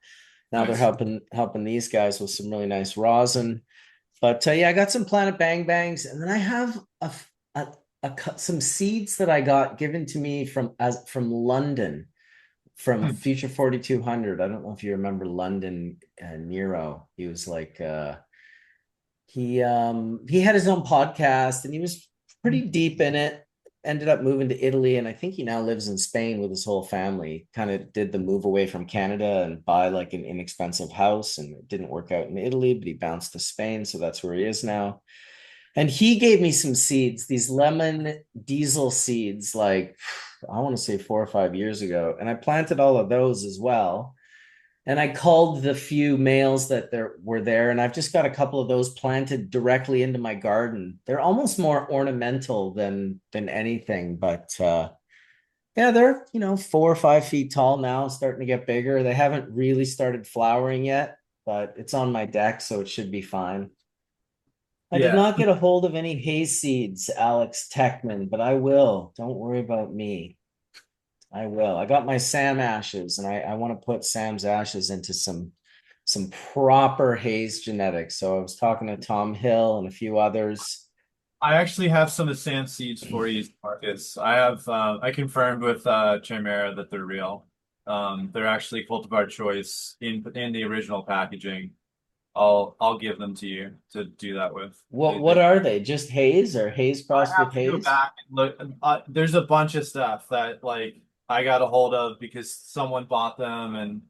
Now they're Nice. helping these guys with some really nice rosin. But yeah, I got some Planet Bang Bangs, and then I have some seeds that I got given to me from London from Hmm. Future 4200. I don't know if you remember London Nero. He was like he had his own podcast and he was pretty deep in it. Ended up moving to Italy and I think he now lives in Spain with his whole family. Kind of did the move away from Canada and buy like an inexpensive house and it didn't work out in Italy, but he bounced to Spain, so that's where he is now. And he gave me some seeds, these lemon diesel seeds, like I want to say 4 or 5 years ago. And I planted all of those as well. And I called the few males that there were there, and I've just got a couple of those planted directly into my garden. They're almost more ornamental than anything, but yeah, they're 4 or 5 feet tall now, starting to get bigger. They haven't really started flowering yet, but it's on my deck, so it should be fine. I did Yeah. not get a hold of any hay seeds, Alex Techman, but I will. Don't worry about me. I will. I got my Sam ashes, and I want to put Sam's ashes into some proper haze genetics. So I was talking to Tom Hill and a few others. I actually have some of Sam's seeds for you, Marcus. I confirmed with Chimera that they're real. They're actually cultivar choice in the original packaging. I'll give them to you to do that with. What are they? Just haze or haze I crossed with have to go haze? back and look. There's a bunch of stuff that like I got a hold of because someone bought them and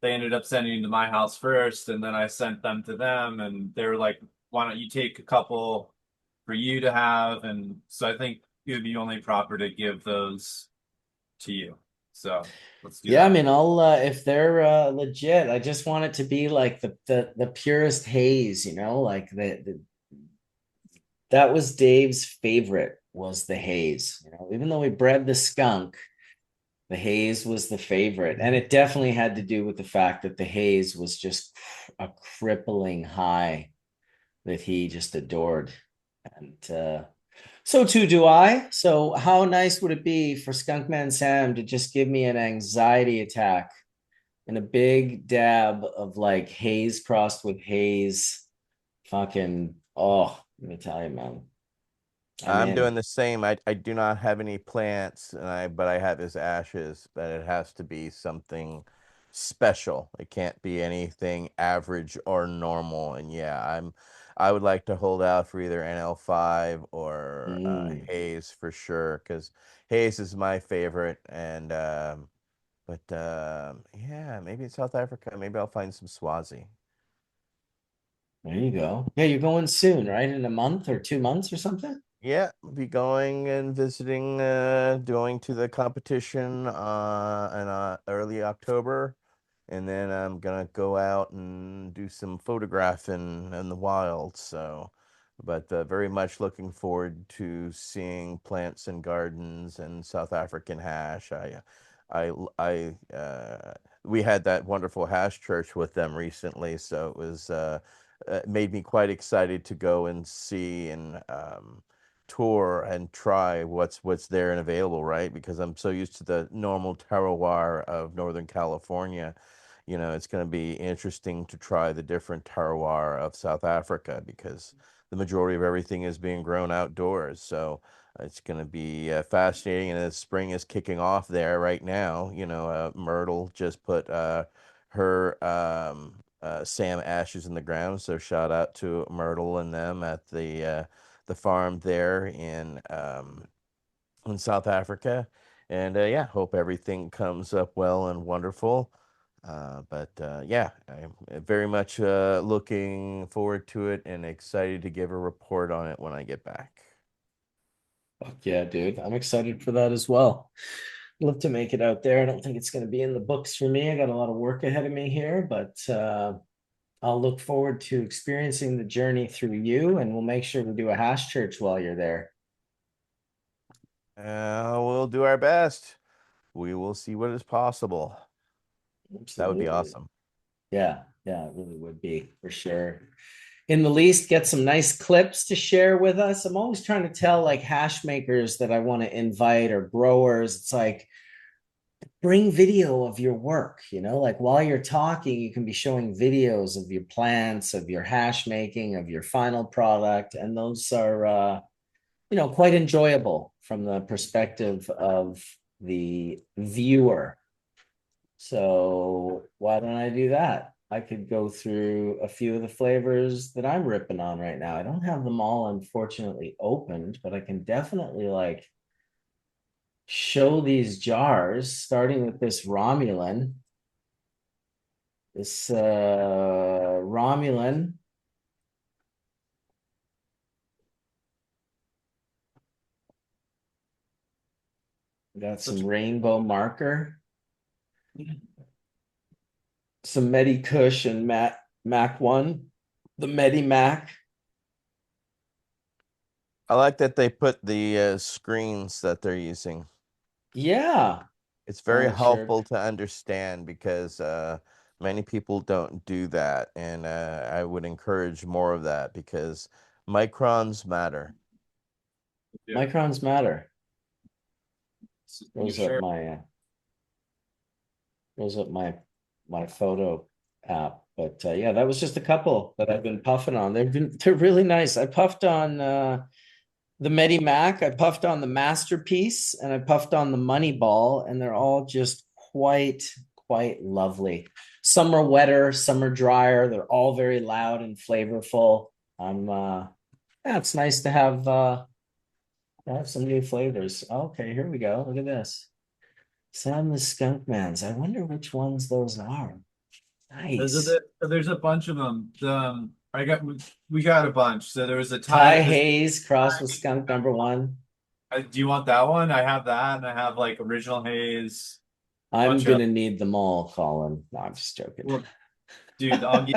they ended up sending them to my house first, and then I sent them to them, and they were like, "Why don't you take a couple for you to have?" And so I think it would be only proper to give those to you. So let's do Yeah, I that. mean, I'll if they're legit. I just want it to be like the purest haze, like the that was Dave's favorite was the haze. Even though we bred the skunk, The haze was the favorite, and it definitely had to do with the fact that the haze was just a crippling high that he just adored. And so too do I. So how nice would it be for Skunkman Sam to just give me an anxiety attack and a big dab of like haze crossed with haze? Fucking, oh, let me tell you, man. I'm I'm doing in. the same. I do not have any plants, and but I have his ashes, but it has to be something special. It can't be anything average or normal. And yeah, I would like to hold out for either NL5 or Mm, Hayes for sure, because Hayes is my favorite. And but yeah, maybe in South Africa. Maybe I'll find some Swazi. there you go. Yeah, you're going soon, right? In a month or 2 months or something? Yeah, be going and visiting, going to the competition in early October, and then I'm gonna go out and do some photographing in the wild. So, but very much looking forward to seeing plants and gardens and South African hash. We had that wonderful hash church with them recently, so it made me quite excited to go and see and tour and try what's there and available, right? Because I'm so used to the normal terroir of Northern California. It's going to be interesting to try the different terroir of South Africa because the majority of everything is being grown outdoors. So it's going to be fascinating. And the spring is kicking off there right now. Myrtle just put her Sam ashes in the ground. So shout out to Myrtle and them at the farm there in South Africa. And yeah, hope everything comes up well and wonderful. But yeah, I'm very much looking forward to it and excited to give a report on it when I get back. Fuck yeah, dude. I'm excited for that as well. Love to make it out there. I don't think it's going to be in the books for me. I got a lot of work ahead of me here, but I'll look forward to experiencing the journey through you, and we'll make sure to do a hash church while you're there. We'll do our best. We will see what is possible. That would be Absolutely. awesome. Yeah, yeah, it really would be for sure. In the least, get some nice clips to share with us. I'm always trying to tell like hash makers that I want to invite or growers. It's like bring video of your work, like while you're talking, you can be showing videos of your plants, of your hash making, of your final product. And those are quite enjoyable from the perspective of the viewer. So why don't I do that? I could go through a few of the flavors that I'm ripping on right now. I don't have them all, unfortunately, opened, but I can definitely like show these jars, starting with this Romulan. This Romulan got Such some a rainbow marker, some Medi Kush and Mac 1, the Medi Mac. I like that they put the screens that they're using. Yeah. It's very Oh, sure. helpful to understand because many people don't do that, and I would encourage more of that because microns matter. yeah. Microns matter. So you Those up share. my those up my photo app. But yeah, that was just a couple that I've been puffing on. They're really nice. I puffed on the Medi Mac, I puffed on the Masterpiece, and I puffed on the Moneyball, and they're all just quite lovely. Some are wetter, some are drier. They're all very loud and flavorful. Yeah, it's nice to have some new flavors. Okay, here we go. Look at this. Sam the Skunk Mans. I wonder which ones those are. Nice. There's a bunch of them. We got a bunch. So there was a Ty tie. This Hayes crossed with Skunk number one. do you want that one? I have that, and I have like original haze, I'm bunch of. gonna need them all, Colin. No, I'm just joking. Well, dude, I'll give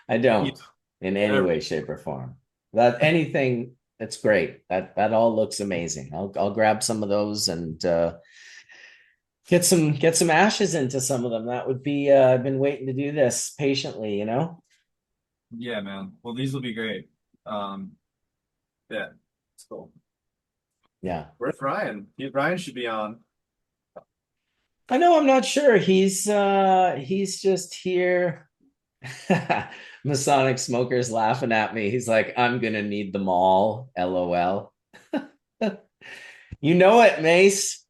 I you. don't in any They're way, shape, or form. That anything that's great. That all looks amazing. I'll grab some of those and Get some ashes into some of them. That would be I've been waiting to do this patiently, you know? Yeah, man. Well, these will be great. Um, yeah, it's cool. Yeah. Where's Ryan? Ryan should be on. I know I'm not sure. He's just here. Masonic Smoker's laughing at me. He's like, I'm gonna need them all. LOL. You know it, Mace.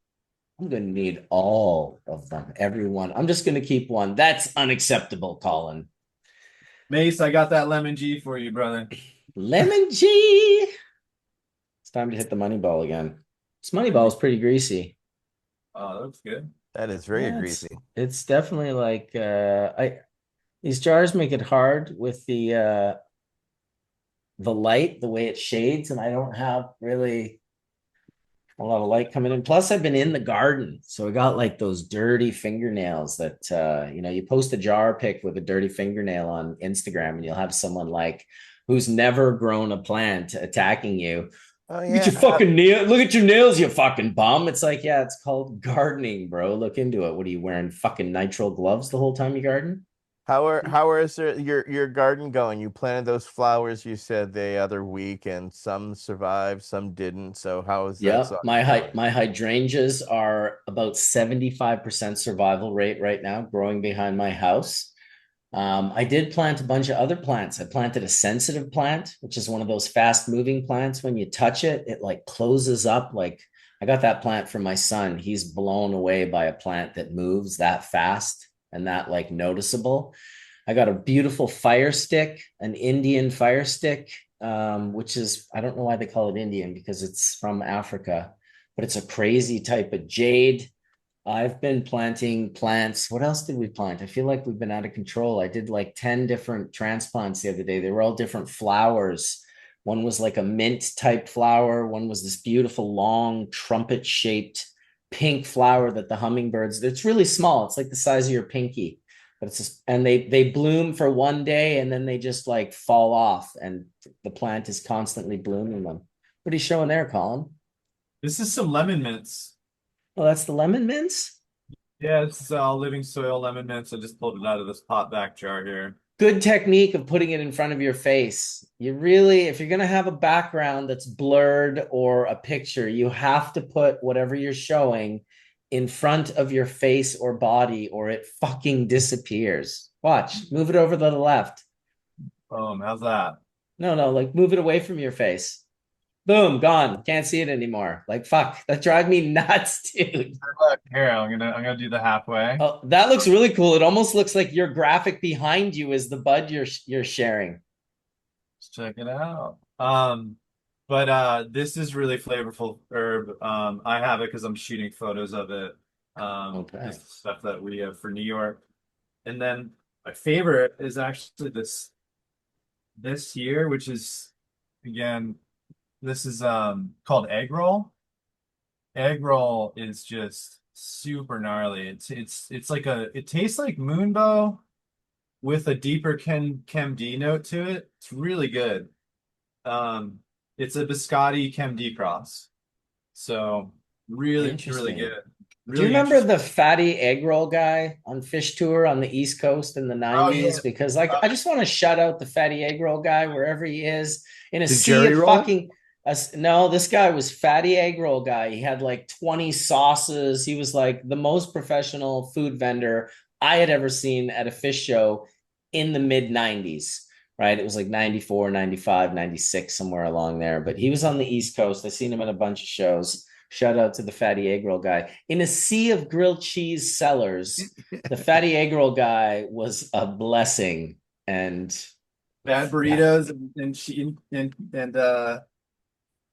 I'm gonna need all of them. Everyone. I'm just gonna keep one. That's unacceptable, Colin. Mace, I got that lemon G for you, brother. Lemon G. It's time to hit the money ball again. This money ball is pretty greasy. Oh, that looks good. That is very Yeah, greasy. it's definitely like I these jars make it hard with the light, the way it shades, and I don't have really a lot of light coming in. Plus, I've been in the garden, so I got like those dirty fingernails that you post a jar pic with a dirty fingernail on Instagram, and you'll have someone like who's never grown a plant attacking you. Oh Look at your yeah. fucking nail. Look at your nails, you fucking bum. It's like, yeah, it's called gardening, bro. Look into it. What are you wearing? Fucking nitrile gloves the whole time you garden? How is your garden going? You planted those flowers you said the other week, and some survived, some didn't. So how is that Yeah, saga my going? my hydrangeas are about 75% survival rate right now, growing behind my house. I did plant a bunch of other plants. I planted a sensitive plant, which is one of those fast moving plants. When you touch it, it like closes up. Like I got that plant from my son. He's blown away by a plant that moves that fast and that like noticeable. I got a beautiful fire stick, an Indian fire stick, which is, I don't know why they call it Indian because it's from Africa, but it's a crazy type of jade. I've been planting plants. What else did we plant? I feel like we've been out of control. I did like 10 different transplants the other day. They were all different flowers. One was like a mint type flower. One was this beautiful long trumpet shaped pink flower that the hummingbirds, it's really small. It's like the size of your pinky. But it's just, and they bloom for one day and then they just like fall off and the plant is constantly blooming them. What are you showing there, Colin? This is some lemon mints. Oh, that's the lemon mints. Yeah, it's living soil lemon mints. I just pulled it out of this pot back jar here. Good technique of putting it in front of your face. You really, if you're going to have a background that's blurred or a picture, you have to put whatever you're showing in front of your face or body, or it fucking disappears. Watch, move it over to the left. How's that? No, no, like move it away from your face. Boom, gone. Can't see it anymore. Like, fuck, that drives me nuts, dude. Look, here, I'm gonna do the halfway. Oh, that looks really cool. It almost looks like your graphic behind you is the bud you're sharing. Let's check it out. But this is really flavorful herb. I have it because I'm shooting photos of it. Okay. This is stuff that we have for New York. And then my favorite is actually this here, which is again, this is called egg roll. Egg roll is just super gnarly. It's like it tastes like Moonbow with a deeper Chem D note to it. It's really good. Um, it's a biscotti Chem D cross. So really, really Interesting. good. Do you Really remember interesting. the fatty egg roll guy on Fish Tour on the East Coast in the Oh yeah. 90s? Because like I just want to shout out the fatty egg roll guy wherever he is in a The sea Jerry of roll? fucking no, this guy was fatty egg roll guy. He had like 20 sauces. He was like the most professional food vendor I had ever seen at a fish show in the mid 90s, right? It was like 94, 95, 96, somewhere along there. But he was on the East Coast. I seen him at a bunch of shows. Shout out to the fatty egg roll guy. In a sea of grilled cheese sellers, the fatty egg roll guy was a blessing. And Bad yeah, burritos and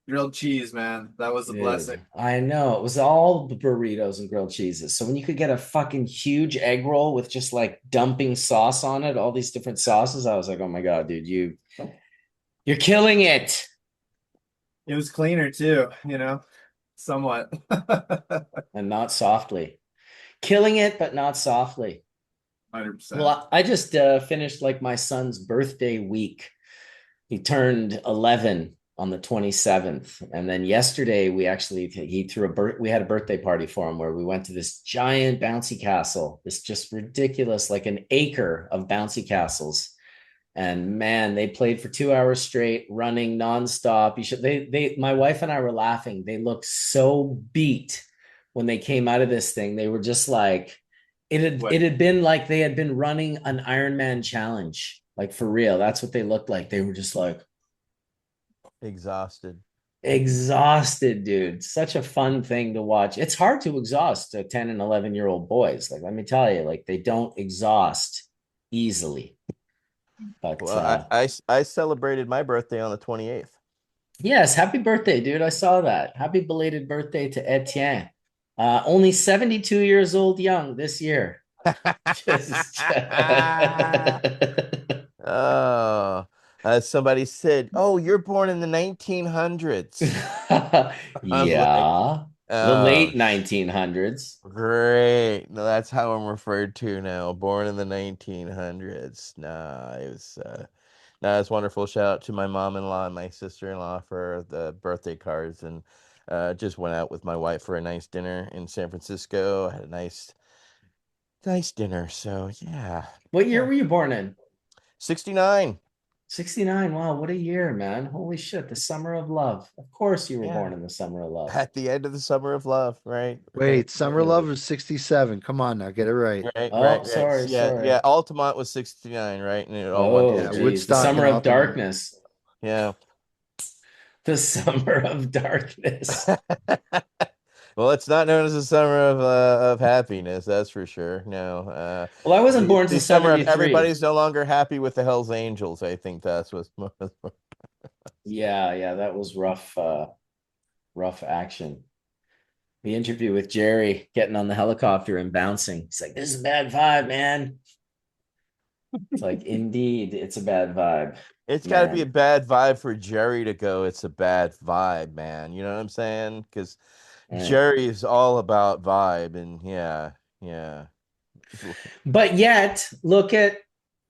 grilled cheese, man. That was a blessing. dude, I know it was all the burritos and grilled cheeses. So when you could get a fucking huge egg roll with just like dumping sauce on it, all these different sauces, I was like, oh my God, dude, you're killing it. It was cleaner too, somewhat. And not softly. Killing it, but not softly. 100%. Well, I just finished like my son's birthday week. He turned 11 on the 27th. And then yesterday we had a birthday party for him where we went to this giant bouncy castle, this just ridiculous, like an acre of bouncy castles. And man, they played for 2 hours straight, running nonstop. My wife and I were laughing. They looked so beat when they came out of this thing. They were just like, What? it had been like they had been running an Ironman challenge, like for real. That's what they looked like. They were just like Exhausted. exhausted, dude. Such a fun thing to watch. It's hard to exhaust 10 and 11-year-old boys. Like, let me tell you, like they don't exhaust easily. But Well, I celebrated my birthday on the 28th. yes, happy birthday, dude. I saw that. Happy belated birthday to Etienne. Only 72 years old young this year. Just Oh, somebody said, "Oh, you're born in the 1900s." I was like, yeah. The "Oh, late 1900s. great. No, that's how I'm referred to now. Born in the 1900s." Nah, it's wonderful. Shout out to my mom-in-law and my sister-in-law for the birthday cards, and just went out with my wife for a nice dinner in San Francisco. Had a nice dinner. So yeah, What year yeah. were you born in? 69. 69. Wow, what a year, man. Holy shit, the summer of love. Of course you were born Yeah. in the summer of love. At the end of the summer of love, right? Right. Wait, Summer Love was 67. Come on now, get it right. Right, Oh, right, right. sorry, Yeah, yeah. sorry. Altamont was 69, right? And it all went to Oh, Yeah, shit. geez. The Woodstock and summer of Altamont. darkness. Yeah. The summer of darkness. Well, it's not known as the summer of happiness, that's for sure. No. Well, I wasn't born The till summer of 73. everybody's no longer happy with the Hells Angels. I think that's what's Yeah, yeah, that was rough, rough action. The interview with Jerry getting on the helicopter and bouncing. He's like, "This is a bad vibe, man." It's like, indeed, it's a bad vibe, It's got to be a man. bad vibe for Jerry to go. It's a bad vibe, man. You know what I'm saying? Because Right. Jerry is all about vibe, and yeah, yeah. But yet, look at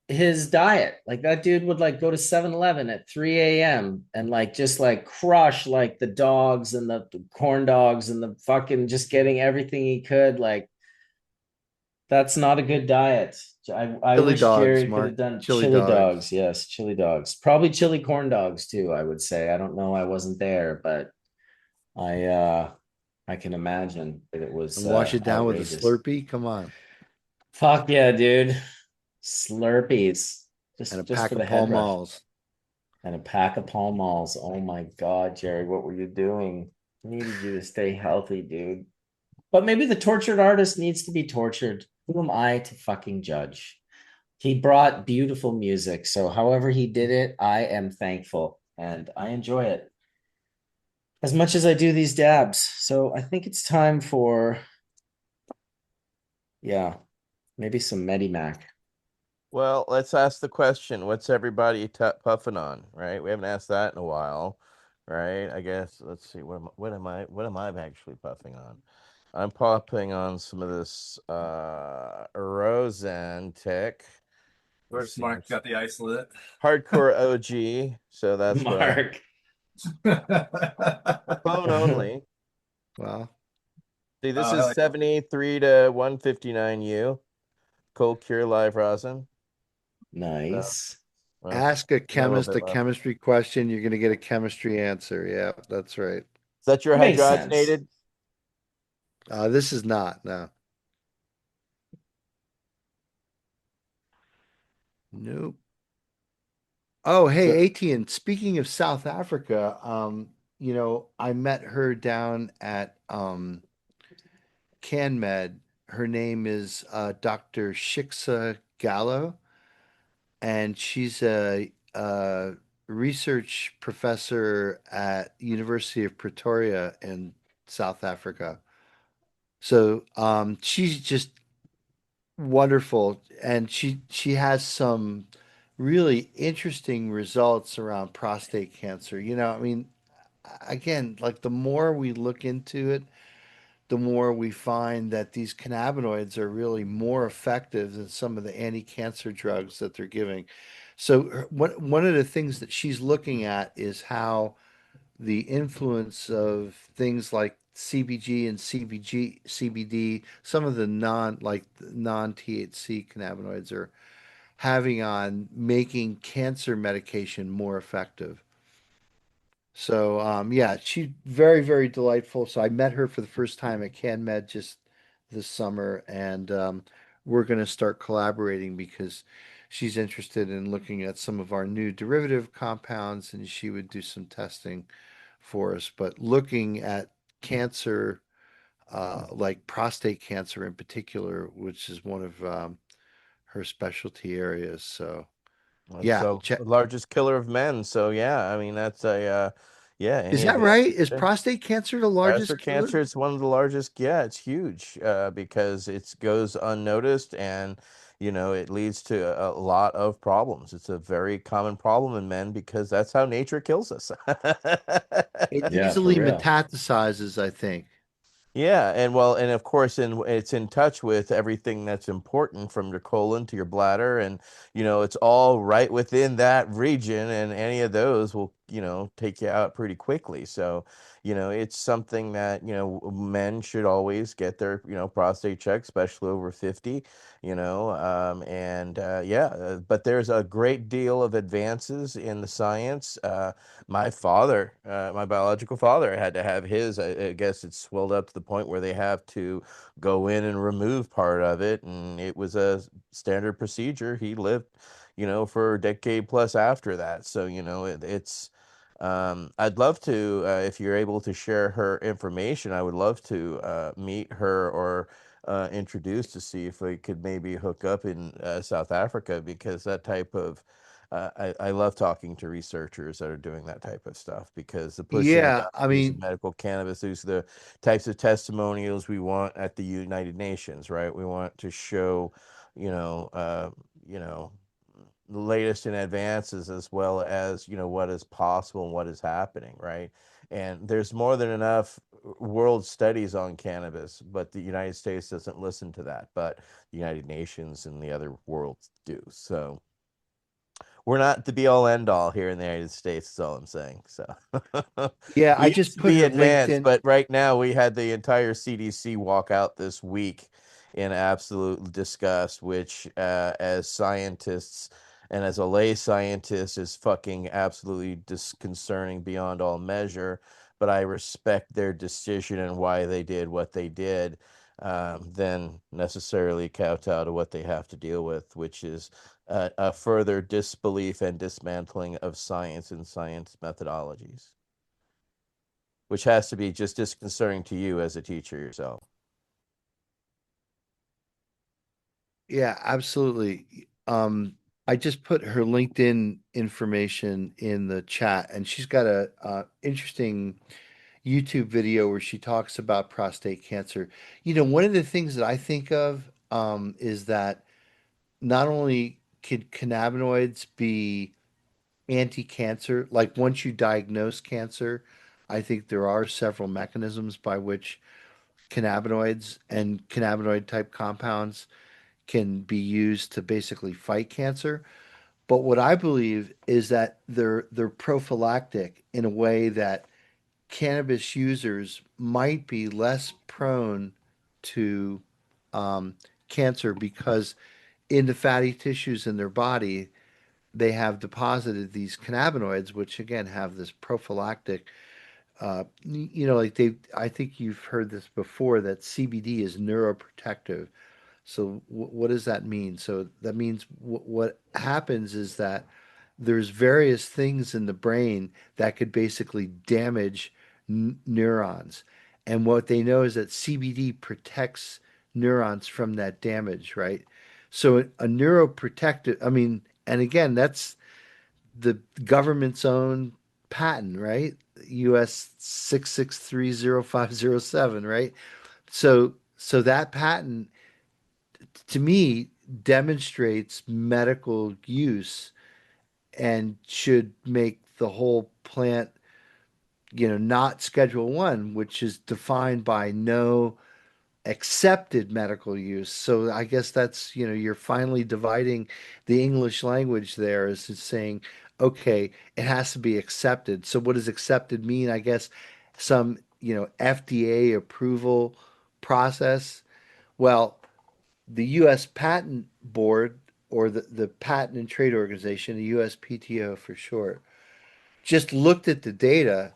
his diet. Like that dude would like go to 7-Eleven at 3 a.m. and like just like crush like the dogs and the corn dogs and the fucking just getting everything he could. Like that's not a good diet. I Chili wish dogs, Jerry could have Mark. done Chili chili dogs. dogs. Yes, chili dogs. Probably chili corn dogs too, I would say. I don't know. I wasn't there, but I can imagine that it was And wash it down with a outrageous. Slurpee. Come on. Fuck yeah, dude. Slurpees. And a Just pack for of the Pall head rush. Malls. And a pack of Pall Malls. Oh my God, Jerry, what were you doing? I needed you to stay healthy, dude. But maybe the tortured artist needs to be tortured. Who am I to fucking judge? He brought beautiful music. So, however he did it, I am thankful and I enjoy it as much as I do these dabs. So, I think it's time for, yeah, maybe some Medimac. Well, let's ask the question. What's everybody puffing on, right? We haven't asked that in a while, right? I guess let's see. What am I actually puffing on? I'm puffing on some of this Rosentic. Let's Where's see. Mark got the isolate? Hardcore OG. So that's what I Mark. phone only. Well, See, this Oh, hell is yeah. 73 to 159 U. Cold cure live rosin. So, Nice. well, ask a got a little chemist bit a left. chemistry question. You're going to get a chemistry answer. Yeah, that's right. Is that your Makes sense. hydrogenated? This is not. No. Nope. Oh, So, hey, Atian, speaking of South Africa, I met her down at CanMed. Her name is Dr. Shiksa Gallo, and she's a research professor at University of Pretoria in South Africa. So she's just wonderful, and she has some really interesting results around prostate cancer. I mean, again, like the more we look into it, the more we find that these cannabinoids are really more effective than some of the anti-cancer drugs that they're giving. So one of the things that she's looking at is how the influence of things like CBG and CBD, some of the non-THC cannabinoids are having on making cancer medication more effective. So yeah, she's very, very delightful. So I met her for the first time at CanMed just this summer, and we're going to start collaborating because she's interested in looking at some of our new derivative compounds, and she would do some testing for us. But looking at cancer, like prostate cancer in particular, which is one of her specialty areas. So And yeah, so check. the largest killer of men. So yeah, I mean that's a yeah, Is any that right? advances Is there. prostate cancer the largest Prostate killer? cancer, it's one of the largest. Yeah, it's huge because it goes unnoticed and it leads to a lot of problems. It's a very common problem in men because that's how nature kills us. It Yeah, for easily real. metastasizes, I think. Yeah, and well, and of course, it's in touch with everything that's important from your colon to your bladder, and it's all right within that region, and any of those will, take you out pretty quickly. So, it's something that, men should always get their, prostate checked, especially over 50, and yeah, but there's a great deal of advances in the science. My biological father had to have his. I guess it's swelled up to the point where they have to go in and remove part of it, and it was a standard procedure. He lived, for a decade plus after that. So, it's. I'd love to, if you're able to share her information, I would love to meet her or introduce to see if we could maybe hook up in South Africa because that type of I love talking to researchers that are doing that type of stuff because the pushing the Yeah, I boundaries of mean, medical cannabis, these are the types of testimonials we want at the United Nations, right? We want to show, you know, uh, you know, the latest in advances as well as, what is possible and what is happening, right? And there's more than enough world studies on cannabis, but the United States doesn't listen to that, but the United Nations and the other worlds do. So, we're not the be all end all here in the United States, is all I'm saying. So yeah, we I used just to put be her advanced, LinkedIn. but right now we had the entire CDC walk out this week in absolute disgust, which as scientists and as a lay scientist is fucking absolutely disconcerting beyond all measure. But I respect their decision and why they did what they did. Than necessarily kowtow to what they have to deal with, which is a further disbelief and dismantling of science and science methodologies, which has to be just disconcerting to you as a teacher yourself. Yeah, absolutely. I just put her LinkedIn information in the chat, and she's got a interesting YouTube video where she talks about prostate cancer. One of the things that I think of is that not only could cannabinoids be anti-cancer, like once you diagnose cancer, I think there are several mechanisms by which cannabinoids and cannabinoid type compounds can be used to basically fight cancer. But what I believe is that they're prophylactic in a way that cannabis users might be less prone to um, cancer because in the fatty tissues in their body, they have deposited these cannabinoids, which again have this prophylactic. Like I think you've heard this before that CBD is neuroprotective. So what does that mean? So that means what happens is that there's various things in the brain that could basically damage neurons. And what they know is that CBD protects neurons from that damage, right? So a neuroprotective, I mean, and again, that's the government's own patent, right? US 6630507, right? So that patent to me demonstrates medical use and should make the whole plant, not Schedule One, which is defined by no accepted medical use. So I guess that's, you're finally dividing the English language there as it's saying, okay, it has to be accepted. So what does accepted mean? I guess some, FDA approval process. Well, the U.S. Patent Board, or the Patent and Trade Organization, the USPTO for short, just looked at the data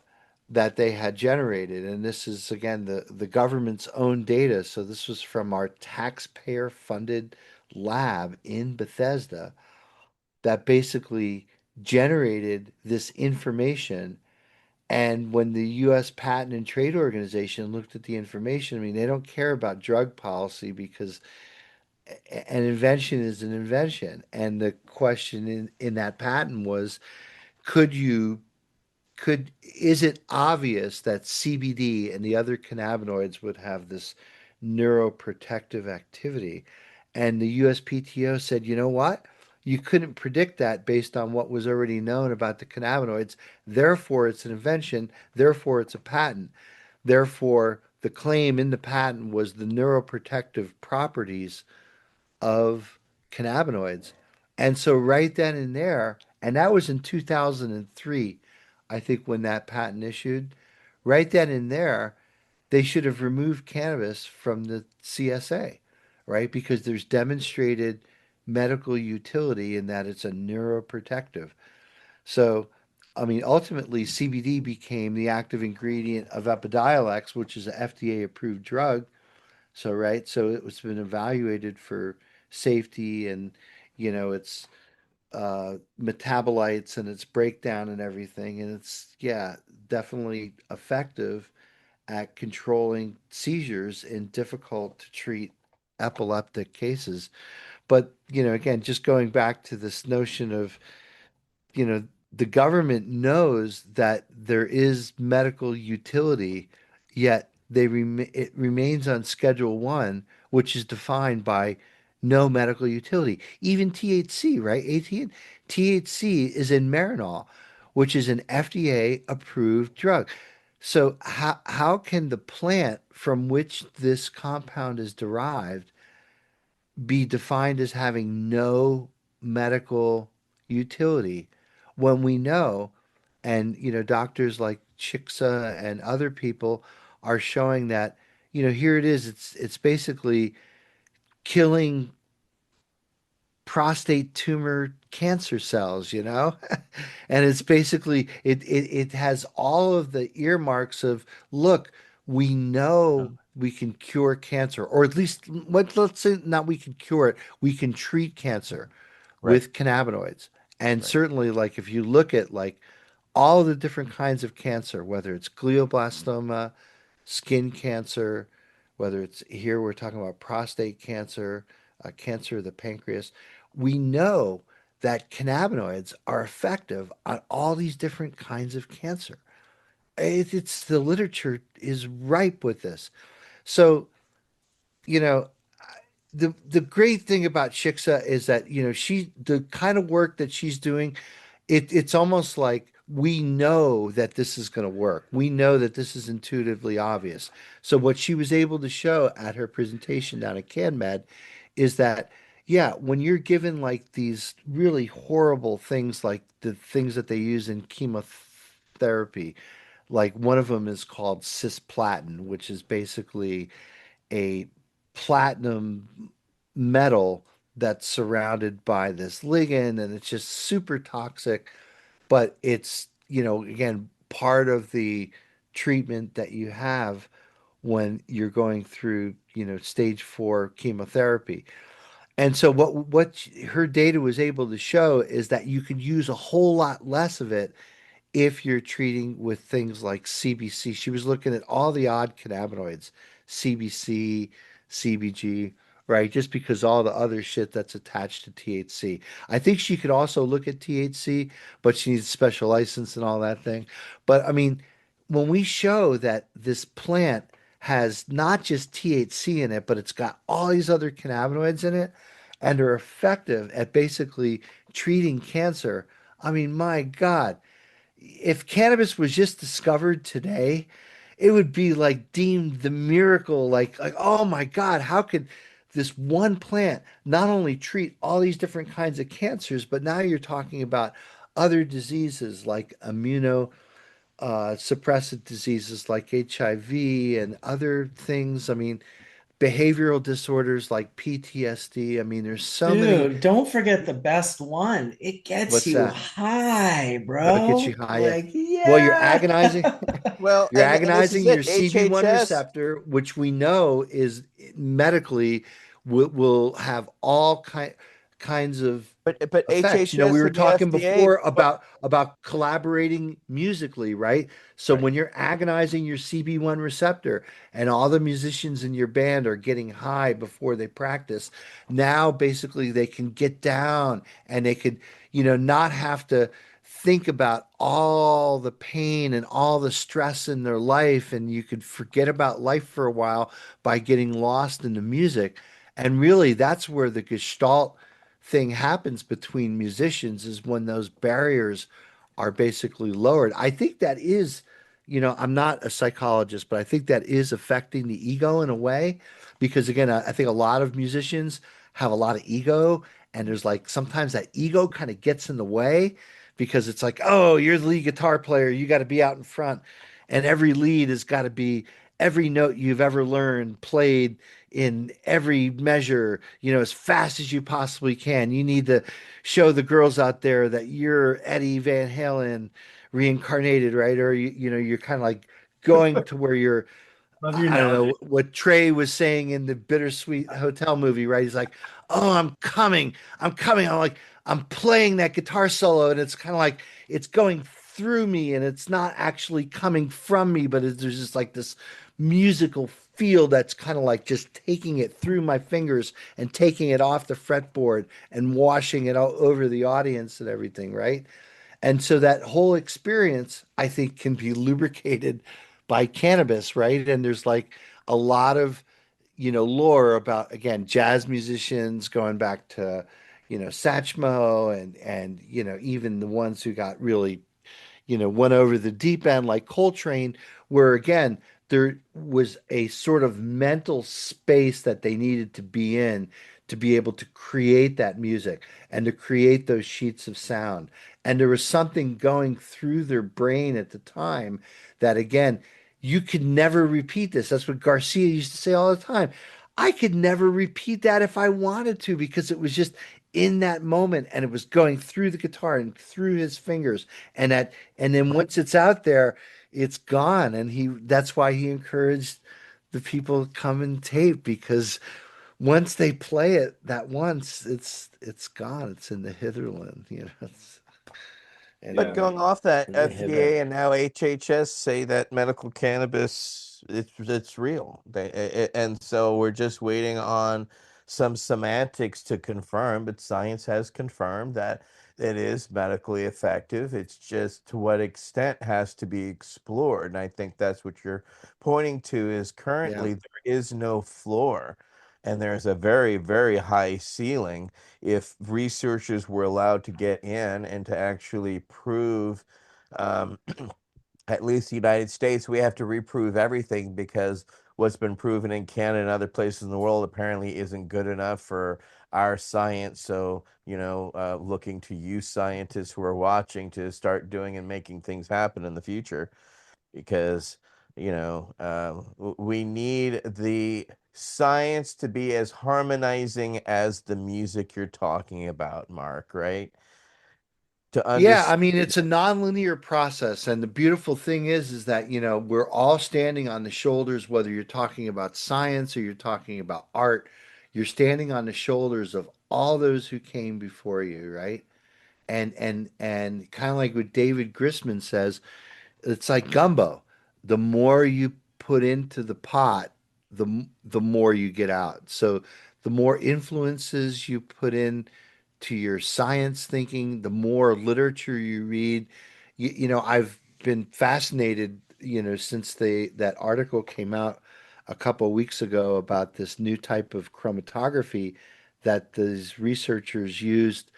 that they had generated. And this is, again, the government's own data. So this was from our taxpayer funded lab in Bethesda that basically generated this information. And when the U.S. Patent and Trade Organization looked at the information, I mean, they don't care about drug policy because an invention is an invention. And the question in that patent was, could you is it obvious that CBD and the other cannabinoids would have this neuroprotective activity? And the USPTO said, you know what? You couldn't predict that based on what was already known about the cannabinoids. Therefore, it's an invention. Therefore, it's a patent. Therefore, the claim in the patent was the neuroprotective properties of cannabinoids. And so right then and there, and that was in 2003, I think when that patent issued, right then and there, they should have removed cannabis from the CSA, right? Because there's demonstrated medical utility in that it's a neuroprotective. So, I mean, ultimately, CBD became the active ingredient of Epidiolex, which is an FDA approved drug. So, right, so it was been evaluated for safety and, its metabolites and its breakdown and everything. And it's, yeah, definitely effective at controlling seizures in difficult to treat epileptic cases. But, again, just going back to this notion of, you know, the government knows that there is medical utility, yet it remains on Schedule 1, which is defined by no medical utility. Even THC, right? THC is in Marinol, which is an FDA approved drug. So how can the plant from which this compound is derived be defined as having no medical utility when we know, and doctors like Chicksa and other people are showing that, here it is, it's basically killing prostate tumor cancer cells, and it's basically it has all of the earmarks of, look, we know we can cure cancer, or at least let's say not we can cure it, we can treat cancer Right, with cannabinoids. And right. certainly, like, if you look at like all the different kinds of cancer, whether it's glioblastoma, skin cancer, whether it's here we're talking about prostate cancer, cancer of the pancreas, we know that cannabinoids are effective on all these different kinds of cancer. It's the literature is ripe with this. So, you know, the great thing about Shiksa is that, the kind of work that she's doing, it's almost like we know that this is going to work. We know that this is intuitively obvious. So what she was able to show at her presentation down at CanMed is that, yeah, when you're given like these really horrible things, like the things that they use in chemotherapy, like one of them is called cisplatin, which is basically a platinum metal that's surrounded by this ligand, and it's just super toxic. But it's, again, part of the treatment that you have when you're going through, stage 4 chemotherapy. And so her data was able to show is that you could use a whole lot less of it if you're treating with things like CBC. She was looking at all the odd cannabinoids, CBC, CBG, right? Just because all the other shit that's attached to THC. I think she could also look at THC, but she needs a special license and all that thing. But I mean, when we show that this plant has not just THC in it, but it's got all these other cannabinoids in it and are effective at basically treating cancer. I mean, my God, if cannabis was just discovered today, it would be like deemed the miracle, like oh my God, how could this one plant not only treat all these different kinds of cancers, but now you're talking about other diseases like suppressive diseases like HIV and other things. I mean, behavioral disorders like PTSD. I mean, there's so many. Dude, don't forget the best one. It gets What's you that? high, Oh, it gets you bro. high. Yeah. Like, Well, you're yeah. agonizing. Well, You're and this is agonizing it. your CB1 HHS. receptor, which we know is medically will have all kinds of But effects. We HHS were and the talking FDA. before about collaborating musically, right? So Right. when you're agonizing your CB1 receptor and all the musicians in your band are getting high before they practice, now basically they can get down and they could, not have to think about all the pain and all the stress in their life, and you could forget about life for a while by getting lost in the music. And really, that's where the gestalt thing happens between musicians, is when those barriers are basically lowered. I think that is, I'm not a psychologist, but I think that is affecting the ego in a way, because again, I think a lot of musicians have a lot of ego, and there's like sometimes that ego kind of gets in the way because it's like, oh, you're the lead guitar player, you got to be out in front, and every lead has got to be every note you've ever learned played in every measure, as fast as you possibly can. You need to show the girls out there that you're Eddie Van Halen reincarnated, right? Or you're kind of like going to where you're, Love your I don't analogy. know what Trey was saying in the Bittersweet Hotel movie, right? He's like, "Oh, I'm coming, I'm coming." I'm like, I'm playing that guitar solo, and it's kind of like it's going through me, and it's not actually coming from me, but there's just like this musical feel that's kind of like just taking it through my fingers and taking it off the fretboard and washing it all over the audience and everything, right? And so that whole experience, I think, can be lubricated by cannabis, right? And there's like a lot of, lore about, again, jazz musicians going back to, Satchmo and even the ones who got really went over the deep end like Coltrane, where again, there was a sort of mental space that they needed to be in to be able to create that music and to create those sheets of sound. And there was something going through their brain at the time that, again, you could never repeat this. That's what Garcia used to say all the time. I could never repeat that if I wanted to because it was just in that moment and it was going through the guitar and through his fingers and then once it's out there, it's gone. And that's why he encouraged the people to come and tape because once they play it that once, it's gone. It's in the hitherland. But Yeah. Anyway. going off that, In the FDA hither. and now HHS say that medical cannabis it's real. And so we're just waiting on some semantics to confirm, but science has confirmed that it is medically effective. It's just to what extent has to be explored. And I think that's what you're pointing to is Yeah. currently there is no floor and there's a very, very high ceiling if researchers were allowed to get in and to actually prove, um, at least the United States, we have to reprove everything because what's been proven in Canada and other places in the world apparently isn't good enough for our science. So, looking to you scientists who are watching to start doing and making things happen in the future because we need the science to be as harmonizing as the music you're talking about, Mark, right? To Yeah, I understand. mean it's a nonlinear process, and the beautiful thing is that we're all standing on the shoulders, whether you're talking about science or you're talking about art, you're standing on the shoulders of all those who came before you, right? And kind of like what David Grisman says, it's like gumbo. The more you put into the pot, the more you get out. So the more influences you put in to your science thinking, the more literature you read. I've been fascinated, since that article came out a couple of weeks ago about this new type of chromatography that these researchers used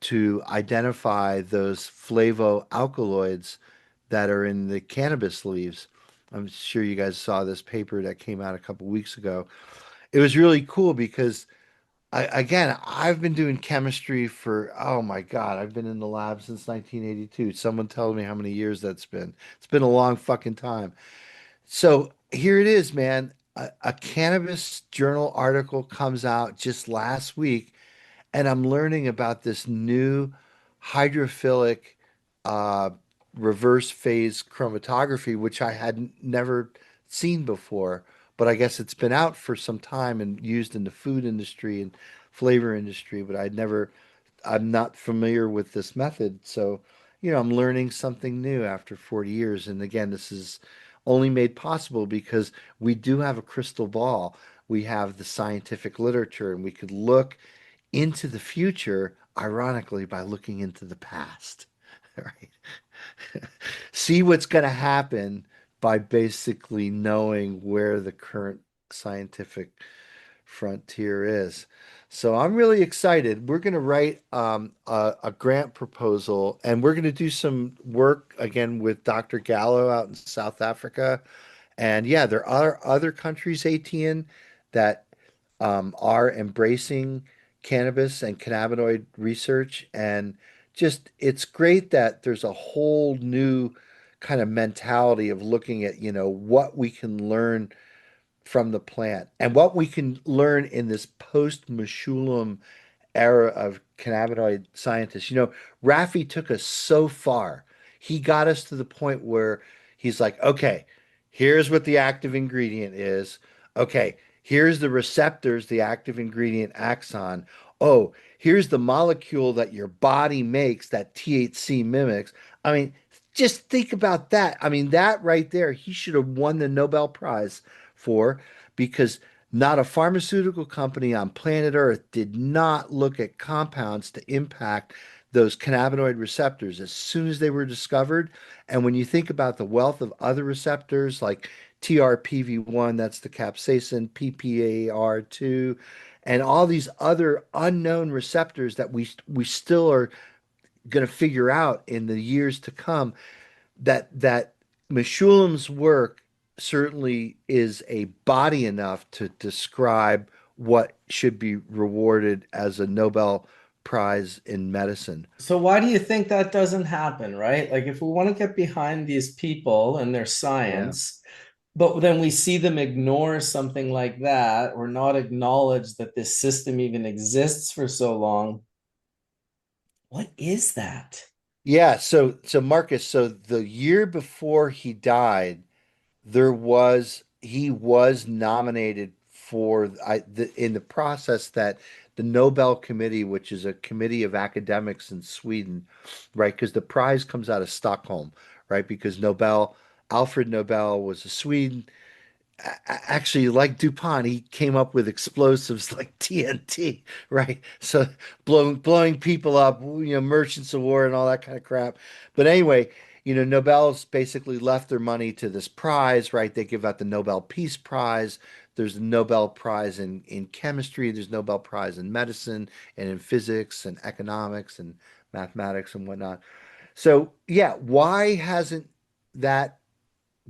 to identify those flavoalkaloids that are in the cannabis leaves. I'm sure you guys saw this paper that came out a couple weeks ago. It was really cool because again, I've been doing chemistry for, oh my God, I've been in the lab since 1982. Someone tell me how many years that's been. It's been a long fucking time. So here it is, man. A cannabis journal article comes out just last week, and I'm learning about this new hydrophilic uh, reverse phase chromatography, which I had never seen before. But I guess it's been out for some time and used in the food industry and flavor industry, but I'm not familiar with this method. So, I'm learning something new after 40 years. And again, this is only made possible because we do have a crystal ball. We have the scientific literature, and we could look into the future, ironically, by looking into the past. Right? See what's going to happen by basically knowing where the current scientific frontier is. So I'm really excited. We're going to write a grant proposal, and we're going to do some work again with Dr. Gallo out in South Africa. And yeah, there are other countries, ATN, that are embracing cannabis and cannabinoid research. And just, it's great that there's a whole new kind of mentality of looking at, what we can learn from the plant and what we can learn in this post-Meshulam era of cannabinoid scientists. Raffi took us so far. He got us to the point where he's like, okay, here's what the active ingredient is. Okay, here's the receptors the active ingredient acts on. Oh, here's the molecule that your body makes that THC mimics. I mean, just think about that. I mean, that right there, he should have won the Nobel Prize for, because not a pharmaceutical company on planet Earth did not look at compounds to impact those cannabinoid receptors as soon as they were discovered. And when you think about the wealth of other receptors like TRPV1, that's the capsaicin, PPAR2, and all these other unknown receptors that we still are going to figure out in the years to come, that Meshulam's work certainly is a body enough to describe what should be rewarded as a Nobel Prize in medicine. So why do you think that doesn't happen, right? Like if we want to get behind these people and their Yeah. science, but then we see them ignore something like that or not acknowledge that this system even exists for so long. What is that? Yeah, so Marcus, so the year before he died, he was nominated for in the process that the Nobel Committee, which is a committee of academics in Sweden, right? Because the prize comes out of Stockholm, right? Because Alfred Nobel was a Swede. Actually, like DuPont, he came up with explosives like TNT, right? So blowing people up, merchants of war and all that kind of crap. But anyway, Nobel's basically left their money to this prize, right? They give out the Nobel Peace Prize. There's a Nobel Prize in chemistry. There's Nobel Prize in medicine and in physics and economics and mathematics and whatnot. So yeah, why hasn't that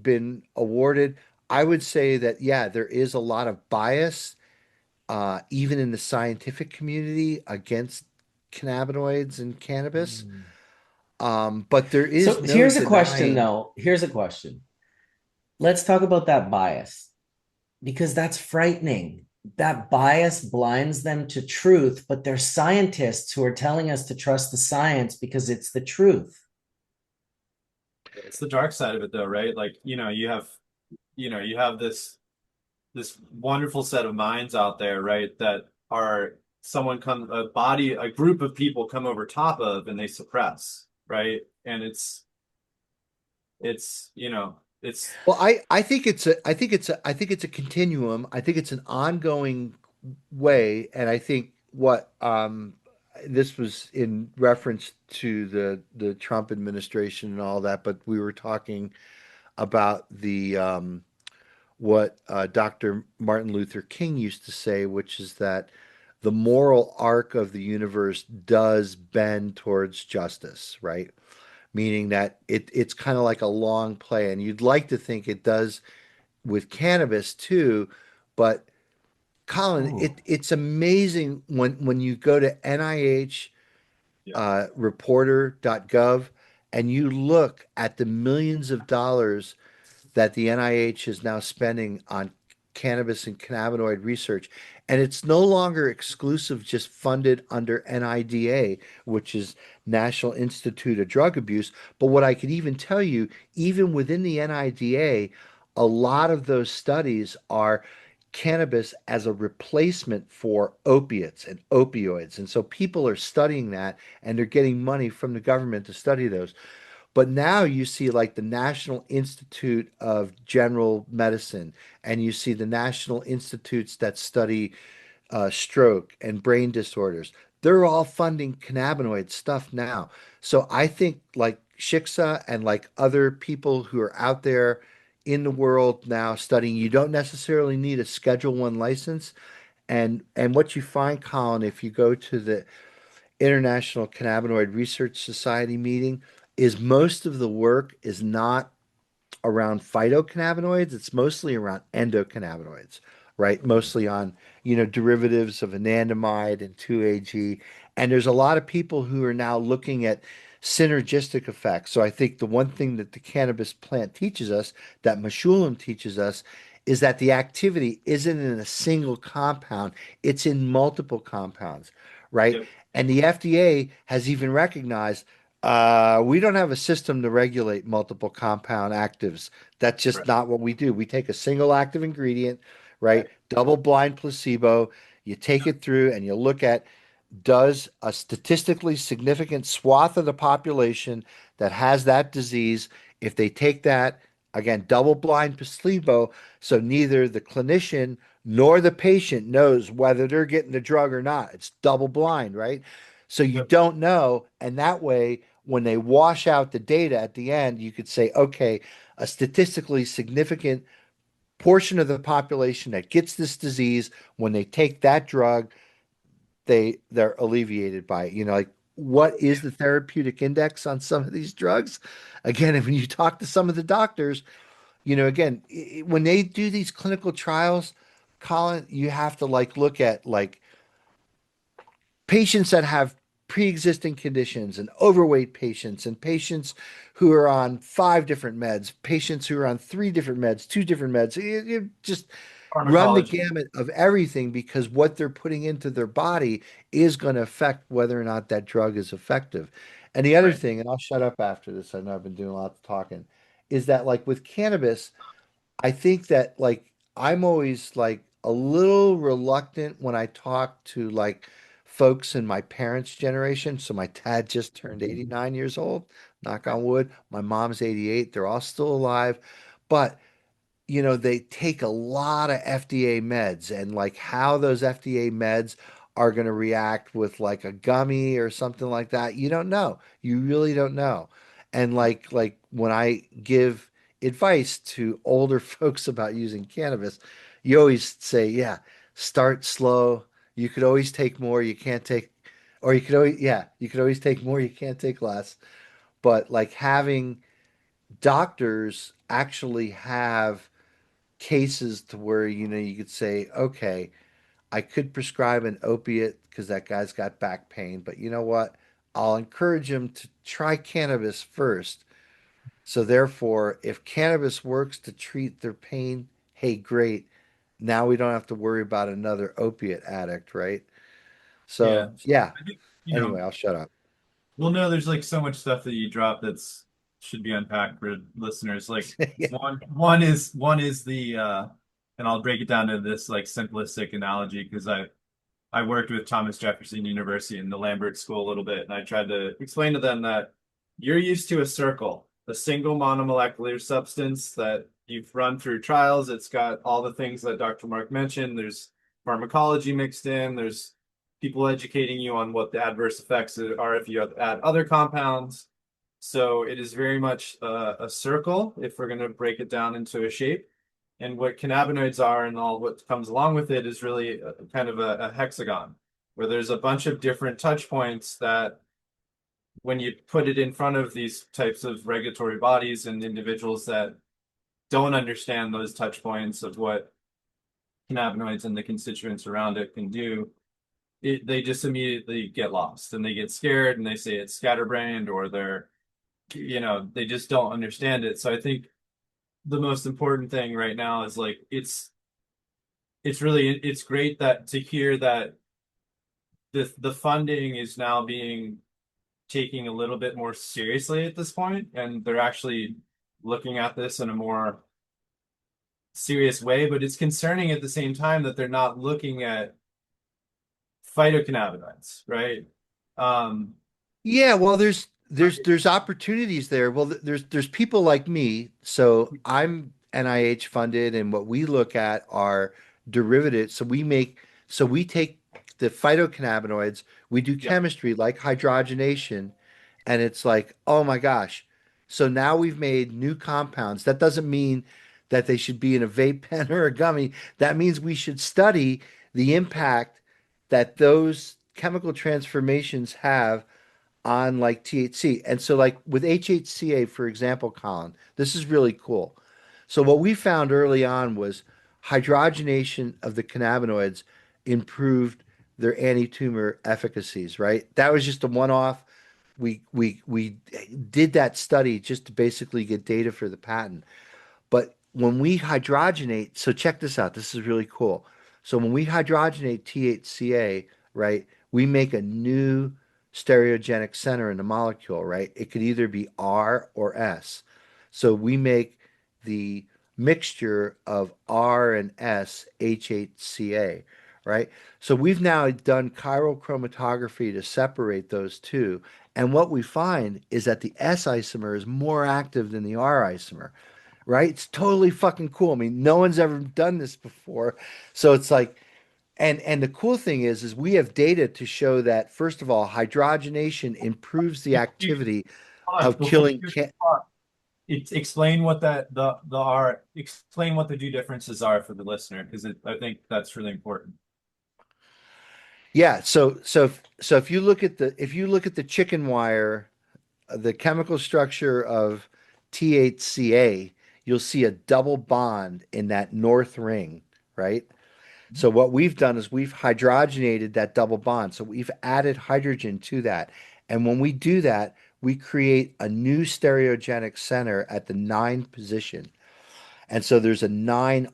been awarded? I would say that, yeah, there is a lot of bias, even in the scientific community against cannabinoids and cannabis. Hmm. But there is So no here's a question, denying. though. Here's a question. Let's talk about that bias because that's frightening. That bias blinds them to truth, but they're scientists who are telling us to trust the science because it's the truth. It's the dark side of it though, right? Like, you have this wonderful set of minds out there, right? That are a group of people come over top of and they suppress, right? And it's Well, I think it's a continuum. I think it's an ongoing way, and I think what this was in reference to the Trump administration and all that, but we were talking about the what Dr. Martin Luther King used to say, which is that the moral arc of the universe does bend towards justice, right? Meaning that it's kind of like a long play, and you'd like to think it does with cannabis too, but Colin, Ooh. it's amazing when you go to NIH Yeah. reporter.gov and you look at the millions of dollars that the NIH is now spending on cannabis and cannabinoid research. And it's no longer exclusive, just funded under NIDA, which is National Institute of Drug Abuse. But what I could even tell you, even within the NIDA, a lot of those studies are cannabis as a replacement for opiates and opioids. And so people are studying that and they're getting money from the government to study those. But now you see like the National Institute of General Medicine, and you see the national institutes that study stroke and brain disorders. They're all funding cannabinoid stuff now. So I think like Shiksa and like other people who are out there in the world now studying, you don't necessarily need a Schedule One license. And what you find, Colin, if you go to the International Cannabinoid Research Society meeting is most of the work is not around phytocannabinoids. It's mostly around endocannabinoids, right? Mostly on, derivatives of anandamide and 2-AG. And there's a lot of people who are now looking at synergistic effects. So I think the one thing that the cannabis plant teaches us, that Meshulam teaches us, is that the activity isn't in a single compound, it's in multiple compounds, right? Yep. And the FDA has even recognized we don't have a system to regulate multiple compound actives. That's just Right. not what we do. We take a single active ingredient, Right. right? Double blind placebo. You take it through and you look at does a statistically significant swath of the population that has that disease, if they take that, again, double blind placebo, so neither the clinician nor the patient knows whether they're getting the drug or not. It's double blind, right? So you Yep. don't know. And that way, when they wash out the data at the end, you could say, okay, a statistically significant portion of the population that gets this disease, when they take that drug, they're alleviated by it. Like what is the therapeutic index on some of these drugs? Again, if you talk to some of the doctors, again, when they do these clinical trials, Colin, you have to like look at like patients that have pre-existing conditions and overweight patients and patients who are on five different meds, patients who are on three different meds, two different meds. You just run the Pharmacology. gamut of everything because what they're putting into their body is going to affect whether or not that drug is effective. And the other Right. thing, and I'll shut up after this, I know I've been doing a lot of talking, is that like with cannabis, I think that like I'm always like a little reluctant when I talk to like folks in my parents' generation. So my dad just turned 89 years old, knock on wood. My mom's 88. They're all still alive. But they take a lot of FDA meds and like how those FDA meds are going to react with like a gummy or something like that. You don't know. You really don't know. And like when I give advice to older folks about using cannabis, you always say, yeah, start slow. You could always take more. You can't take, or you could always, yeah, you could always take more. You can't take less. But like having doctors actually have cases to where you could say, okay, I could prescribe an opiate because that guy's got back pain, but you know what? I'll encourage him to try cannabis first. So therefore, if cannabis works to treat their pain, hey, great. Now we don't have to worry about another opiate addict, right? Yeah. So yeah. I think, Anyway, I'll shut up. well, no, there's like so much stuff that you drop that's should be unpacked for listeners. Like Yeah. one is the and I'll break it down to this like simplistic analogy because I worked with Thomas Jefferson University and the Lambert School a little bit, and I tried to explain to them that you're used to a circle, a single monomolecular substance that you've run through trials. It's got all the things that Dr. Mark mentioned. There's pharmacology mixed in. There's people educating you on what the adverse effects are if you add other compounds. So it is very much a circle if we're going to break it down into a shape. And what cannabinoids are and all what comes along with it is really kind of a hexagon where there's a bunch of different touch points that when you put it in front of these types of regulatory bodies and individuals that don't understand those touch points of what cannabinoids and the constituents around it can do, they just immediately get lost and they get scared and they say it's scatterbrained or they're, they just don't understand it. So I think the most important thing right now is like it's great that to hear that the funding is now being taking a little bit more seriously at this point, and they're actually looking at this in a more serious way. But it's concerning at the same time that they're not looking at phytocannabinoids, right? Um, Yeah, well, there's opportunities there. Well, there's people like me. So I'm NIH funded, and what we look at are derivatives. So we take the phytocannabinoids, we do yeah, chemistry like hydrogenation, and it's like, oh my gosh. So now we've made new compounds. That doesn't mean that they should be in a vape pen or a gummy. That means we should study the impact that those chemical transformations have on like THC. And so like with HHCA, for example, Colin, this is really cool. So what we found early on was hydrogenation of the cannabinoids improved their anti-tumor efficacies, right? That was just a one-off. We did that study just to basically get data for the patent. But when we hydrogenate, so check this out. This is really cool. So when we hydrogenate THCA, right, we make a new stereogenic center in the molecule, right? It could either be R or S. So we make the mixture of R and S HHCA, right? So we've now done chiral chromatography to separate those two. And what we find is that the S isomer is more active than the R isomer, right? It's totally fucking cool. I mean, no one's ever done this before. So it's like, and the cool thing is we have data to show that first of all, hydrogenation improves the activity hold on, of before killing you can explain what the are explain what the two differences are for the listener because I think that's really important. yeah, so if you look at the chicken wire, the chemical structure of THCA, you'll see a double bond in that north ring, right? So what we've done is we've hydrogenated that double bond. So we've added hydrogen to that. And when we do that, we create a new stereogenic center at the 9 position. And so there's a 9R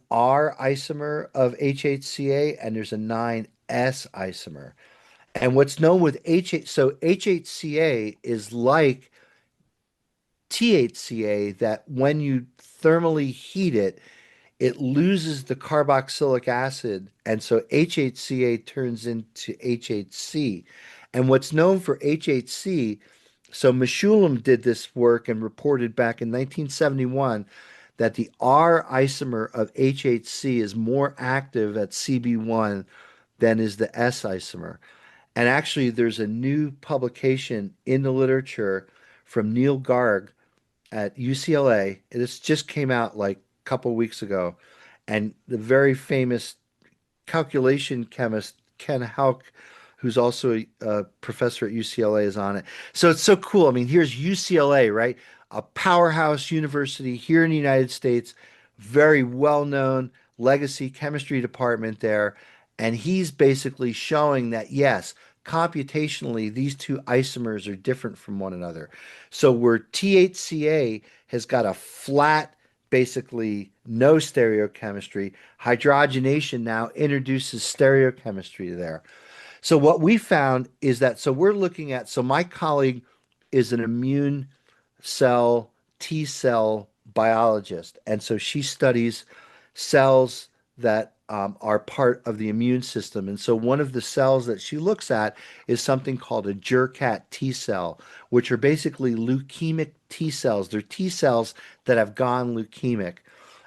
isomer of HHCA and there's a 9S isomer. And what's known with so HHCA is like THCA that when you thermally heat it, it loses the carboxylic acid, and so HHCA turns into HHC. And what's known for HHC, so Meshulam did this work and reported back in 1971 that the R isomer of HHC is more active at CB1 than is the S isomer. And actually, there's a new publication in the literature from Neil Garg at UCLA. This just came out like a couple weeks ago, and the very famous calculation chemist Ken Hauk, who's also a professor at UCLA, is on it. So it's so cool. I mean, here's UCLA, right? A powerhouse university here in the United States, very well-known legacy chemistry department there. And he's basically showing that, yes, computationally, these two isomers are different from one another. So where THCA has got a flat, basically no stereochemistry, hydrogenation now introduces stereochemistry there. So what we found is that, so we're looking at, so my colleague is an immune cell T cell biologist. And so she studies cells that are part of the immune system. And so one of the cells that she looks at is something called a Jurkat T cell, which are basically leukemic T cells. They're T cells that have gone leukemic.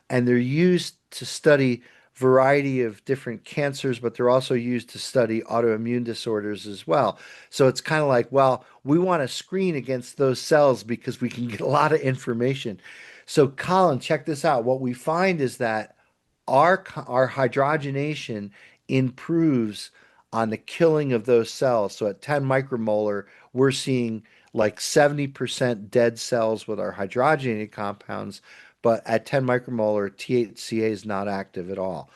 And they're used to study variety of different cancers, but they're also used to study autoimmune disorders as well. So it's kind of like, well, we want to screen against those cells because we can get a lot of information. So, Colin, check this out. What we find is that our hydrogenation improves on the killing of those cells. So at 10 micromolar, we're seeing like 70% dead cells with our hydrogenated compounds, but at 10 micromolar, THCA is not active at all.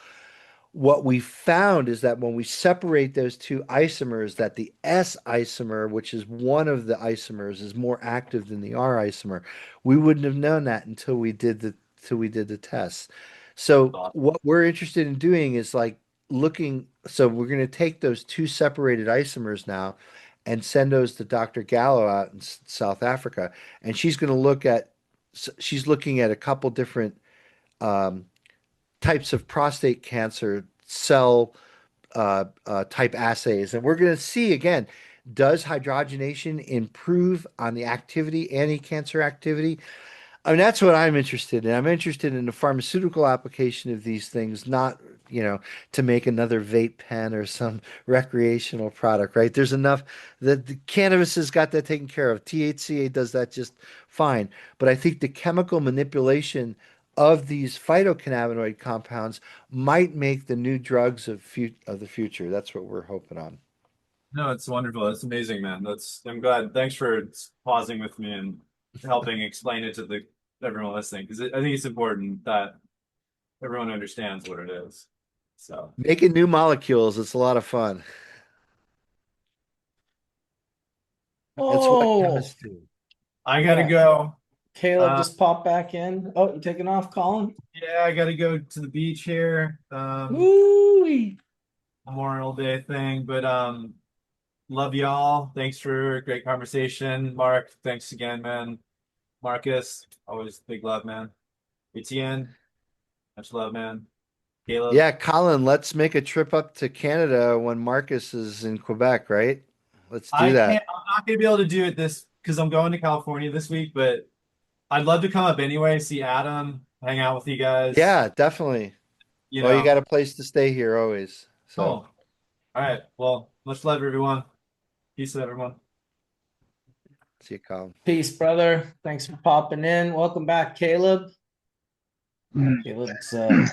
what we found is that when we separate those two isomers, that the S isomer, which is one of the isomers, is more active than the R isomer. We wouldn't have known that until we did the tests. So what we're interested in doing is like looking, so we're going to take those two separated isomers now and send those to Dr. Gallo out in South Africa, and she's looking at a couple different um, types of prostate cancer cell type assays. And we're going to see again, does hydrogenation improve on the activity, anti-cancer activity? I mean, that's what I'm interested in. I'm interested in the pharmaceutical application of these things, not, to make another vape pen or some recreational product, right? There's enough that the cannabis has got that taken care of. THCA does that just fine. But I think the chemical manipulation of these phytocannabinoid compounds might make the new drugs of the future. That's what we're hoping on. No, it's wonderful. It's amazing, man. I'm glad. Thanks for pausing with me and helping explain it to the everyone listening, because I think it's important that everyone understands what it is. So, Making new molecules, it's a lot of fun. It's what Oh, chemists do. I gotta yeah. go. Caleb just popped back in. Oh, you taking off, Colin? Yeah, I gotta go to the beach here. Woo! Memorial Day thing, but love y'all. Thanks for a great conversation. Mark, thanks again, man. Marcus, always big love, man. Etienne, much love, man. Caleb. Yeah, Colin, let's make a trip up to Canada when Marcus is in Quebec, right? Let's do that. I'm not gonna be able to do it this because I'm going to California this week, but I'd love to come up anyway, see Adam, hang out with you guys. Yeah, definitely. You Well, you know, got a place to stay here always. So, cool. All right. Well, much love, everyone. Peace, everyone. see you, Colin. Peace, brother. Thanks for popping in. Welcome back, Caleb. Caleb's Hey,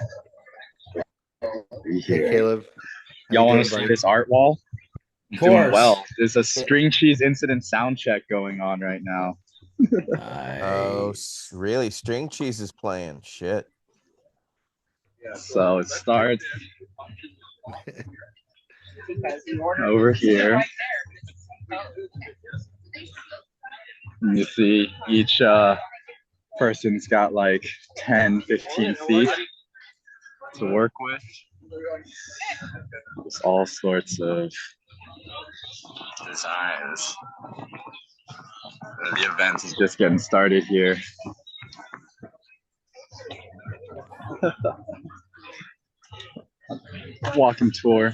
Caleb. How Y'all you want doing, to see buddy? this art wall? of Doing course. well. There's a string cheese incident sound check going on right now. Oh, Nice. really? String cheese is playing. Shit. So it starts over here. And you see each person's got like 10, 15 feet to work with. There's all sorts of designs. The event is just getting started here. Walking tour.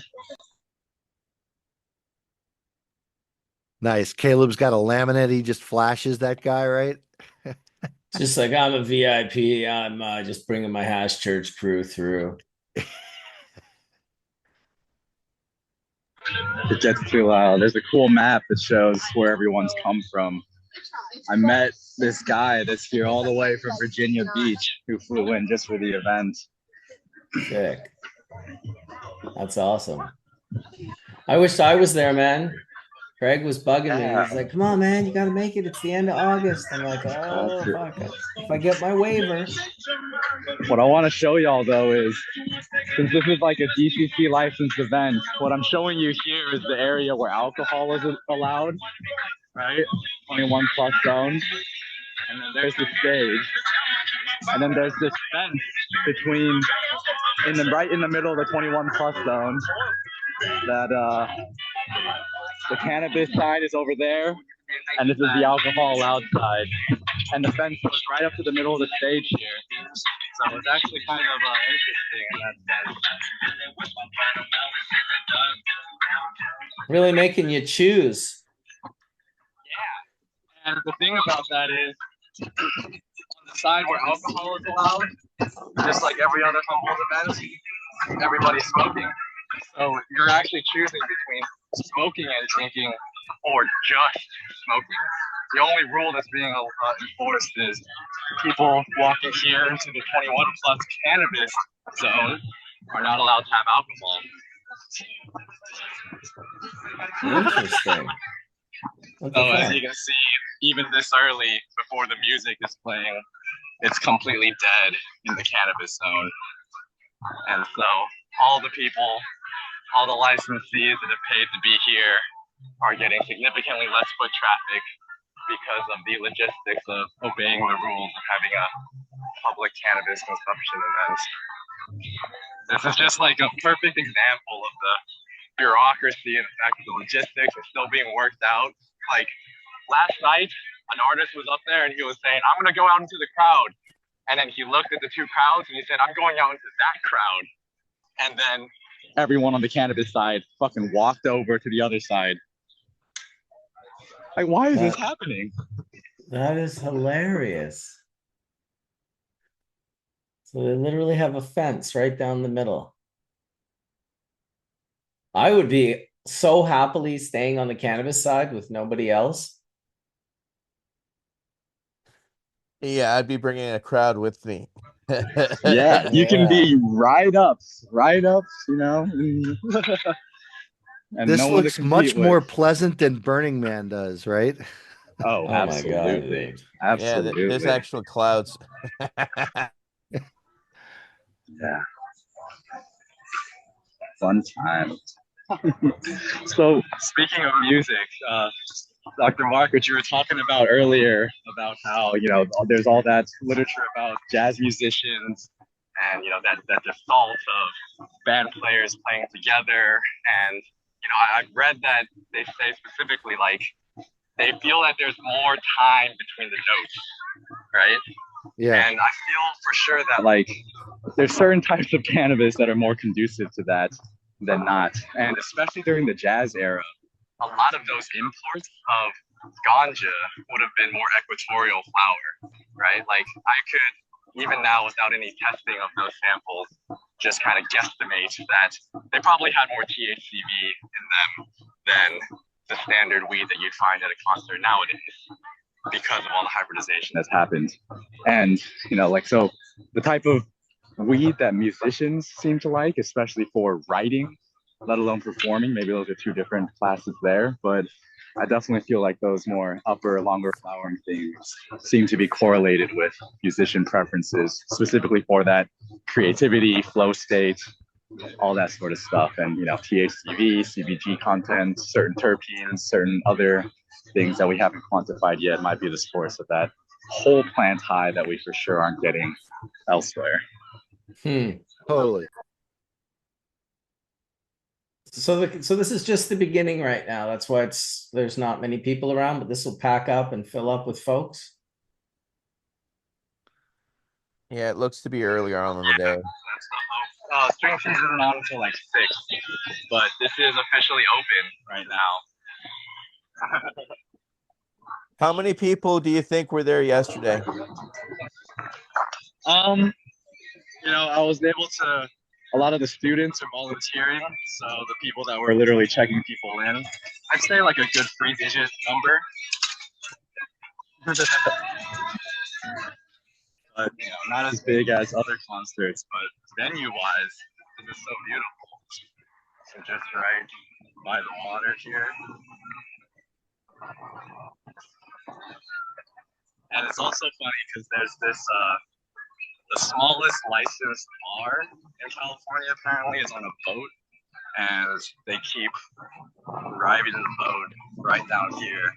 Nice. Caleb's got a laminate. He just flashes that guy, right? Just like I'm a VIP. I'm just bringing my hash church crew through. It gets too loud. There's a cool map that shows where everyone's come from. I met this guy that's here all the way from Virginia Beach who flew in just for the event. Sick. That's awesome. I wish I was there, man. Craig was bugging me. He's like, "Come on, man, you got to make it. It's the end of August." I'm like, "Oh, fuck. If I get my waiver." What I want to show y'all though is, since this is like a DCC licensed event, what I'm showing you here is the area where alcohol is allowed, right? 21 plus zone. And then there's the stage. And then there's this fence between, right in the middle of the 21 plus zone, that the cannabis side is over there, and this is the alcohol allowed side. And the fence goes right up to the middle of the stage here. So it's actually kind of interesting in that sense. Really making you choose. Yeah. And the thing about that is, on the side where alcohol is allowed, just like every other humboldt event, everybody's smoking. So you're actually choosing between smoking and drinking, or just smoking. The only rule that's being enforced is people walking here into the 21 plus cannabis zone are not allowed to have alcohol. Interesting. So as you can see, even this early, before the music is playing, it's completely dead in the cannabis zone. And so all the people, all the licensees that have paid to be here are getting significantly less foot traffic because of the logistics of obeying the rules of having a public cannabis consumption event. This is just like a perfect example of the bureaucracy and the fact that the logistics are still being worked out. Like last night, an artist was up there and he was saying, I'm going to go out into the crowd. And then he looked at the two crowds and he said, I'm going out into that crowd. And then everyone on the cannabis side fucking walked over to the other side. Like, why is this happening? That is hilarious. So they literally have a fence right down the middle. I would be so happily staying on the cannabis side with nobody else. Yeah, I'd be bringing a crowd with me. Yeah, you can Yeah. be right up, you know, and This no one to looks much compete more with. pleasant than Burning Man does, right? Oh, Oh my God, absolutely. dude. Yeah, there's Absolutely. actual clouds. Yeah. Fun time. So speaking of music, Dr. Mark, what you were talking about earlier about how, you know, there's all that literature about jazz musicians and, you know, that default of band players playing together. And, you know, I've read that they say specifically like they feel that there's more time between the notes, right? Yeah. And I feel for sure that like there's certain types of cannabis that are more conducive to that than not. And especially during the jazz era, a lot of those imports of ganja would have been more equatorial flower, right? Like I could, even now without any testing of those samples, just kind of guesstimate that they probably had more THCV in them than the standard weed that you'd find at a concert nowadays because of all the hybridization that's happened. And, you know, like, so the type of weed that musicians seem to like, especially for writing, let alone performing, maybe those are two different classes there. But I definitely feel like those more upper, longer flowering things seem to be correlated with musician preferences, specifically for that creativity, flow state, all that sort of stuff. And, you know, THCV, CBG content, certain terpenes, certain other things that we haven't quantified yet might be the source of that whole plant high that we for sure aren't getting elsewhere. Totally. So this is just the beginning right now. That's why there's not many people around, but this will pack up and fill up with folks. Yeah, it looks to be earlier on in the day. String season is not until like 6, but this is officially open right now. How many people do you think were there yesterday? You know, I was able to. A lot of the students are volunteering, so the people that were literally checking people in, I'd say like a good 3-digit number. But you know, not as big as other concerts, but venue-wise, this is so beautiful. So just right by the water here. And it's also funny because there's this the smallest licensed bar in California apparently is on a boat, and they keep driving the boat right down here,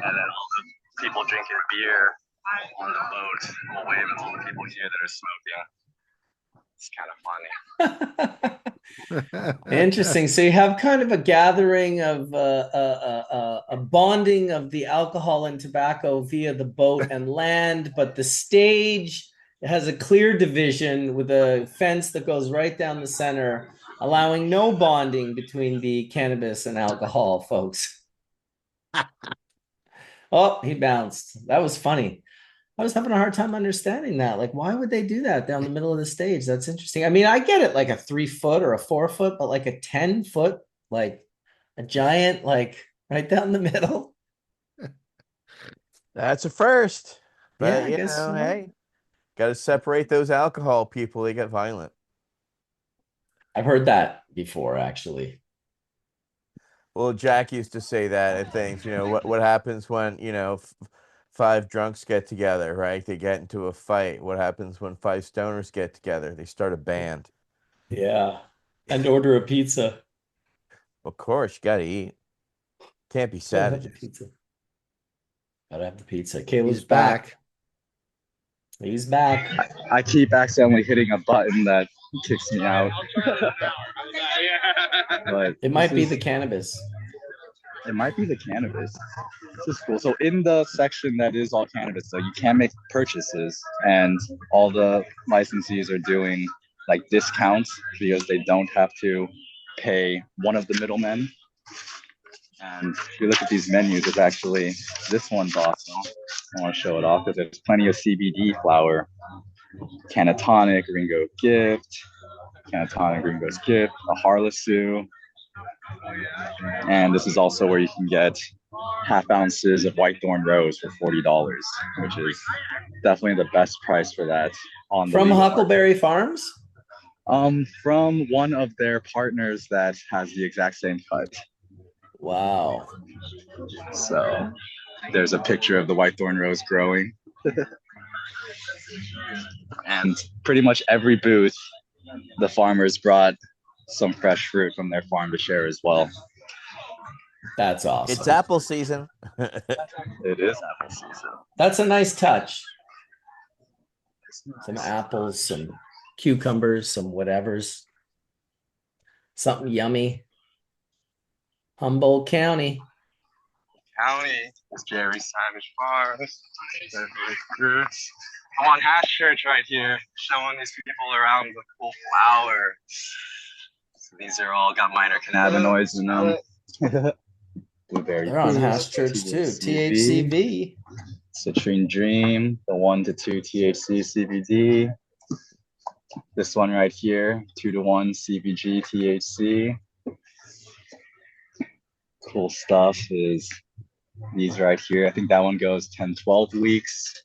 and then all the people drinking beer on the boat will wave at all the people here that are smoking. It's kind of funny. Interesting. So you have kind of a gathering of a bonding of the alcohol and tobacco via the boat and land, but the stage has a clear division with a fence that goes right down the center, allowing no bonding between the cannabis and alcohol folks. Oh, he bounced. That was funny. I was having a hard time understanding that. Like, why would they do that down the middle of the stage? That's interesting. I mean, I get it, like a 3 foot or a 4 foot, but like a 10 foot, like a giant, like right down the middle. That's a first. Yeah, But I you guess know, so. hey, got to separate those alcohol people. They get violent. I've heard that before, actually. Well, Jack used to say that at things. You know what happens when five drunks get together, right? They get into a fight. What happens when five stoners get together? They start a band. Yeah. And order a pizza. Of course, you gotta eat. Can't be Gotta have the savages. pizza. Gotta have the pizza. He's Caleb's back. back. He's back. I keep accidentally hitting a button that kicks me out. But It might be the cannabis. it might be the cannabis. This is cool. So in the section that is all cannabis, so you can make purchases, and all the licensees are doing like discounts because they don't have to pay one of the middlemen. And if you look at these menus, it's actually, this one's awesome. I want to show it off because there's plenty of CBD flower. Canatonic, Ringo Gift, Canatonic, Ringo's Gift, a Harlessu. And this is also where you can get half ounces of white thorn rose for $40, which is definitely the best price for that on the From legal market. Huckleberry Farms? From one of their partners that has the exact same cut. Wow. So there's a picture of the white thorn rose growing. And pretty much every booth, the farmers brought some fresh fruit from their farm to share as well. That's awesome. It's apple season. It is apple season. That's a nice touch. Some apples, some cucumbers, some whatevers. Something yummy. Humboldt County. It's Jerry Savage Farms. Fruits. I'm on Hash Church right here, showing these people around the cool flowers. So these are all got minor cannabinoids in them. Blueberry They're on Fruit, Hash Church too. THCV, THCV. Citrine Dream, the 1 to 2 THC CBD. This one right here, 2 to 1 CBG THC. Cool stuff is these right here. I think that one goes 10-12 weeks.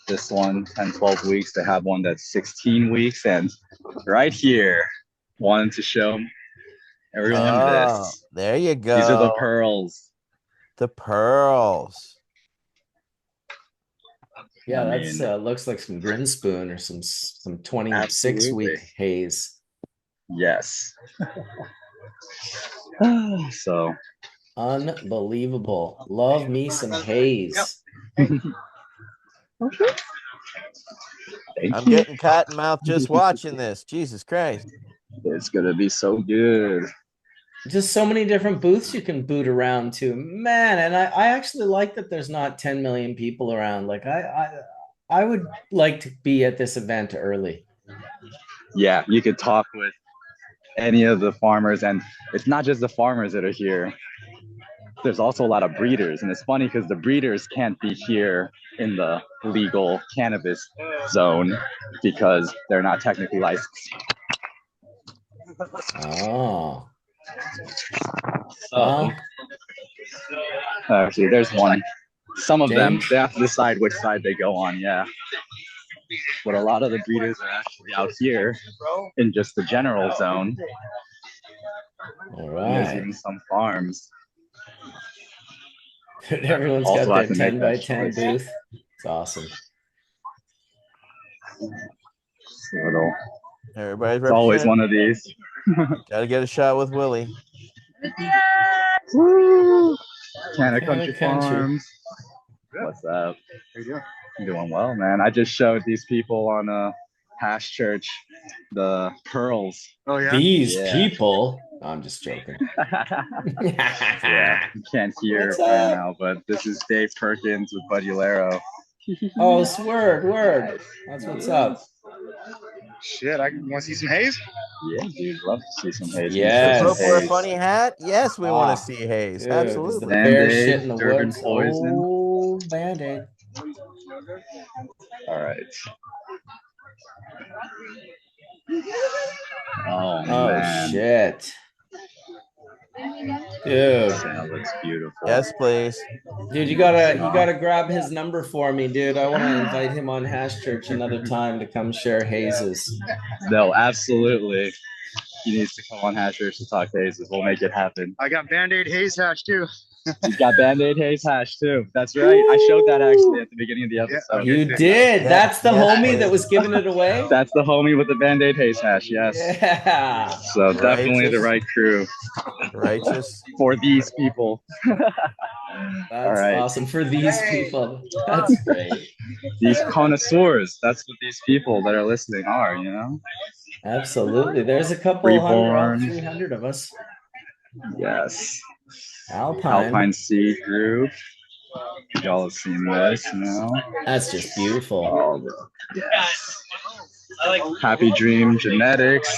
This one 10-12 weeks. They have one that's 16 weeks. And right here, wanted to show everyone this. There you go. These are the pearls. The pearls. Yeah, I that's mean, looks like some Grinspoon or some 26 week Absolutely. haze. Yes. So Unbelievable. Love me some haze. thank I'm you. getting cotton mouth just watching this. Jesus Christ. It's gonna be so good. Just so many different booths you can boot around to, man. And I actually like that there's not 10 million people around. Like I would like to be at this event early. Yeah, you could talk with any of the farmers, and it's not just the farmers that are here. There's also a lot of breeders, and it's funny because the breeders can't be here in the legal cannabis zone because they're not technically licensed. Oh, So, well, actually, there's one. Some of them, James? they have to decide which side they go on, yeah. But a lot of the breeders are actually out here in just the general zone. all And there's right. even some farms. Everyone's Also got have their to make 10 by that 10 choice. booth. It's awesome. Little, Everybody's it's always represented. one of these. Gotta get a shot with Willie. Woo! Canada Canada Country Country. Farms. What's up? How you doing? I'm doing well, man. I just showed these people on Hash Church the pearls. Oh yeah. These Yeah. people. I'm just joking. Yeah, you can't hear What's right up? now, but this is Dave Perkins with Buddy Laro. Oh, it's word. That's what's up. Shit, I want to see some haze. Yeah, dude, love to see some haze. Yes. Hope for a Haze. funny hat. Yes, we want Ah, to see haze. Dude, is the Absolutely. bear Band-Aid, shit in the Durban woods? Poison. Oh, Band-Aid. All right. Oh, Oh, man. shit. Dude. That looks beautiful. Yes, please. Dude, you gotta grab his number for me, dude. I want to invite him on Hash Church another time to come share hazes. No, absolutely. He needs to come on Hash Church to talk hazes. We'll make it happen. I got Band-Aid haze hash too. He's got Band-Aid haze hash too. That's right. I showed that actually at the beginning of the episode. You did. Yeah, That's the yes, homie that please. was giving it away. That's the homie with the Band-Aid haze hash. Yes. Yeah. So definitely the Righteous. right crew Righteous. for these people. All That's right. awesome for these people. That's great. These connoisseurs. That's what these people that are listening are, Absolutely. There's a couple Reborn. 300 of us. Yes. Alpine. Sea group. Y'all have seen this, That's just beautiful. Oh, yes. Happy Dream Genetics.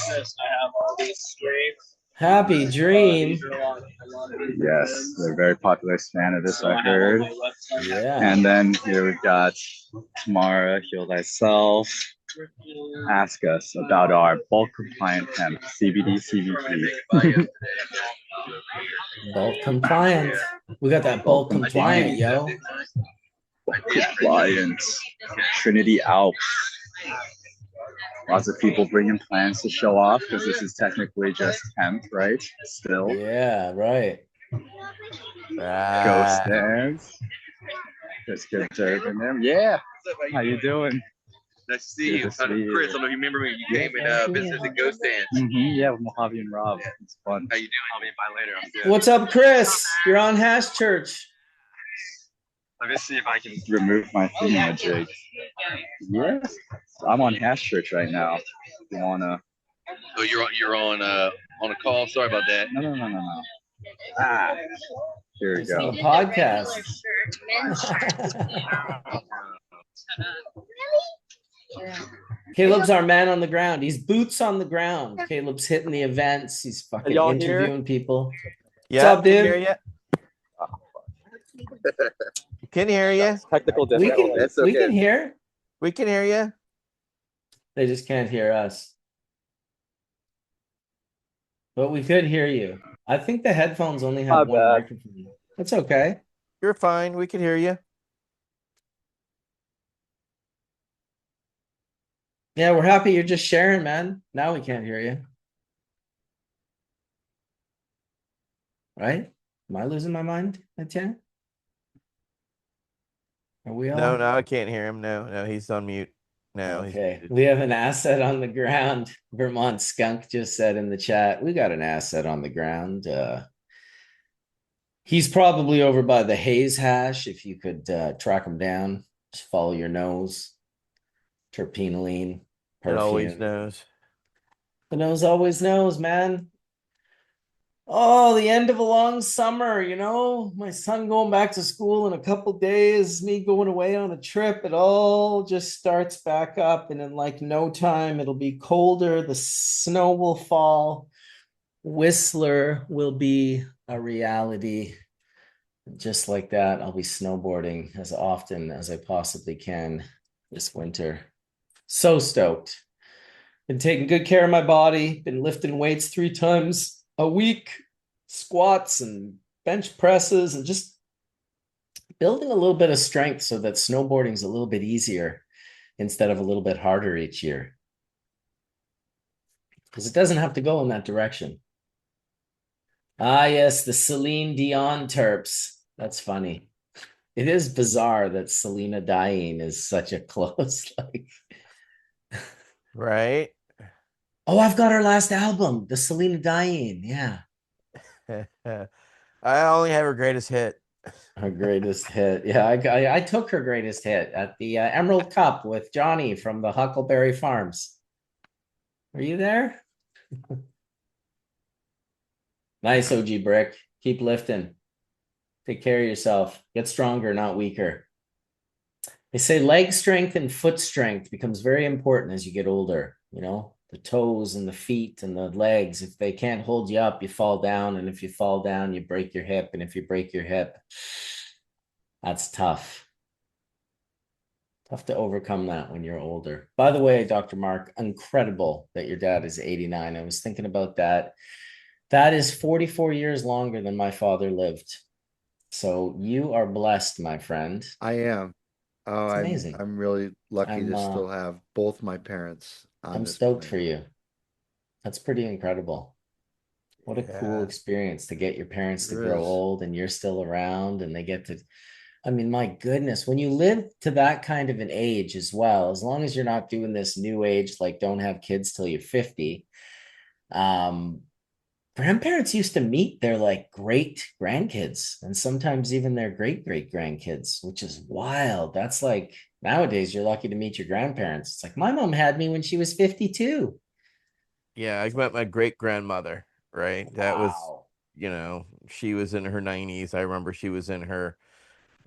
Happy Dream. Yes, they're a very popular fan of this, I heard. Yeah. And then here we've got Tamara, Heal Thyself. Ask us about our bulk compliant hemp, CBD, CBD. Bulk compliant. We got that bulk compliant, yo. Compliant. Trinity Alps. Lots of people bringing plants to show off because this is technically just hemp, right? Still. Yeah, right. Ghost dance. Just get dirt in them. Yeah. How you doing? Nice to see you. Chris, I don't know if you remember me. You came and visited the Ghost Dance. Yeah, with Mojave and Rob. Yeah. It's fun. How you doing? I'll be by later. I'm good. What's up, Chris? You're on Hash Church. Let me see if I can remove my thingamajig. Yes. I'm on Hash Church right now. If you wanna. Oh, you're on a call. Sorry about that. No. Ah. Here we It's on go. the podcast. Caleb's our man on the ground. He's boots on the ground. Caleb's hitting the events. He's fucking y'all interviewing people. Yeah, What's up, dude? can hear you. Can hear you. Technical We difficulties. can, we can hear. We can hear you. They just can't hear us. But we could hear you. I think the headphones only have one microphone. That's okay. You're fine. We can hear you. Yeah, we're happy you're just sharing, man. Now we can't hear you. Right? Am I losing my mind, Etienne? Are we all? No, I can't hear him. No, he's on mute. No. Okay. We have an asset on the ground. Vermont Skunk just said in the chat, we got an asset on the ground. He's probably over by the haze hash. If you could track him down, just follow your nose. Terpenoline, perfume. It always knows. The nose always knows, man. Oh, the end of a long summer, my son going back to school in a couple days, me going away on a trip, it all just starts back up, and in like no time it'll be colder, the snow will fall, Whistler will be a reality. Just like that, I'll be snowboarding as often as I possibly can this winter. So stoked. Been taking good care of my body, been lifting weights 3 times a week, squats and bench presses, and just building a little bit of strength so that snowboarding is a little bit easier instead of a little bit harder each year. Because it doesn't have to go in that direction. Ah, yes, the Celine Dion terps. That's funny. It is bizarre that Selena dying is such a close, Right? Oh, I've got her last album, the Selena dying. Yeah. I only have her greatest hit. Her greatest hit. Yeah, I took her greatest hit at the Emerald Cup with Johnny from the Huckleberry Farms. Are you there? Nice, OG Brick. Keep lifting. Take care of yourself. Get stronger, not weaker. They say leg strength and foot strength becomes very important as you get older. The toes and the feet and the legs. If they can't hold you up, you fall down. And if you fall down, you break your hip. And if you break your hip, that's tough. Tough to overcome that when you're older. By the way, Dr. Mark, incredible that your dad is 89. I was thinking about that. That is 44 years longer than my father lived. So you are blessed, my friend. I am. Oh, It's amazing. I'm really lucky to still have both my parents on I'm this stoked planet. for you. That's pretty incredible. What a cool Yeah. experience to get your parents to There grow is. old and you're still around and they get to, I mean, my goodness, when you live to that kind of an age as well, as long as you're not doing this new age, like don't have kids till you're 50, um, grandparents used to meet their like great grandkids and sometimes even their great great grandkids, which is wild. That's like nowadays you're lucky to meet your grandparents. It's like my mom had me when she was 52. Yeah, I It's met like, my great grandmother, right? That was, wow. she was in her 90s. I remember she was in her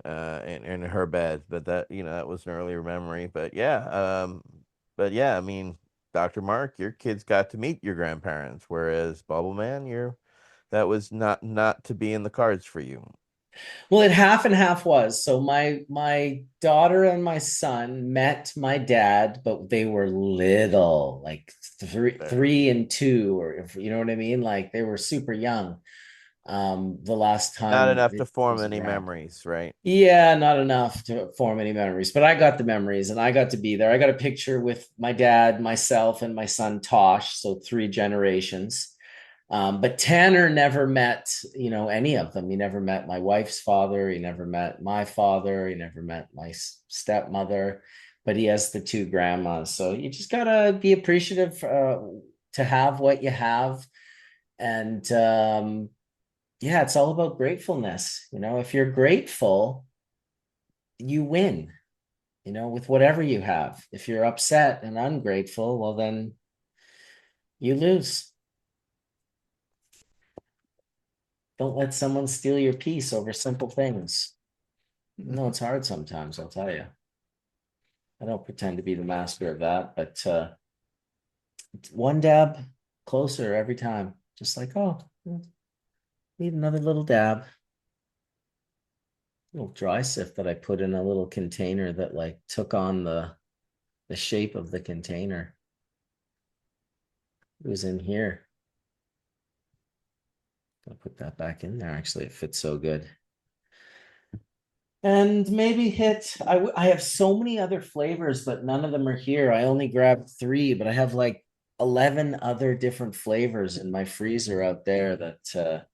bed, but that, that was an earlier memory. But yeah, I mean, Dr. Mark, your kids got to meet your grandparents, whereas Bubble Man, that was not to be in the cards for you. Well, it half and half was. So my daughter and my son met my dad, but they were little, like There. three and two, or if you know what I mean, like they were super young. The last Not time enough to it form was any around. memories, right? Yeah, not enough to form any memories, but I got the memories and I got to be there. I got a picture with my dad, myself, and my son Tosh, so three generations. But Tanner never met, any of them. He never met my wife's father. He never met my father. He never met my stepmother. But he has the two grandmas. So you just gotta be appreciative to have what you have. And yeah, it's all about gratefulness. If you're grateful, you win. With whatever you have. If you're upset and ungrateful, well, then you lose. Don't let someone steal your peace over simple things. No, it's hard sometimes, I'll tell you. I don't pretend to be the master of that, but one dab closer every time. Just like, oh, need another little dab. Little dry sift that I put in a little container that like took on the shape of the container. It was in here. I'll put that back in there. Actually, it fits so good. And maybe I have so many other flavors, but none of them are here. I only grabbed three, but I have like 11 other different flavors in my freezer out there that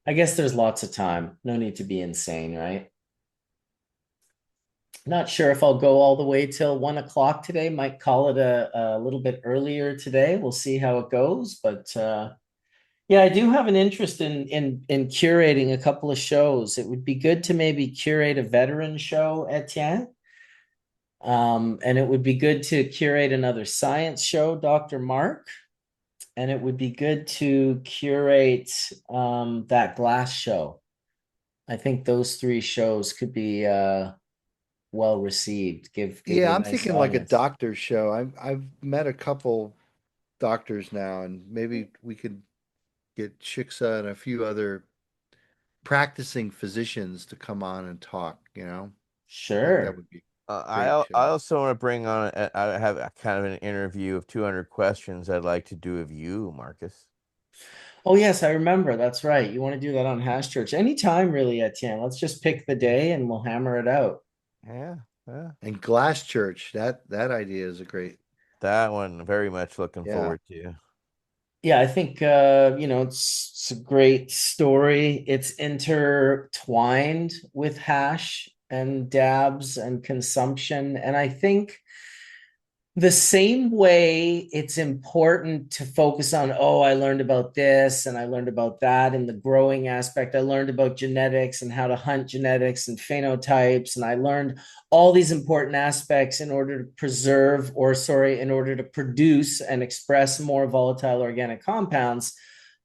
I guess there's lots of time. No need to be insane, right? Not sure if I'll go all the way till 1 o'clock today. Might call it a little bit earlier today. We'll see how it goes. But yeah, I do have an interest in curating a couple of shows. It would be good to maybe curate a veteran show, Etienne. And it would be good to curate another science show, Dr. Mark. And it would be good to curate that glass show. I think those three shows could be well received, give you Yeah, a I'm nice thinking like a audience. doctor's show. I've met a couple doctors now, and maybe we could get Shiksa and a few other practicing physicians to come on and talk, you know? I think that Sure. would be a I great I show. also want to bring on. I have a kind of an interview of 200 questions I'd like to do of you, Marcus. Oh, yes, I remember. That's right. You want to do that on Hash Church anytime, really, Etienne. Let's just pick the day and we'll hammer it out. Yeah, yeah. And Glass Church, that idea is a great, That one very much looking yeah. forward to. Yeah, I think it's a great story. It's intertwined with hash and dabs and consumption. And I think the same way it's important to focus on, oh, I learned about this and I learned about that in the growing aspect. I learned about genetics and how to hunt genetics and phenotypes. And I learned all these important aspects in order to preserve, or sorry, in order to produce and express more volatile organic compounds.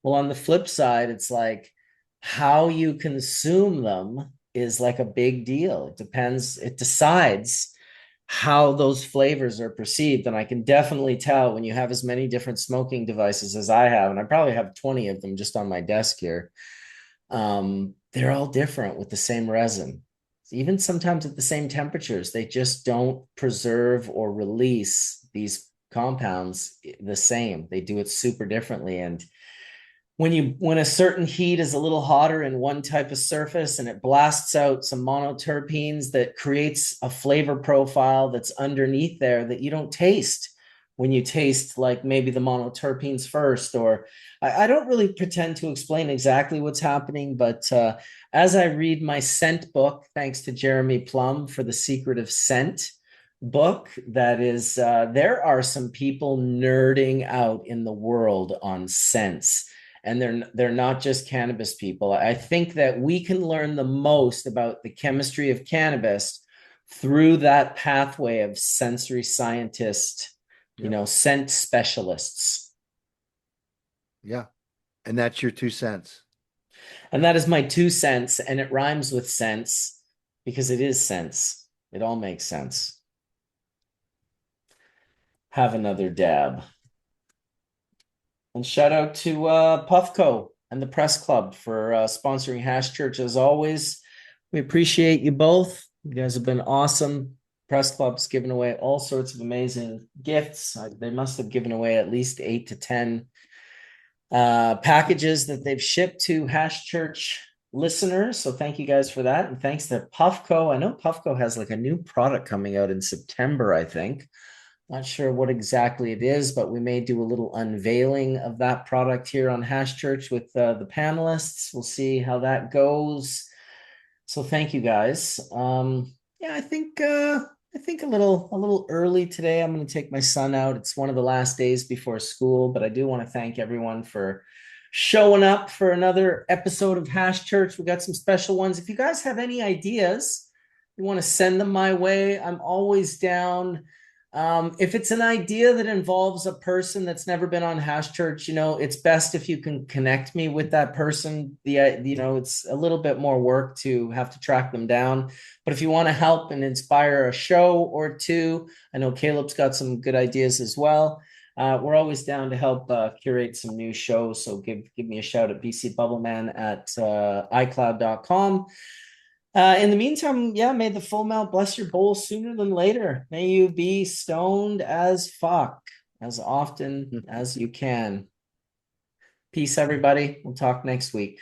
Well, on the flip side, it's like how you consume them is like a big deal. It decides how those flavors are perceived. And I can definitely tell when you have as many different smoking devices as I have, and I probably have 20 of them just on my desk here. They're all different with the same resin. Even sometimes at the same temperatures, they just don't preserve or release these compounds the same. They do it super differently. And when a certain heat is a little hotter in one type of surface and it blasts out some monoterpenes that creates a flavor profile that's underneath there that you don't taste when you taste like maybe the monoterpenes first, or I don't really pretend to explain exactly what's happening, but as I read my scent book, thanks to Jeremy Plum for the Secret of Scent book, that is, there are some people nerding out in the world on scents, and they're not just cannabis people. I think that we can learn the most about the chemistry of cannabis through that pathway of sensory scientists, scent specialists. Yeah. And that's your 2 cents. And that is my 2 cents, and it rhymes with sense because it is sense. It all makes sense. Have another dab. And shout out to Puffco and the Press Club for sponsoring Hash Church as always. We appreciate you both. You guys have been awesome. Press Club's given away all sorts of amazing gifts. They must have given away at least 8 to 10 packages that they've shipped to Hash Church listeners. So thank you guys for that. And thanks to Puffco. I know Puffco has like a new product coming out in September, I think. Not sure what exactly it is, but we may do a little unveiling of that product here on Hash Church with the panelists. We'll see how that goes. So thank you guys. Yeah, I think a little early today. I'm going to take my son out. It's one of the last days before school, but I do want to thank everyone for showing up for another episode of Hash Church. We got some special ones. If you guys have any ideas, you want to send them my way, I'm always down. If it's an idea that involves a person that's never been on Hash Church, it's best if you can connect me with that person. It's a little bit more work to have to track them down. But if you want to help and inspire a show or two, I know Caleb's got some good ideas as well. We're always down to help curate some new shows. So give me a shout at bcbubbleman at icloud.com. In the meantime, yeah, may the full mount bless your bowl sooner than later. May you be stoned as fuck as often as you can. Peace, everybody. We'll talk next week.